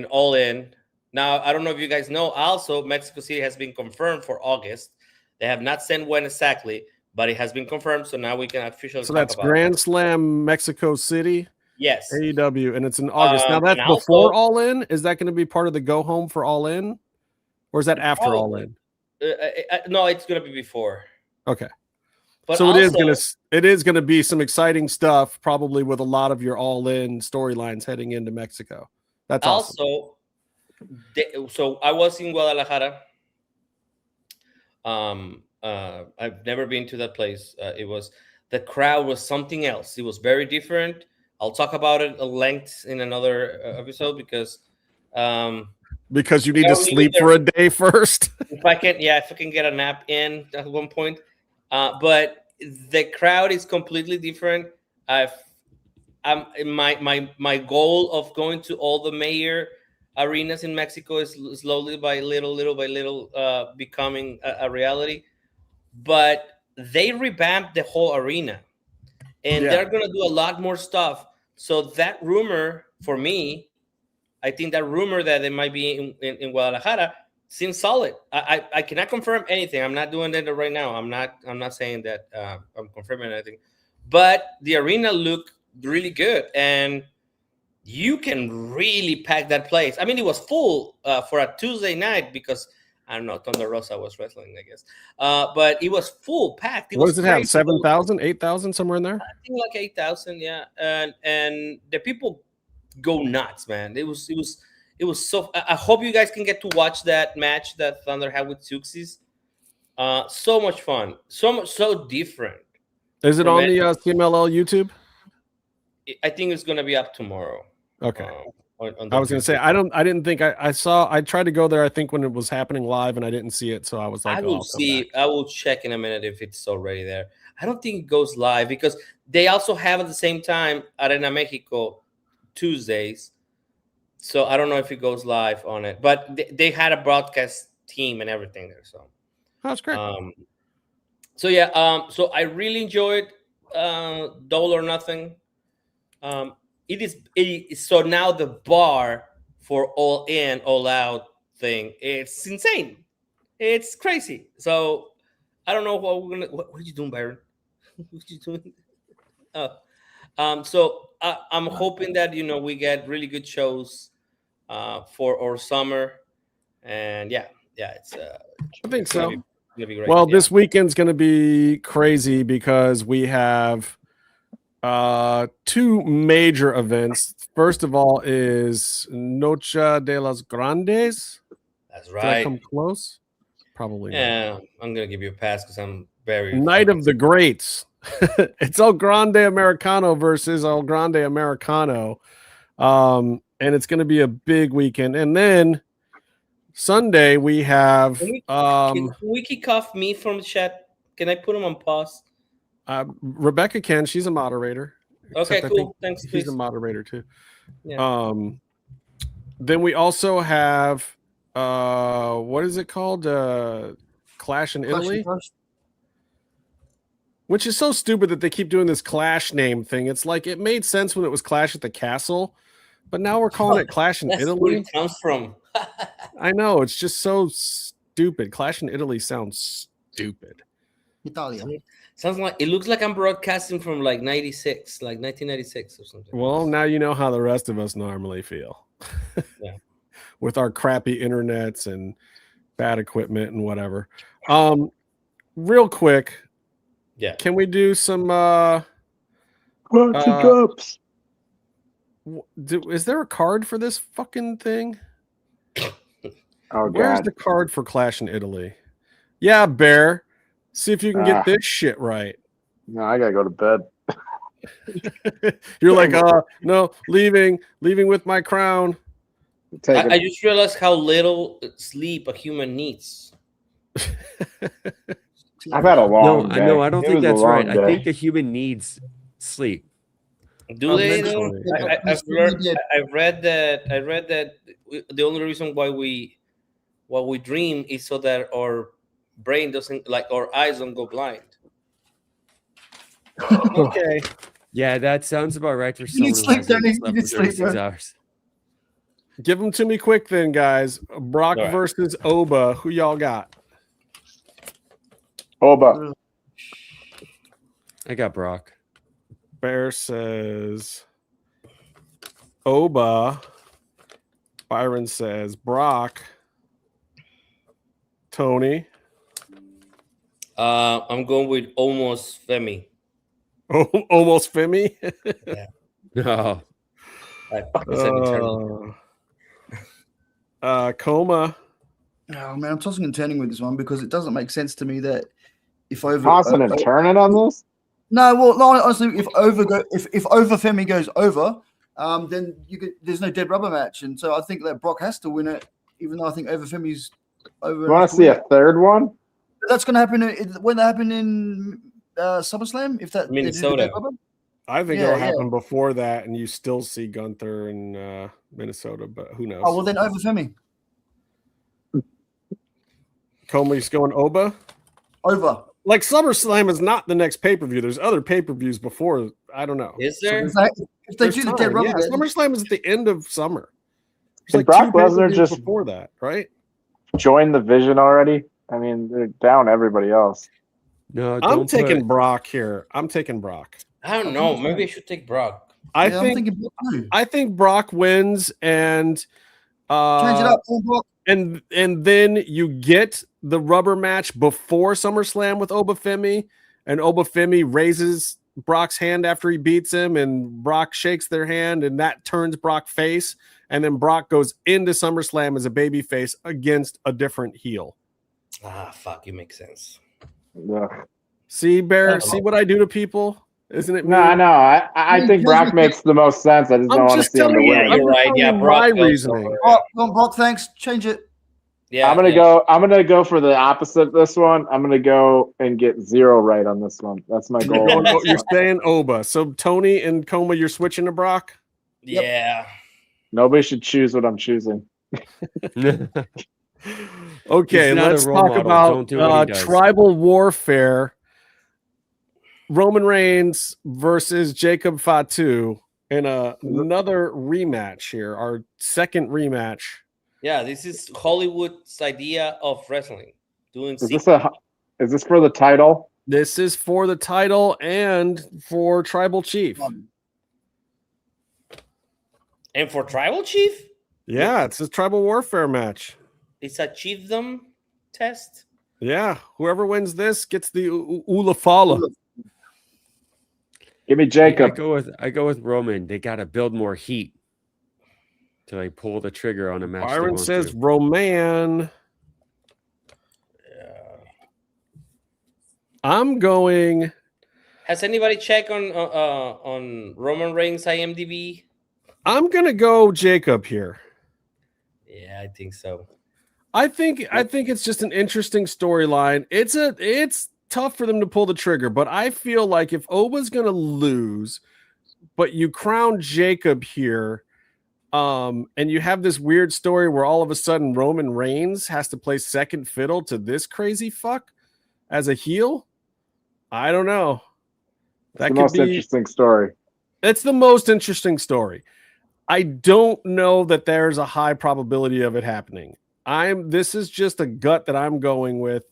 All In. Now, I don't know if you guys know, also Mexico City has been confirmed for August. They have not said when exactly, but it has been confirmed. So now we can officially So talk that's about Grand Slam Mexico City. Yes. AEW, and it's in August. Now that's and before also- All In. Is that going to be part of the go home for All In, or is that after All Probably. In? No, it's gonna be before. Okay. But so also, it is gonna be some exciting stuff, probably with a lot of your all-in storylines heading into Mexico. That's awesome. also, so I was in Guadalajara. I've never been to that place. The crowd was something else. It was very different. I'll talk about it at length in another episode because you need to sleep for a day first. if I can get a nap in at one point. But the crowd is completely different. My goal of going to all the major arenas in Mexico is slowly by little becoming a reality. But they revamped the whole arena, and they're gonna do a lot more stuff. So that rumor for me, I think that rumor that they might be in Guadalajara seems solid. I cannot confirm anything. I'm not doing that right now. I'm not saying that I'm confirming anything, but the arena looked really good, and you can really pack that place. I mean, it was full for a Tuesday night because I don't know, Thunder Rosa was wrestling, I guess, but it was full packed. What does it have? 7,000, 8,000, somewhere in there? I think like 8,000, yeah, and the people go nuts, man. It was so. I hope you guys can get to watch that match that Thunder had with Tuxis. So much fun, so different. Is it on the CMLL YouTube? I think it's gonna be up tomorrow. Okay. I was gonna say I didn't think I saw. I tried to go there. I think when it was happening live, and I didn't see it, so I was like, I will see. I will check in a minute if it's already there. I don't think it goes live because they also have at the same time Arena Mexico Tuesdays. So I don't know if it goes live on it, but they had a broadcast team and everything there. So that's great. So yeah. So I really enjoyed Double or Nothing. It is so now the bar for all in, all out thing. It's insane. It's crazy. So I don't know what we're gonna. What are you doing, Byron? What are you doing? So I'm hoping that we get really good shows for our summer, and it's. I think so. Gonna be great. Well, this weekend's gonna be crazy because we have two major events. First of all is Noche de los Grandes. That's right. Did I come close? Probably not. I'm gonna give you a pass because I'm very Night of the Greats. It's El Grande Americano versus El Grande Americano. And it's gonna be a big weekend. And then Sunday we have can we kick off me from the chat? Can I put him on pause? Rebecca can. She's a moderator. Okay, cool. Thanks. She's please. a moderator too. Yeah. Then we also have what is it called? Clash in Italy. Which is so stupid that they keep doing this Clash name thing. It's like it made sense when it was Clash at the Castle, but now we're calling it Clash in Italy. Where it comes from. I know, it's just so stupid. Clash in Italy sounds stupid. Italia. Sounds like it looks like I'm broadcasting from like 96, like 1996 or something. Well, now you know how the rest of us normally feel. Yeah. With our crappy internets and bad equipment and whatever. Real quick. Yeah. Can we do some cups? Is there a card for this fucking thing? Oh, where's God. the card for Clash in Italy? Yeah, Bear. See if you can get this shit right. No, I gotta go to bed. You're like, no, leaving with my crown. I just realized how little sleep a human needs. I've had a long day. No, I don't think that's right. I think a human needs sleep. Do they? I've read that the only reason why we dream is so that our brain doesn't, like, our eyes don't go blind. Okay. Yeah, that sounds about right for someone who hasn't slept for 36 hours. Give them to me quick then, guys. Brock versus Oba. Who y'all got? Oba. I got Brock. Bear says Oba. Byron says Brock. Tony. I'm going with almost Femi. Oh, almost Femi. Yeah. No. Coma. Oh man, I'm tossing and turning with this one because it doesn't make sense to me that if over Tossing and turning on this? No, well, no, honestly, if over Femi goes over, then there's no dead rubber match, and so I think that Brock has to win it, even though I think over Femi's over. You want to see a third one? That's going to happen when that happened in SummerSlam. If that Minnesota. I think it'll happen before that, and you still see Gunther in Minnesota, but who knows? Oh well, then over Femi. Comedy's going Oba? Over. Like SummerSlam is not the next pay-per-view. There's other pay-per-views before. I don't know. Is there? So if they do the dead rubber, SummerSlam is at the end of summer. Did Brock Lesnar just before that, right? Join the Vision already? I mean, they're down everybody else. No, I'm taking Brock here. I'm taking Brock. I don't know. Maybe I should take Brock. I think Brock wins and change it up, Brock. And then you get the rubber match before SummerSlam with Obafemi, and Obafemi raises Brock's hand after he beats him, and Brock shakes their hand, and that turns Brock face, and then Brock goes into SummerSlam as a baby face against a different heel. Ah, fuck, it makes sense. Yeah. See, Bear, see what I do to people? Isn't it? No, I think Brock makes the most sense. I just don't want to see him to win. You're right. Yeah, Brock. My reasoning. Brock, thanks. Change it. Yeah, I'm gonna go for the opposite this one. I'm gonna go and get 0 right on this one. That's my goal. You're saying Oba. So Tony and Coma, you're switching to Brock? Yeah. Nobody should choose what I'm choosing. Okay, let's talk about tribal warfare. Roman Reigns versus Jacob Fatu in another rematch here, our second rematch. Yeah, this is Hollywood's idea of wrestling. Is this for the title? This is for the title and for Tribal Chief. And for Tribal Chief? Yeah, it's a tribal warfare match. It's a chiefdom test? Yeah, whoever wins this gets the Ulafala. Give me Jacob. I go with Roman. They got to build more heat till they pull the trigger on a match. Byron says Roman. Yeah. I'm going. Has anybody checked on Roman Reigns IMDb? I'm gonna go Jacob here. Yeah, I think so. I think it's just an interesting storyline. It's tough for them to pull the trigger, but I feel like if Oba's gonna lose, but you crown Jacob here, and you have this weird story where all of a sudden Roman Reigns has to play second fiddle to this crazy fuck as a heel. I don't know. That's the most interesting story. It's the most interesting story. I don't know that there's a high probability of it happening. This is just a gut that I'm going with,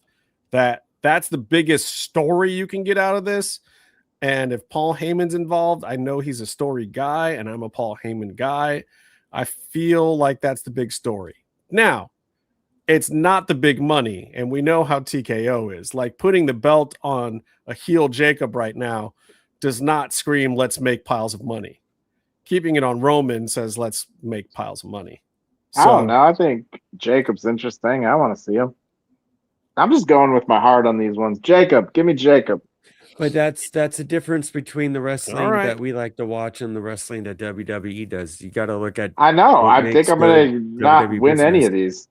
that's the biggest story you can get out of this. And if Paul Heyman's involved, I know he's a story guy and I'm a Paul Heyman guy. I feel like that's the big story. Now, it's not the big money, and we know how TKO is. Like, putting the belt on a heel Jacob right now does not scream, let's make piles of money. Keeping it on Roman says, let's make piles of money. So, I don't know. I think Jacob's interesting. I want to see him. I'm just going with my heart on these ones. Jacob, give me Jacob. But that's a difference between the wrestling that we like to watch and the wrestling that WWE does. You got to look at. I know. I think I'm going to not WWE win business. any of these.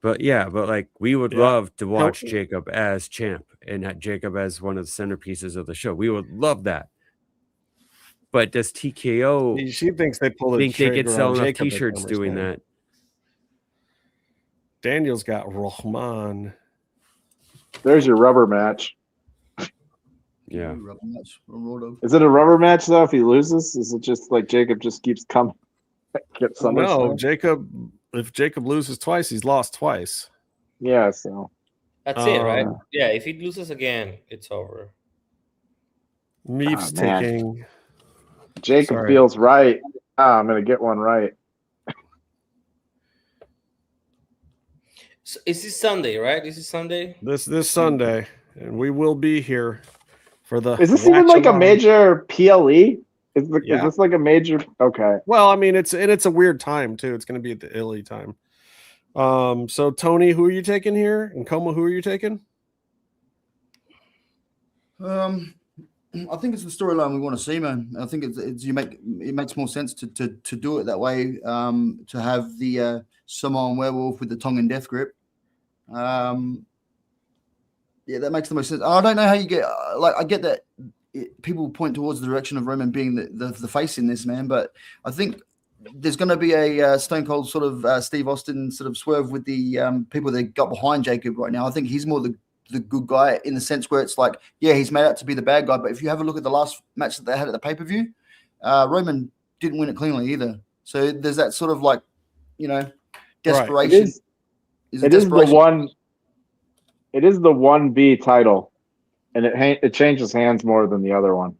But like we would love to watch Jacob as champ and Jacob as one of the centerpieces of the show. We would love that. But does TKO? She thinks they pull the think they trigger could sell on enough Jacob at T-shirts doing SummerSlam. that? Daniel's got Rahman. There's your rubber match. Yeah. Is it a rubber match though? If he loses, is it just like Jacob just keeps coming? No, Jacob. If Jacob loses twice, he's lost twice. Yeah, so that's it, right? Yeah, if he loses again, it's over. Meef's taking. Jacob feels right. I'm gonna get one right. So is this Sunday, right? This is Sunday. This Sunday. and we will be here for the. Is this even like a major PLE? Is Yeah. this like a major? Okay. Well, I mean, it's a weird time too. It's going to be at the illy time. So Tony, who are you taking here? And Coma, who are you taking? I think it's the storyline we want to see, man. I think it makes more sense to do it that way. To have the Samoan werewolf with the Tongan death grip. Yeah, that makes the most sense. I don't know how you get I get that people point towards the direction of Roman being the face in this, man, but I think there's going to be a Stone Cold sort of Steve Austin sort of swerve with the people that got behind Jacob right now. I think he's more the good guy in the sense where it's like, yeah, he's made out to be the bad guy. But if you have a look at the last match that they had at the pay-per-view, Roman didn't win it cleanly either. So there's that sort of desperation. Right. It is the 1B title, and it changes hands more than the other one.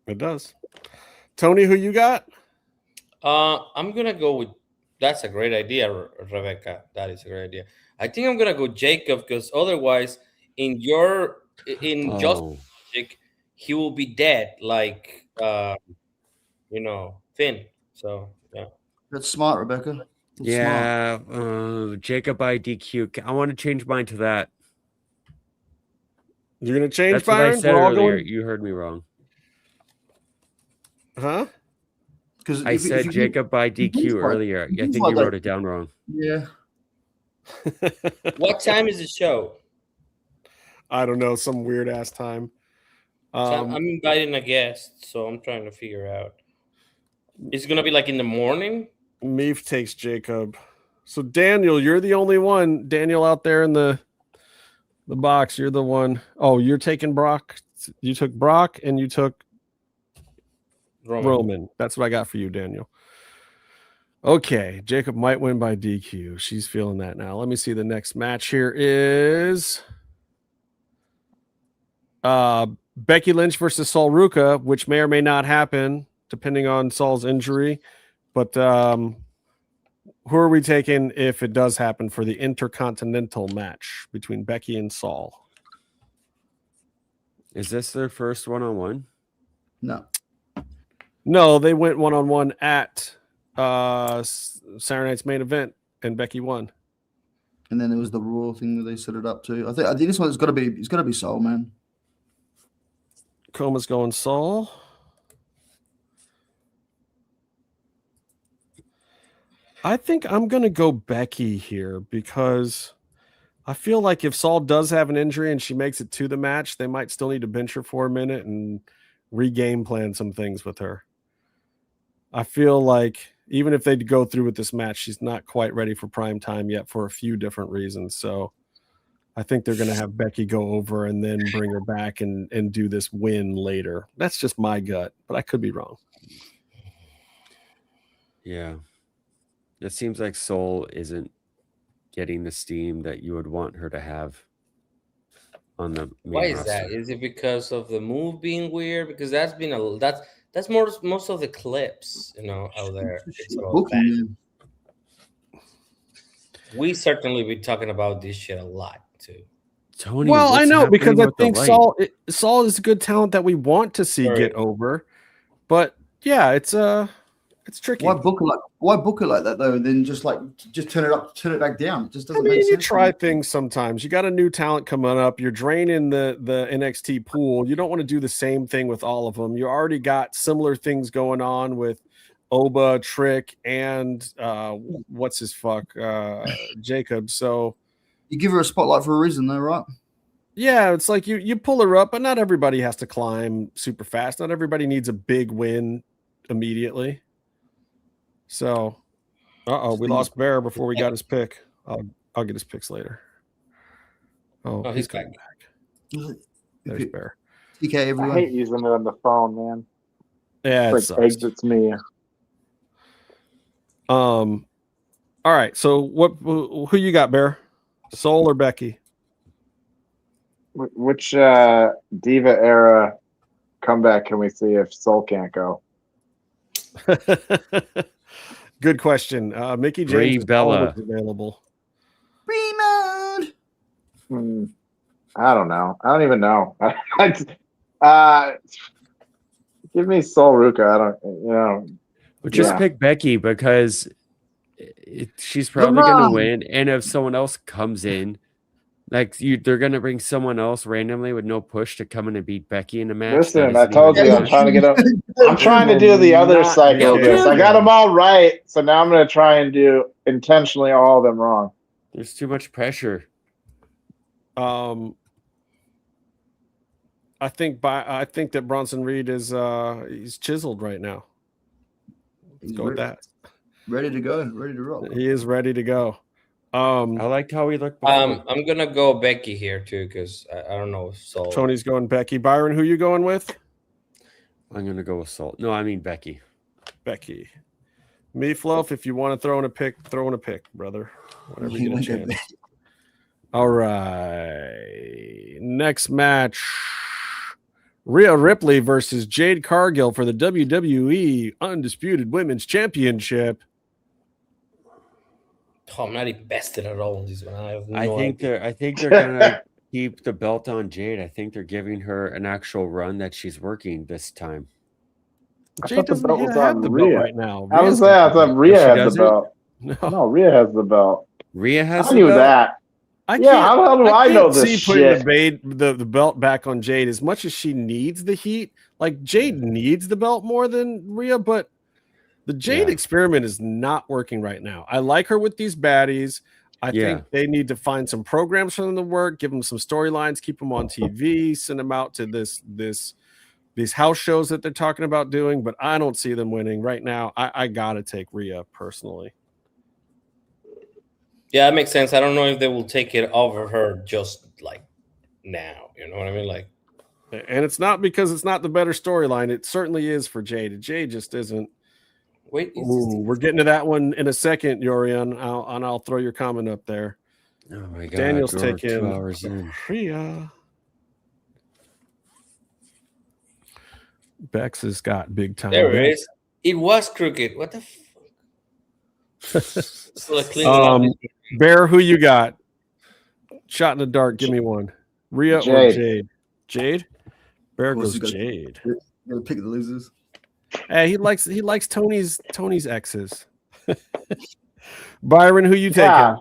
It does. Tony, who you got? I'm gonna go with. That's a great idea, Rebecca. That is a great idea. I think I'm gonna go Jacob because otherwise, in just logic, he will be dead, like Finn. So yeah, that's smart, Rebecca. That's smart. Jacob by DQ. I want to change mine to that. You're gonna change? That's what I said earlier. You heard me wrong. Huh? Because I said Jacob by DQ earlier. I think you wrote it down wrong. Yeah. What time is the show? I don't know, some weird ass time. I'm inviting a guest, so I'm trying to figure out. Is it gonna be like in the morning? Meef takes Jacob. So Daniel, you're the only one. Daniel out there in the box, you're the one. Oh, you're taking Brock. You took Brock and you took Roman. That's what I got for you, Daniel. Okay, Jacob might win by DQ. She's feeling that now. Let me see. The next match here is Becky Lynch versus Sol Ruca, which may or may not happen depending on Sol's injury. But who are we taking if it does happen for the Intercontinental match between Becky and Sol? Is this their first one-on-one? No, they went one-on-one at Saturday Night's Main Event, and Becky won. And then there was the Raw thing that they set it up to. I think this one's got to be Sol, man. Coma's going Sol. I think I'm going to go Becky here because I feel like if Sol does have an injury and she makes it to the match, they might still need to bench her for a minute and re-game plan some things with her. I feel like even if they go through with this match, she's not quite ready for prime time yet for a few different reasons. So I think they're going to have Becky go over and then bring her back and do this win later. That's just my gut, but I could be wrong. Yeah. It seems like Sol isn't getting the steam that you would want her to have on the main Why is roster. that? Is it because of the move being weird? Because that's been that's most of the clips, out there. It's about that. We certainly be talking about this shit a lot too. Tony, well, I know because I think Sol is a good talent that we want to see get over, but yeah, it's tricky. Why book it like that though? And then just turn it back down. It just doesn't make sense. You try things sometimes. You got a new talent coming up. You're draining the NXT pool. You don't want to do the same thing with all of them. You already got similar things going on with Oba, Trick, and Jacob. So you give her a spotlight for a reason, though, right? Yeah, it's like you pull her up, but not everybody has to climb super fast. Not everybody needs a big win immediately. So, we lost Bear before we got his pick. I'll get his picks later. Oh, he's coming back. There's Bear. TK, everyone. I hate using it on the phone, man. Yeah, it exits me. All right. So, who you got, Bear? Sol or Becky? Which Diva era comeback can we see if Sol can't go? Good question. Mickey James is always available. Remote. I don't know. I don't even know. Give me Sol Ruca. I don't. Well, just pick Becky because she's probably going to win. And if someone else comes in, they're going to bring someone else randomly with no push to come in and beat Becky in a match. Listen, I told you I'm trying to get up. I'm trying to do the other cycle of this. I got them all right, so now I'm going to try and do intentionally all of them wrong. There's too much pressure. I think that Bronson Reed is he's chiseled right now. Let's go with that. Ready to go, ready to rock. He is ready to go. I liked how he looked before. I'm gonna go Becky here too because I don't know. So Tony's going Becky. Byron, who you going with? I'm gonna go with Salt. No, I mean Becky. Becky. Meefloaf, if you want to throw in a pick, brother. Whenever you get a chance. All right. Next match. Rhea Ripley versus Jade Cargill for the WWE Undisputed Women's Championship. Oh, I'm not invested at all in this one. I think they're gonna keep the belt on Jade. I think they're giving her an actual run that she's working this time. Jade doesn't have the belt right now. I was there. I thought Rhea had the belt. No, Rhea has the belt. Rhea has. I knew that. How the hell do I know this shit? Putting the belt back on Jade as much as she needs the heat. Like Jade needs the belt more than Rhea, but the Jade experiment is not working right now. I like her with these baddies. I think they need to find some programs for them to work, give them some storylines, keep them on TV, send them out to these house shows that they're talking about doing, but I don't see them winning right now. I gotta take Rhea personally. Yeah, that makes sense. I don't know if they will take it over her just like now. You know what I mean? Like, and it's not because it's not the better storyline. It certainly is for Jade. Jade just isn't. Wait, we're getting to that one in a second, Yorian. I'll throw your comment up there. Oh my God! Daniel's taking 2 hours in. Rhea. Bex has got big time. There it is. It was crooked. What the Bear, who you got? Shot in the dark. Give me one. Rhea or Jade? Jade. Bear goes Jade. Gotta pick the losers. Hey, he likes Tony's exes. Byron, who you taking?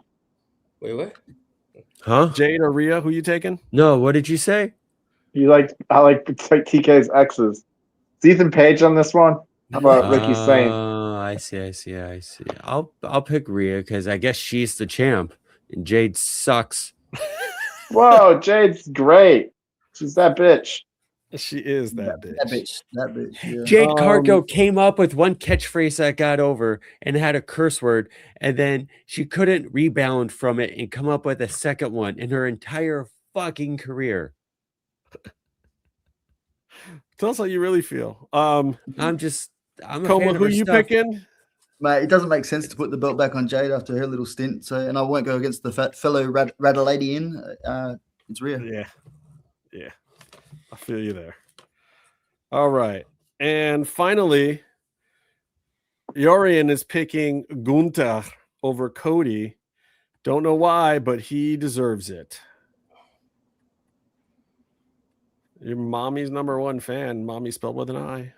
Wait, what? Huh? Jade or Rhea? Who you taking? No, what did you say? I like TK's exes. Is Ethan Page on this one? How about Ricky Saint? I see. I'll pick Rhea because I guess she's the champ and Jade sucks. Whoa, Jade's great. She's that bitch. She is that bitch. That bitch. Yeah. Jade Cargill came up with one catchphrase that got over and had a curse word, and then she couldn't rebound from it and come up with a second one in her entire fucking career. Tell us how you really feel. I'm Coma, who you picking? Mate, it doesn't make sense to put the belt back on Jade after her little stint. So, and I won't go against the fellow Radaladian. It's Rhea. Yeah. I feel you there. All right. And finally, Yorian is picking Gunther over Cody. Don't know why, but he deserves it. Your mommy's #1 fan. Mommy spelled with an I.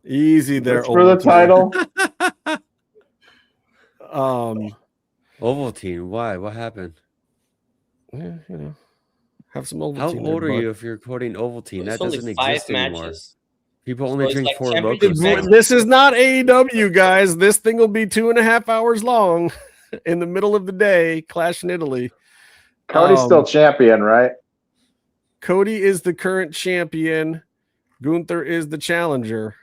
Easy there. For the title. Ovaltine. Why? What happened? Yeah, have some Ovaltine. How old are you if you're quoting Ovaltine? That doesn't exist anymore. Matches. People only drink 4 championship locos. matches. This is not AEW, guys. This thing will be 2.5 hours long in the middle of the day. Clash in Italy. Cody's still champion, right? Cody is the current champion. Gunther is the challenger.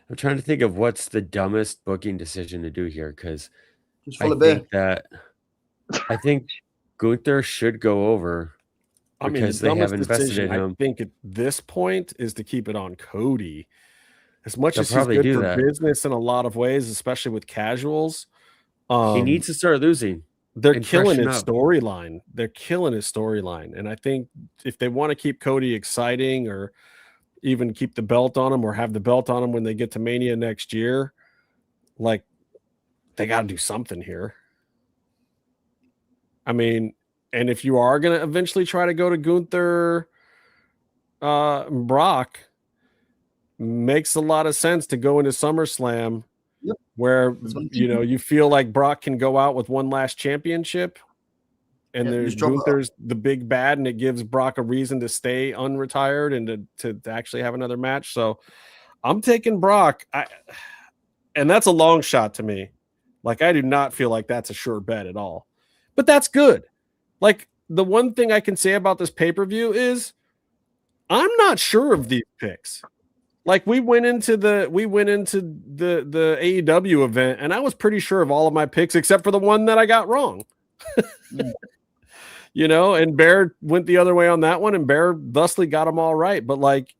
I'm trying to think of what's the dumbest booking decision to do here because I think Gunther should go over because they have invested in him. I think at this point is to keep it on Cody. As much as They'll he's good for that. business in a lot of ways, especially with casuals. He needs to start losing. They're killing his storyline. And I think if they want to keep Cody exciting or even keep the belt on him or have the belt on him when they get to Mania next year, like they got to do something here. I mean, and if you are going to eventually try to go to Gunther, Brock, makes a lot of sense to go into SummerSlam, where you feel like Brock can go out with one last championship, and there's Gunther's the big bad, and it gives Brock a reason to stay unretired and to actually have another match. So I'm taking Brock, and that's a long shot to me. Like, I do not feel like that's a sure bet at all, but that's good. Like, the one thing I can say about this pay-per-view is I'm not sure of these picks. Like, we went into the AEW event, and I was pretty sure of all of my picks except for the one that I got wrong. And Bear went the other way on that one, and Bear thusly got them all right. But like,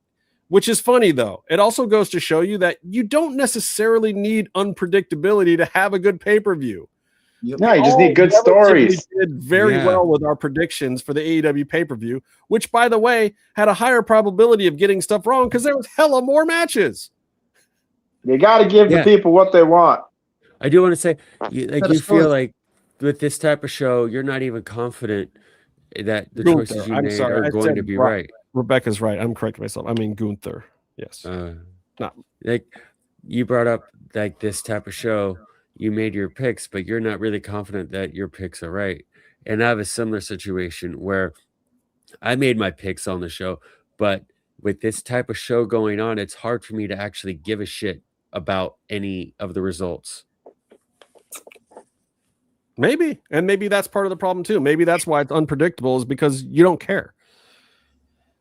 which is funny though. It also goes to show you that you don't necessarily need unpredictability to have a good pay-per-view. No, you just need good stories. We did very well with our predictions for the AEW pay-per-view, which, by the way, had a higher probability of getting stuff wrong because there was hella more matches. You got to give the people what they want. I do want to say, you feel like with this type of show, you're not even confident that the choices you made are going to be right. Rebecca's right. I'm correcting myself. I mean Gunther. Yes. No. Like, you brought up like this type of show, you made your picks, but you're not really confident that your picks are right. And I have a similar situation where I made my picks on the show, but with this type of show going on, it's hard for me to actually give a shit about any of the results. Maybe. And maybe that's part of the problem too. Maybe that's why it's unpredictable, is because you don't care.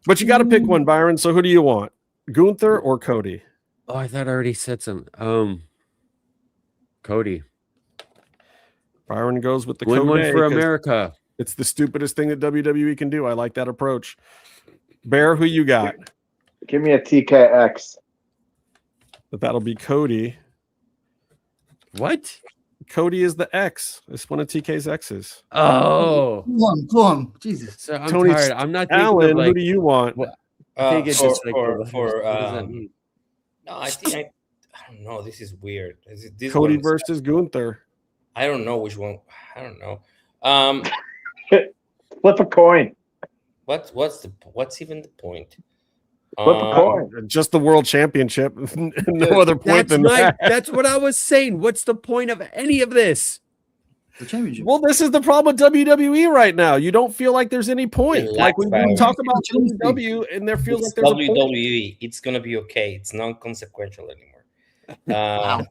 But you got to pick one, Byron. So who do you want? Gunther or Cody? Oh, I thought I already said some. Cody. Byron goes with the Win Cody. one for America. It's the stupidest thing that WWE can do. I like that approach. Bear, who you got? Give me a TKX. But that'll be Cody. What? Cody is the X. It's one of TK's X's. Oh. Come on. Jesus. So I'm Tony tired. I'm not thinking Allen, of, like, who do you want? I think it's just like what does that mean? No, I think I don't know. This is weird. This Cody versus Gunther. I don't know which one. I don't know. Flip a coin. What's even the point? Flip a coin. Just the world championship. No other point than that. That's what I was saying. What's the point of any of this? The championship. Well, this is the problem with WWE right now. You don't feel like there's any point. Like when we talk about WWE, and there feels like there's a point. WWE. It's gonna be okay. It's non-consequential anymore. Wow,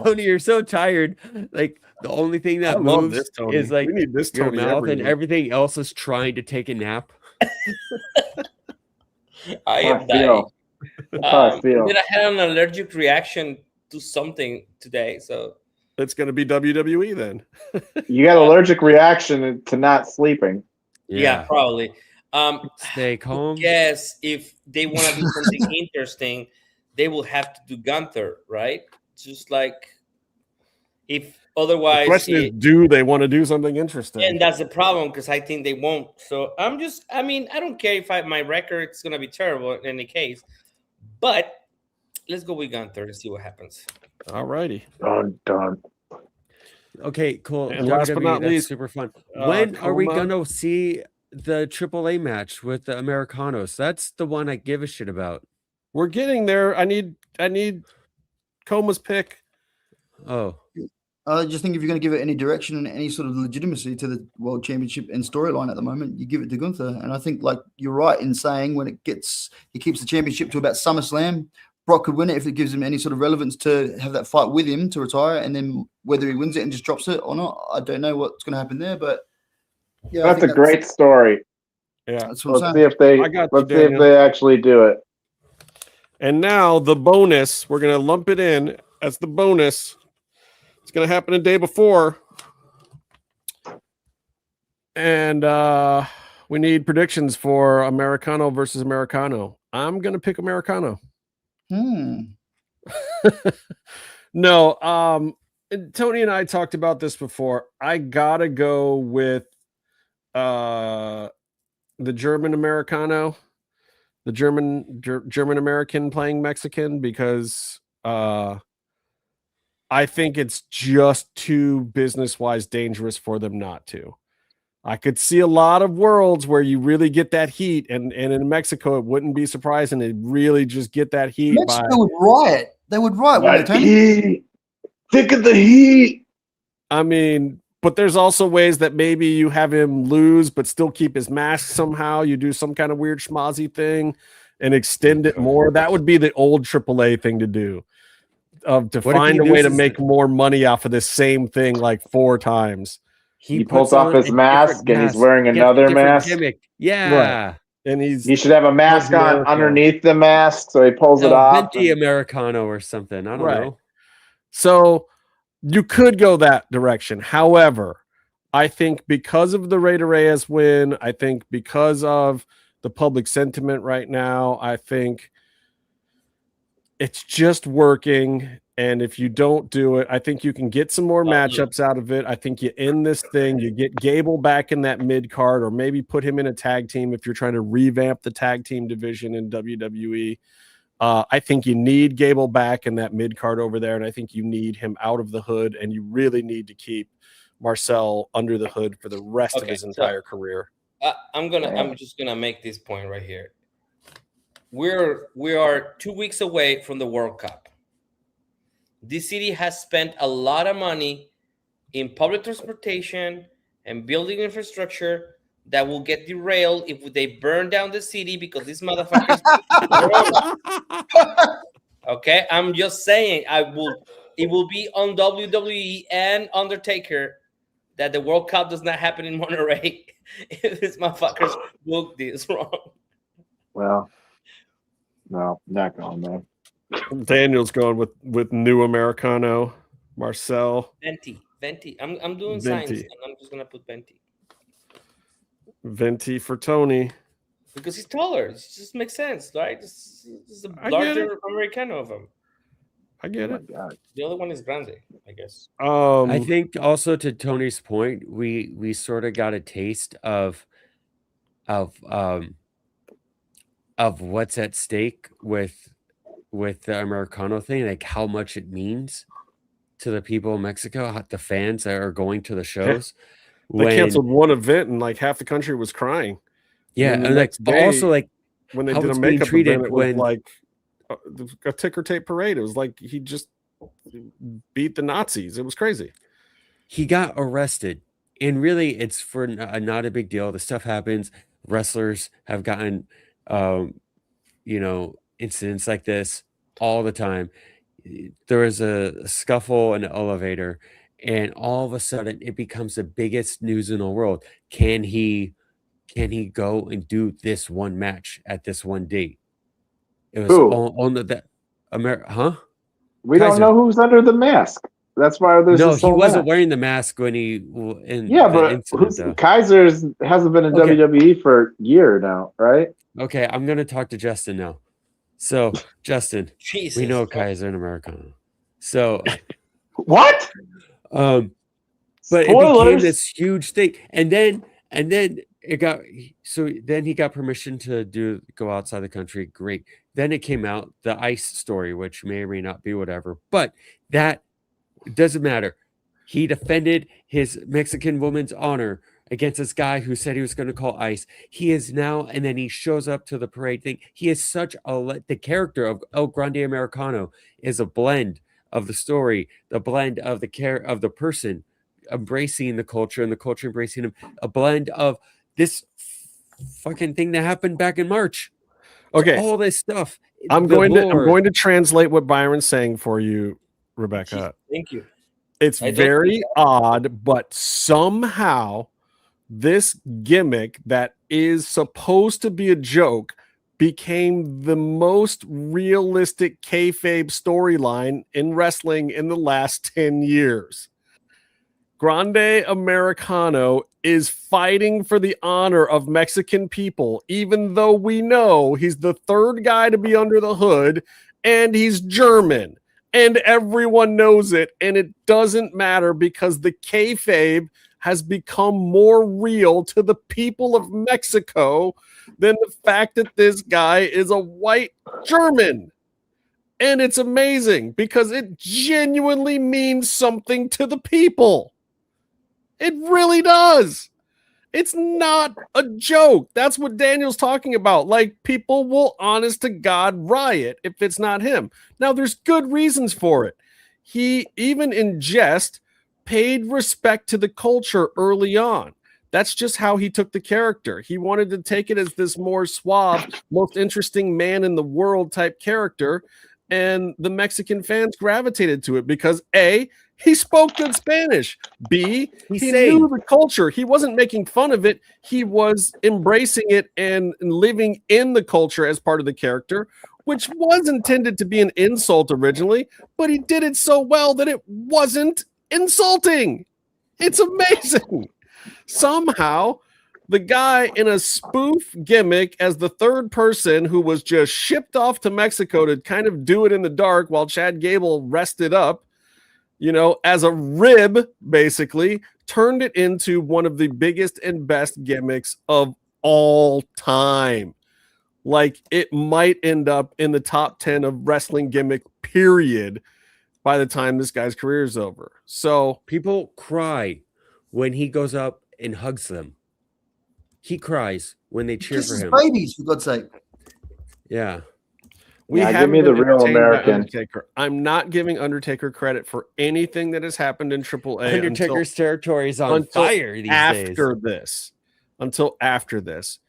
Tony, you're so tired. Like, the only thing that moves is like your mouth, and everything else is trying to take a nap. I am dying. I had an allergic reaction to something today, so it's going to be WWE then. You got allergic reaction to not sleeping. Yeah, probably. Stay calm. Yes, if they want to do something interesting, they will have to do Gunther, right? Just like, if otherwise, the question is, do they want to do something interesting? And that's the problem, because I think they won't. So I don't care if my record is gonna be terrible in any case, but let's go with Gunther and see what happens. All righty. Done. Okay, cool. And last but not least, super fun. When are we gonna see the AAA match with the Americanos? That's the one I give a shit about. We're getting there. I need Coma's pick. Oh. I just think if you're going to give it any direction and any sort of legitimacy to the World Championship and storyline at the moment, you give it to Gunther. And I think, like, you're right in saying when he keeps the championship to about SummerSlam, Brock could win it if it gives him any sort of relevance to have that fight with him to retire. And then whether he wins it and just drops it or not, I don't know what's going to happen there. But yeah, that's a great story. Yeah, let's see if they actually do it. And now the bonus, we're going to lump it in as the bonus. It's going to happen a day before. And we need predictions for Americano versus Americano. I'm going to pick Americano. No, Tony and I talked about this before. I got to go with the German Americano. The German American playing Mexican, because I think it's just too business-wise dangerous for them not to. I could see a lot of worlds where you really get that heat, and in Mexico, it wouldn't be surprising to really just get that heat. Mexico would riot. They would riot when they That turn. heat. Think of the heat. I mean, but there's also ways that maybe you have him lose, but still keep his mask somehow. You do some kind of weird schmozzy thing and extend it more. That would be the old AAA thing to do. To find a way to make more money off of this same thing like 4 times. He pulls off his mask and he's wearing another mask. Gimmick. Yeah. Right. And he should have a mask on underneath the mask, so he pulls it off. Venti Americano or something. I don't know. So you could go that direction. However, I think because of the Rey de Reyes win, I think because of the public sentiment right now, I think it's just working. And if you don't do it, I think you can get some more matchups out of it. I think you end this thing, you get Gable back in that mid card, or maybe put him in a tag team if you're trying to revamp the tag team division in WWE. I think you need Gable back in that mid card over there, and I think you need him out of the hood, and you really need to keep Marcel under the hood for the rest of his entire career. I'm just gonna make this point right here. We are 2 weeks away from the World Cup. This city has spent a lot of money in public transportation and building infrastructure that will get derailed if they burn down the city because these motherfuckers. Okay, I'm just saying. It will be on WWE and Undertaker that the World Cup does not happen in Monterrey if these motherfuckers book this wrong. Well, no, not going there. Daniel's going with new Americano, Marcel. Venti. I'm doing Venti. science, and I'm just gonna put Venti. Venti for Tony. Because he's taller. It just makes sense, right? This is a larger Americano of him. I get it. The other one is Grande, I guess. I think also to Tony's point, we sort of got a taste of what's at stake with the Americano thing, like how much it means to the people in Mexico, the fans that are going to the shows. They canceled one event and like half the country was crying. Yeah, and like also like when they did a makeup event, it was like a ticker tape parade. It was like he just beat the Nazis. It was crazy. He got arrested, and really, it's for not a big deal. The stuff happens. Wrestlers have gotten, incidents like this all the time. There was a scuffle in an elevator, and all of a sudden, it becomes the biggest news in the world. Can he go and do this one match at this one date? It was on the We don't know who's under the mask. That's why there's he wasn't wearing the mask when he Kaiser hasn't been in WWE for a year now, right? Okay, I'm gonna talk to Justin now. So Justin, Jesus, we know Kaiser and Americano. So what? But it became this huge thing, and then it got then he got permission to go outside the country. Great. Then it came out the ICE story, which may or may not be whatever, but that doesn't matter. He defended his Mexican woman's honor against this guy who said he was going to call ICE. He is now, and then he shows up to the parade thing. He is such the character of El Grande Americano is a blend of the story, the blend of the care of the person embracing the culture and the culture embracing him, a blend of this fucking thing that happened back in March. Okay, all this stuff. I'm going to translate what Byron's saying for you, Rebecca. Thank you. It's very odd, but somehow this gimmick that is supposed to be a joke became the most realistic kayfabe storyline in wrestling in the last 10 years. Grande Americano is fighting for the honor of Mexican people, even though we know he's the third guy to be under the hood and he's German and everyone knows it. And it doesn't matter because the kayfabe has become more real to the people of Mexico than the fact that this guy is a white German. And it's amazing because it genuinely means something to the people. It really does. It's not a joke. That's what Daniel's talking about. Like, people will honest to God riot if it's not him. Now, there's good reasons for it. He, even in jest, paid respect to the culture early on. That's just how he took the character. He wanted to take it as this more suave, most interesting man in the world type character. And the Mexican fans gravitated to it because A, he spoke good Spanish. B, he knew the culture. He wasn't making fun of it. He was embracing it and living in the culture as part of the character, which was intended to be an insult originally, but he did it so well that it wasn't insulting. It's amazing. Somehow, the guy in a spoof gimmick as the third person who was just shipped off to Mexico to kind of do it in the dark while Chad Gable rested up, you know, as a rib, basically, turned it into one of the biggest and best gimmicks of all time. Like, it might end up in the top 10 of wrestling gimmick, period, by the time this guy's career is over. So people cry when he goes up and hugs them. He cries when they cheer for him. Babies, for God's sake. Yeah. Give me the real American. Undertaker. I'm not giving Undertaker credit for anything that has happened in AAA. Undertaker's territory is on fire these days. Until after this,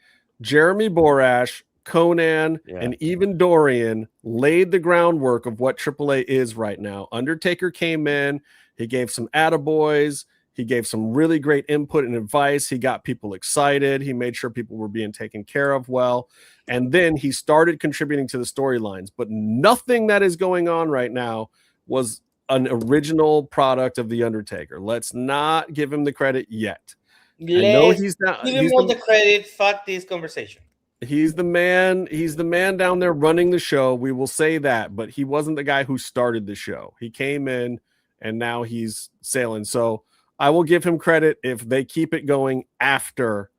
Jeremy Borash, Conan, and even Dorian laid the groundwork of what AAA is right now. Undertaker came in. He gave some attaboys. He gave some really great input and advice. He got people excited. He made sure people were being taken care of well. And then he started contributing to the storylines. But nothing that is going on right now was an original product of The Undertaker. Let's not give him the credit yet. He's not. Give him all the credit. Fuck this conversation. He's the man. He's the man down there running the show. We will say that. But he wasn't the guy who started the show. He came in and now he's sailing. So I will give him credit if they keep it going after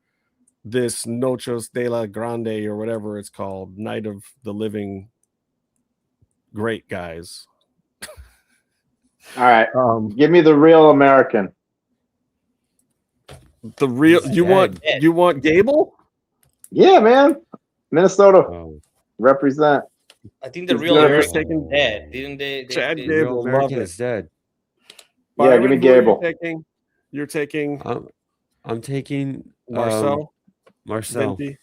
this Noches de la Grande or whatever it's called, Night of the Living Great Guys. All right, give me the real American. The real you want Gable? Yeah, man, Minnesota represent. I think the real American is dead. Didn't they? Chad Gable, American is dead. Yeah, give me Gable. You're taking. I'm taking Marcel. Marcel. Venti.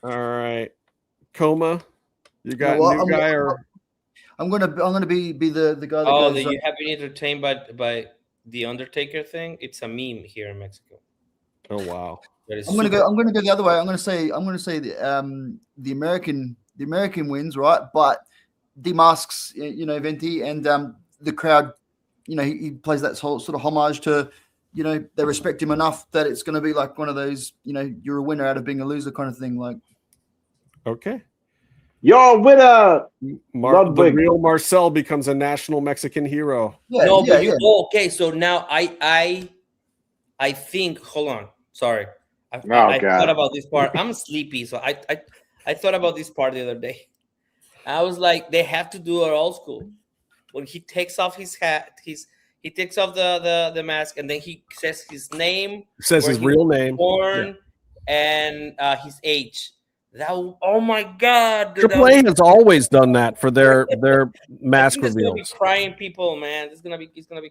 All right, Coma. You got new guy or? I'm gonna be the guy. That goes, that you have been entertained by the Undertaker thing. It's a meme here in Mexico. Oh wow. I'm gonna go the other way. I'm gonna say the American wins, right? But demasks, Venti, and the crowd, he plays that sort of homage to, they respect him enough that it's going to be like one of those, you're a winner out of being a loser kind of thing. Like, okay, you're a winner. The real Marcel becomes a national Mexican hero. Yeah, okay. So now I think. Hold on. Sorry. I thought about this part. I'm sleepy, so I thought about this part the other day. I was like, they have to do it old school. When he takes off his hat, he takes off the mask, and then he says his name, says his real name, born, and his age. Oh my God! AAA has always done that for their mask reveals. Gonna be crying people, man. It's gonna be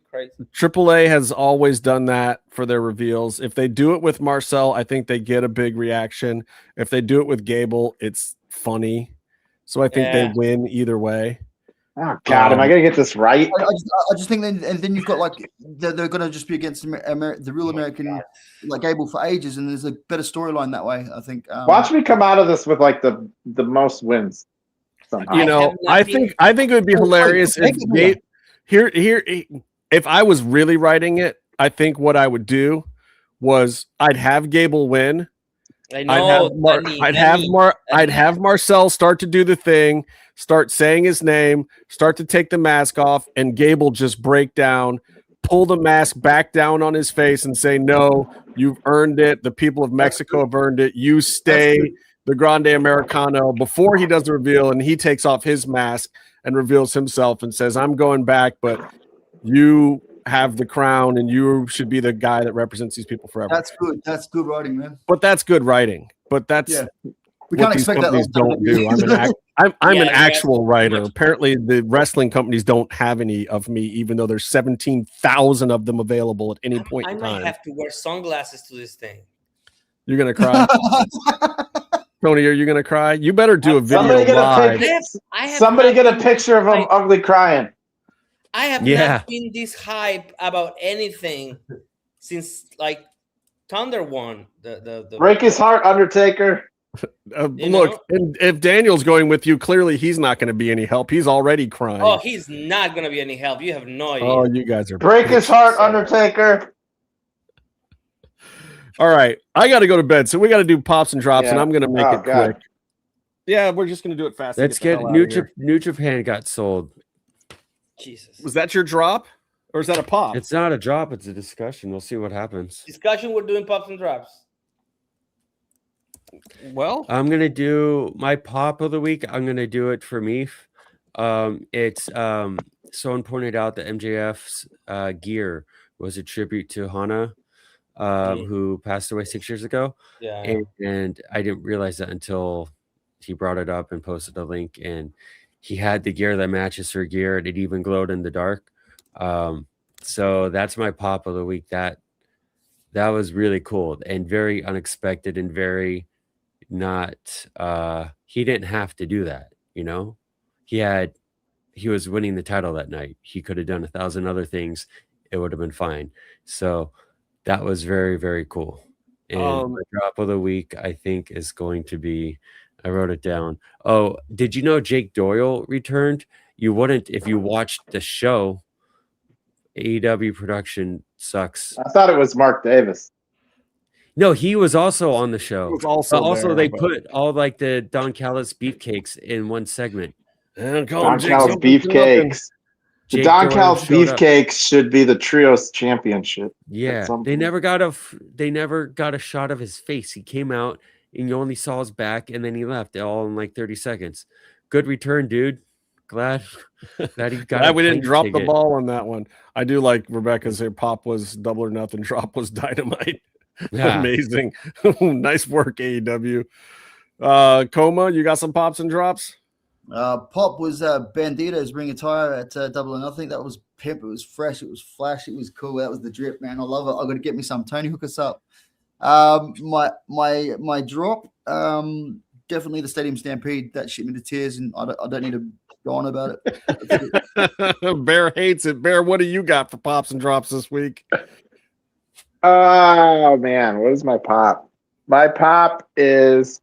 crazy. AAA has always done that for their reveals. If they do it with Marcel, I think they get a big reaction. If they do it with Gable, it's funny. So I think they win either way. Oh God, am I gonna get this right? I just think then you've got like they're gonna just be against the real American, like Gable for ages, and there's a better storyline that way. I think. Watch me come out of this with like the most wins. Somehow. I think it would be hilarious if if I was really writing it. I think what I would do was I'd have Gable win. I know. I'd have Marcel start to do the thing, start saying his name, start to take the mask off, and Gable just break down, pull the mask back down on his face, and say, "No, you've earned it. The people of Mexico have earned it. You stay the Grande Americano." Before he does the reveal, and he takes off his mask and reveals himself and says, "I'm going back, but you have the crown, and you should be the guy that represents these people forever. That's good. That's good writing, man. But that's good writing. But that's we what can't these expect that. companies don't do. I'm an actual writer. Apparently, the wrestling companies don't have any of me, even though there's 17,000 of them available at any point in time. I might have to wear sunglasses to this thing. You're gonna cry. Tony, are you gonna cry? You better do a video Somebody get a picture of him ugly crying. I have not been this hype about anything since like Thunder won the break his heart, Undertaker. Look, and if Daniel's going with you, clearly he's not going to be any help. He's already crying. Oh, he's not going to be any help. You have no idea. Oh, you guys are break his heart, Undertaker. All right, I got to go to bed, so we got to do pops and drops, and I'm going to make it quick. Yeah, we're just going to do it fast. Let's get New Japan got sold. Jesus, was that your drop, or is that a pop? It's not a drop. It's a discussion. We'll see what happens. Discussion. We're doing pops and drops. Well, I'm gonna do my pop of the week. I'm gonna do it for Meef. It's someone pointed out that MJF's gear was a tribute to Hana, who passed away 6 years ago. Yeah, and I didn't realize that until he brought it up and posted a link. And he had the gear that matches her gear, and it even glowed in the dark. So that's my pop of the week. That was really cool and very unexpected and very not he didn't have to do that, you know. He was winning the title that night. He could have done 1,000 other things. It would have been fine. So that was very, very cool. And my drop of the week, I think, is going to be, I wrote it down. Oh, did you know Jake Doyle returned? You wouldn't if you watched the show. AEW production sucks. I thought it was Mark Davis. No, he was also on the show. He was also they put all like the Don Callis beefcakes in one segment. Don Callis beefcakes. The Don Callis beefcakes should be the trios championship. Yeah, they never got a shot of his face. He came out and you only saw his back, and then he left all in like 30 seconds. Good return, dude. Glad he got. Glad we didn't drop the ball on that one. I do like Rebecca's pop was Double or Nothing, drop was Dynamite. Yeah. Amazing. Nice work, AEW. Coma, you got some pops and drops? Pop was Bandito's Ring Attire at Double or Nothing. That was pimp. It was fresh. It was flash. It was cool. That was the drip, man. I love it. I got to get me some. Tony, hook us up. My drop, definitely the Stadium Stampede. That shit me to tears, and I don't need to go on about it. Bear hates it. Bear, what do you got for pops and drops this week? Oh man, what is my pop? My pop is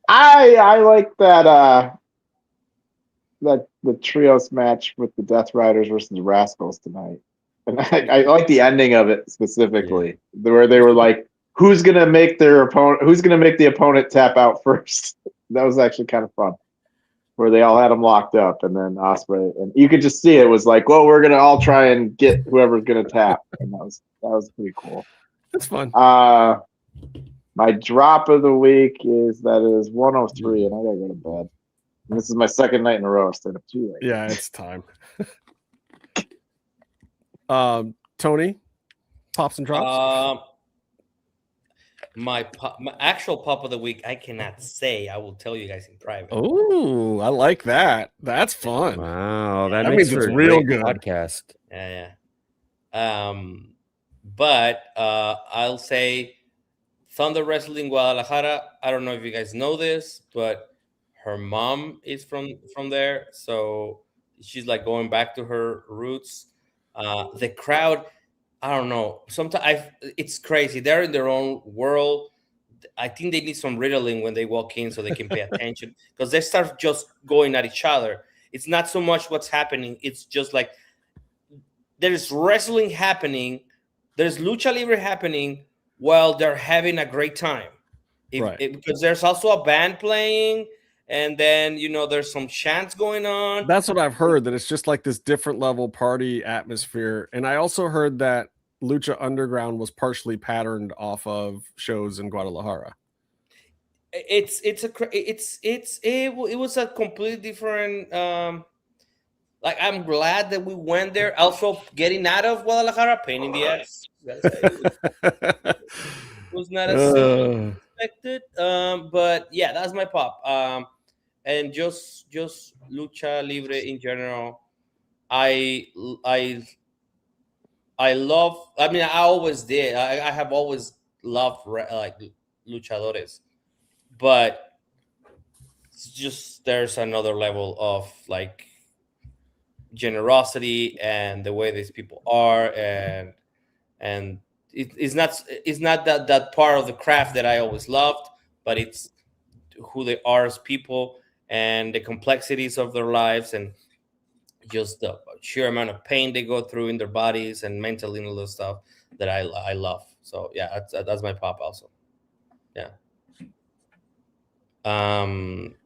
I like that the trios match with the Death Riders versus the Rascals tonight. And I like the ending of it specifically, where they were like, who's gonna make the opponent tap out first? That was actually kind of fun. Where they all had them locked up, and then Ospreay, and you could just see it was like, well, we're gonna all try and get whoever's gonna tap, and that was pretty cool. That's fun. My drop of the week is 103, and I gotta go to bed. And this is my second night in a row. I stayed up too late. Yeah, it's time. Tony, pops and drops. My actual pop of the week, I cannot say. I will tell you guys in private. Oh, I like that. That's fun. Wow, that means it's real good podcast. Yeah. But I'll say Thunder Wrestling Guadalajara. I don't know if you guys know this, but her mom is from there, so she's like going back to her roots. The crowd, I don't know. Sometimes it's crazy. They're in their own world. I think they need some Ritalin when they walk in so they can pay attention, because they start just going at each other. It's not so much what's happening. It's just like there's wrestling happening. There's lucha libre happening while they're having a great time. Because there's also a band playing, and then, there's some chants going on. That's what I've heard, that it's just like this different level party atmosphere. And I also heard that Lucha Underground was partially patterned off of shows in Guadalajara. It was a completely different Like, I'm glad that we went there. Also, getting out of Guadalajara, pain in the ass. It was not as expected. But yeah, that's my pop. And just lucha libre in general. I love. I mean, I always did. I have always loved like luchadores, but it's just there's another level of like generosity and the way these people are, and it's not that part of the craft that I always loved, but it's who they are as people and the complexities of their lives and just the sheer amount of pain they go through in their bodies and mentally and all this stuff that I love. So yeah, that's my pop also. Yeah.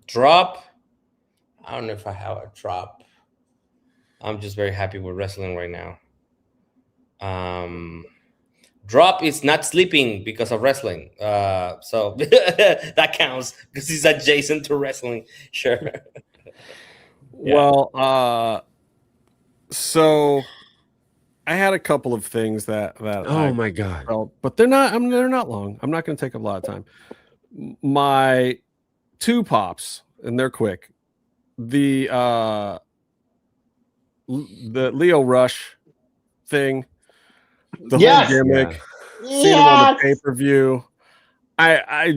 Drop. I don't know if I have a drop. I'm just very happy with wrestling right now. Drop is not sleeping because of wrestling. So that counts because it's adjacent to wrestling. Sure. Yeah. Well, so I had a couple of things that my God. felt, but they're not long. I'm not going to take up a lot of time. My two pops, and they're quick. The Leo Rush thing, the whole gimmick, seeing him on the pay-per-view. I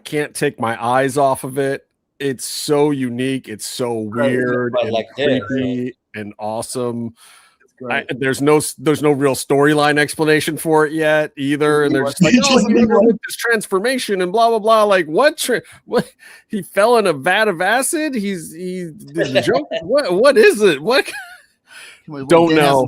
can't take my eyes off of it. It's so unique. It's so weird and like creepy and awesome. There's no real storyline explanation for it yet either. And they're just like, this transformation and blah blah blah. Like what? He fell in a vat of acid. He's the joke. What is it? What? Don't know.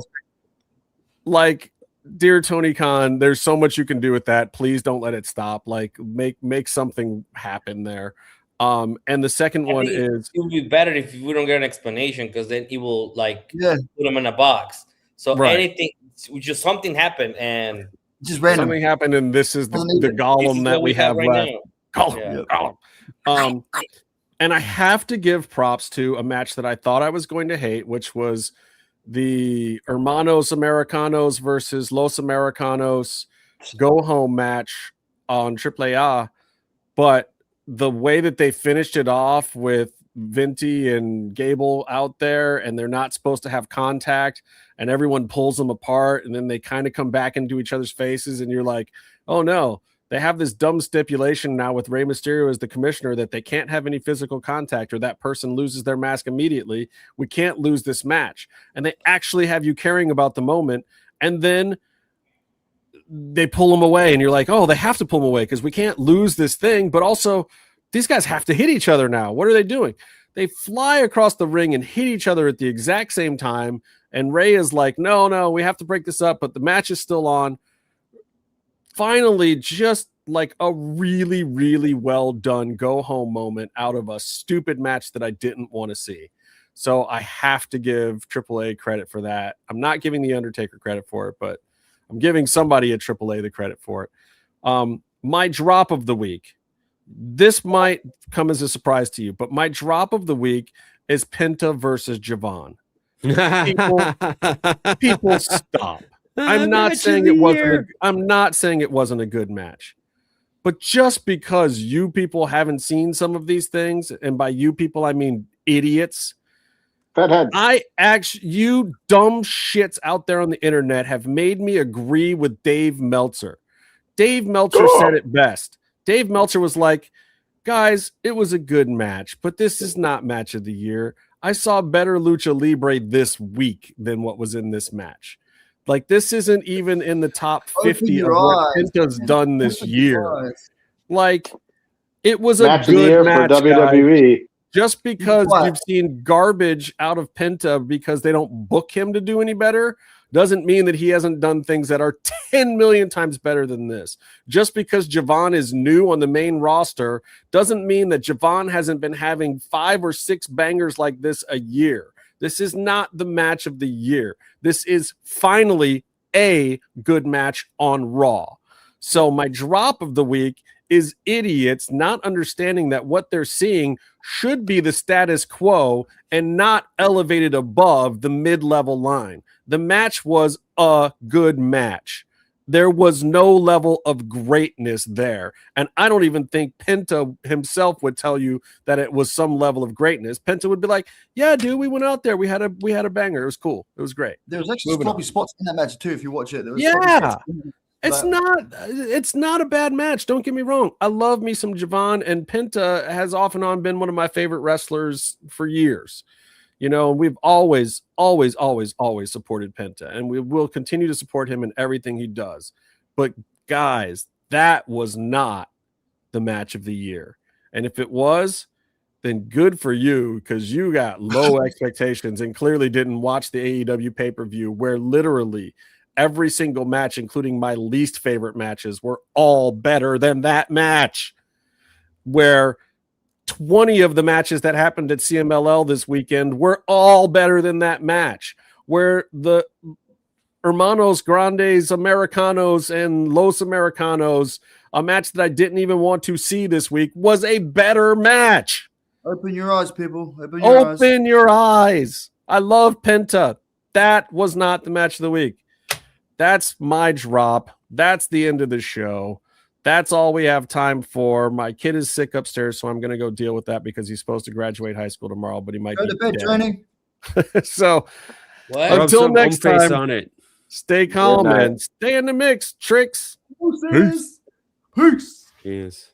Like, dear Tony Khan, there's so much you can do with that. Please don't let it stop. Like make something happen there. And the second one is it would be better if we don't get an explanation, because then it will like put them in a box. So anything, just something happened and just random. Something happened, and this is the golem that we have left. Golem. And I have to give props to a match that I thought I was going to hate, which was the Hermanos Americanos versus Los Americanos go home match on AAA. But the way that they finished it off with Vinty and Gable out there, and they're not supposed to have contact, and everyone pulls them apart, and then they kind of come back into each other's faces, and you're like, oh no, they have this dumb stipulation now with Rey Mysterio as the commissioner that they can't have any physical contact or that person loses their mask immediately. We can't lose this match. And they actually have you caring about the moment, and then they pull them away, and you're like, oh, they have to pull them away because we can't lose this thing. But also, these guys have to hit each other now. What are they doing? They fly across the ring and hit each other at the exact same time. And Ray is like, no, we have to break this up, but the match is still on. Finally, just like a really, really well done go home moment out of a stupid match that I didn't want to see. So I have to give AAA credit for that. I'm not giving The Undertaker credit for it, but I'm giving somebody at AAA the credit for it. My drop of the week. This might come as a surprise to you, but my drop of the week is Penta versus Javon. People stop. I'm not saying it wasn't a good match. But just because you people haven't seen some of these things, and by you people I mean idiots, you dumb shits out there on the internet have made me agree with Dave Meltzer. Dave Meltzer said it best. Dave Meltzer was like, guys, it was a good match, but this is not match of the year. I saw better Lucha Libre this week than what was in this match. Like, this isn't even in the top 50 of what Penta's done this year. Like, it was a good match for WWE. Guys. Just because you've seen garbage out of Penta because they don't book him to do any better doesn't mean that he hasn't done things that are 10 million times better than this. Just because Javon is new on the main roster doesn't mean that Javon hasn't been having 5 or 6 bangers like this a year. This is not the match of the year. This is finally a good match on Raw. So my drop of the week is idiots not understanding that what they're seeing should be the status quo and not elevated above the mid-level line. The match was a good match. There was no level of greatness there. And I don't even think Penta himself would tell you that it was some level of greatness. Penta would be like, yeah, dude, we went out there. We had a banger. It was cool. It was great. There was actually sloppy spots in that match too, if you watch it. There was It's not a bad match. Don't get me wrong. I love me some Javon, and Penta has off and on been one of my favorite wrestlers for years. You know, we've always supported Penta, and we will continue to support him in everything he does. But guys, that was not the match of the year. And if it was, then good for you, because you got low expectations and clearly didn't watch the AEW pay-per-view, where literally every single match, including my least favorite matches, were all better than that match. Where 20 of the matches that happened at CMLL this weekend were all better than that match. Where the Hermanos Grandes Americanos and Los Americanos, a match that I didn't even want to see this week, was a better match. Open your eyes, people. Open your eyes. I love Penta. That was not the match of the week. That's my drop. That's the end of the show. That's all we have time for. My kid is sick upstairs, so I'm going to go deal with that because he's supposed to graduate high school tomorrow, but he might go to bed, Johnny. So until next time, stay calm and stay in the mix, Tricks. Peace. Peace.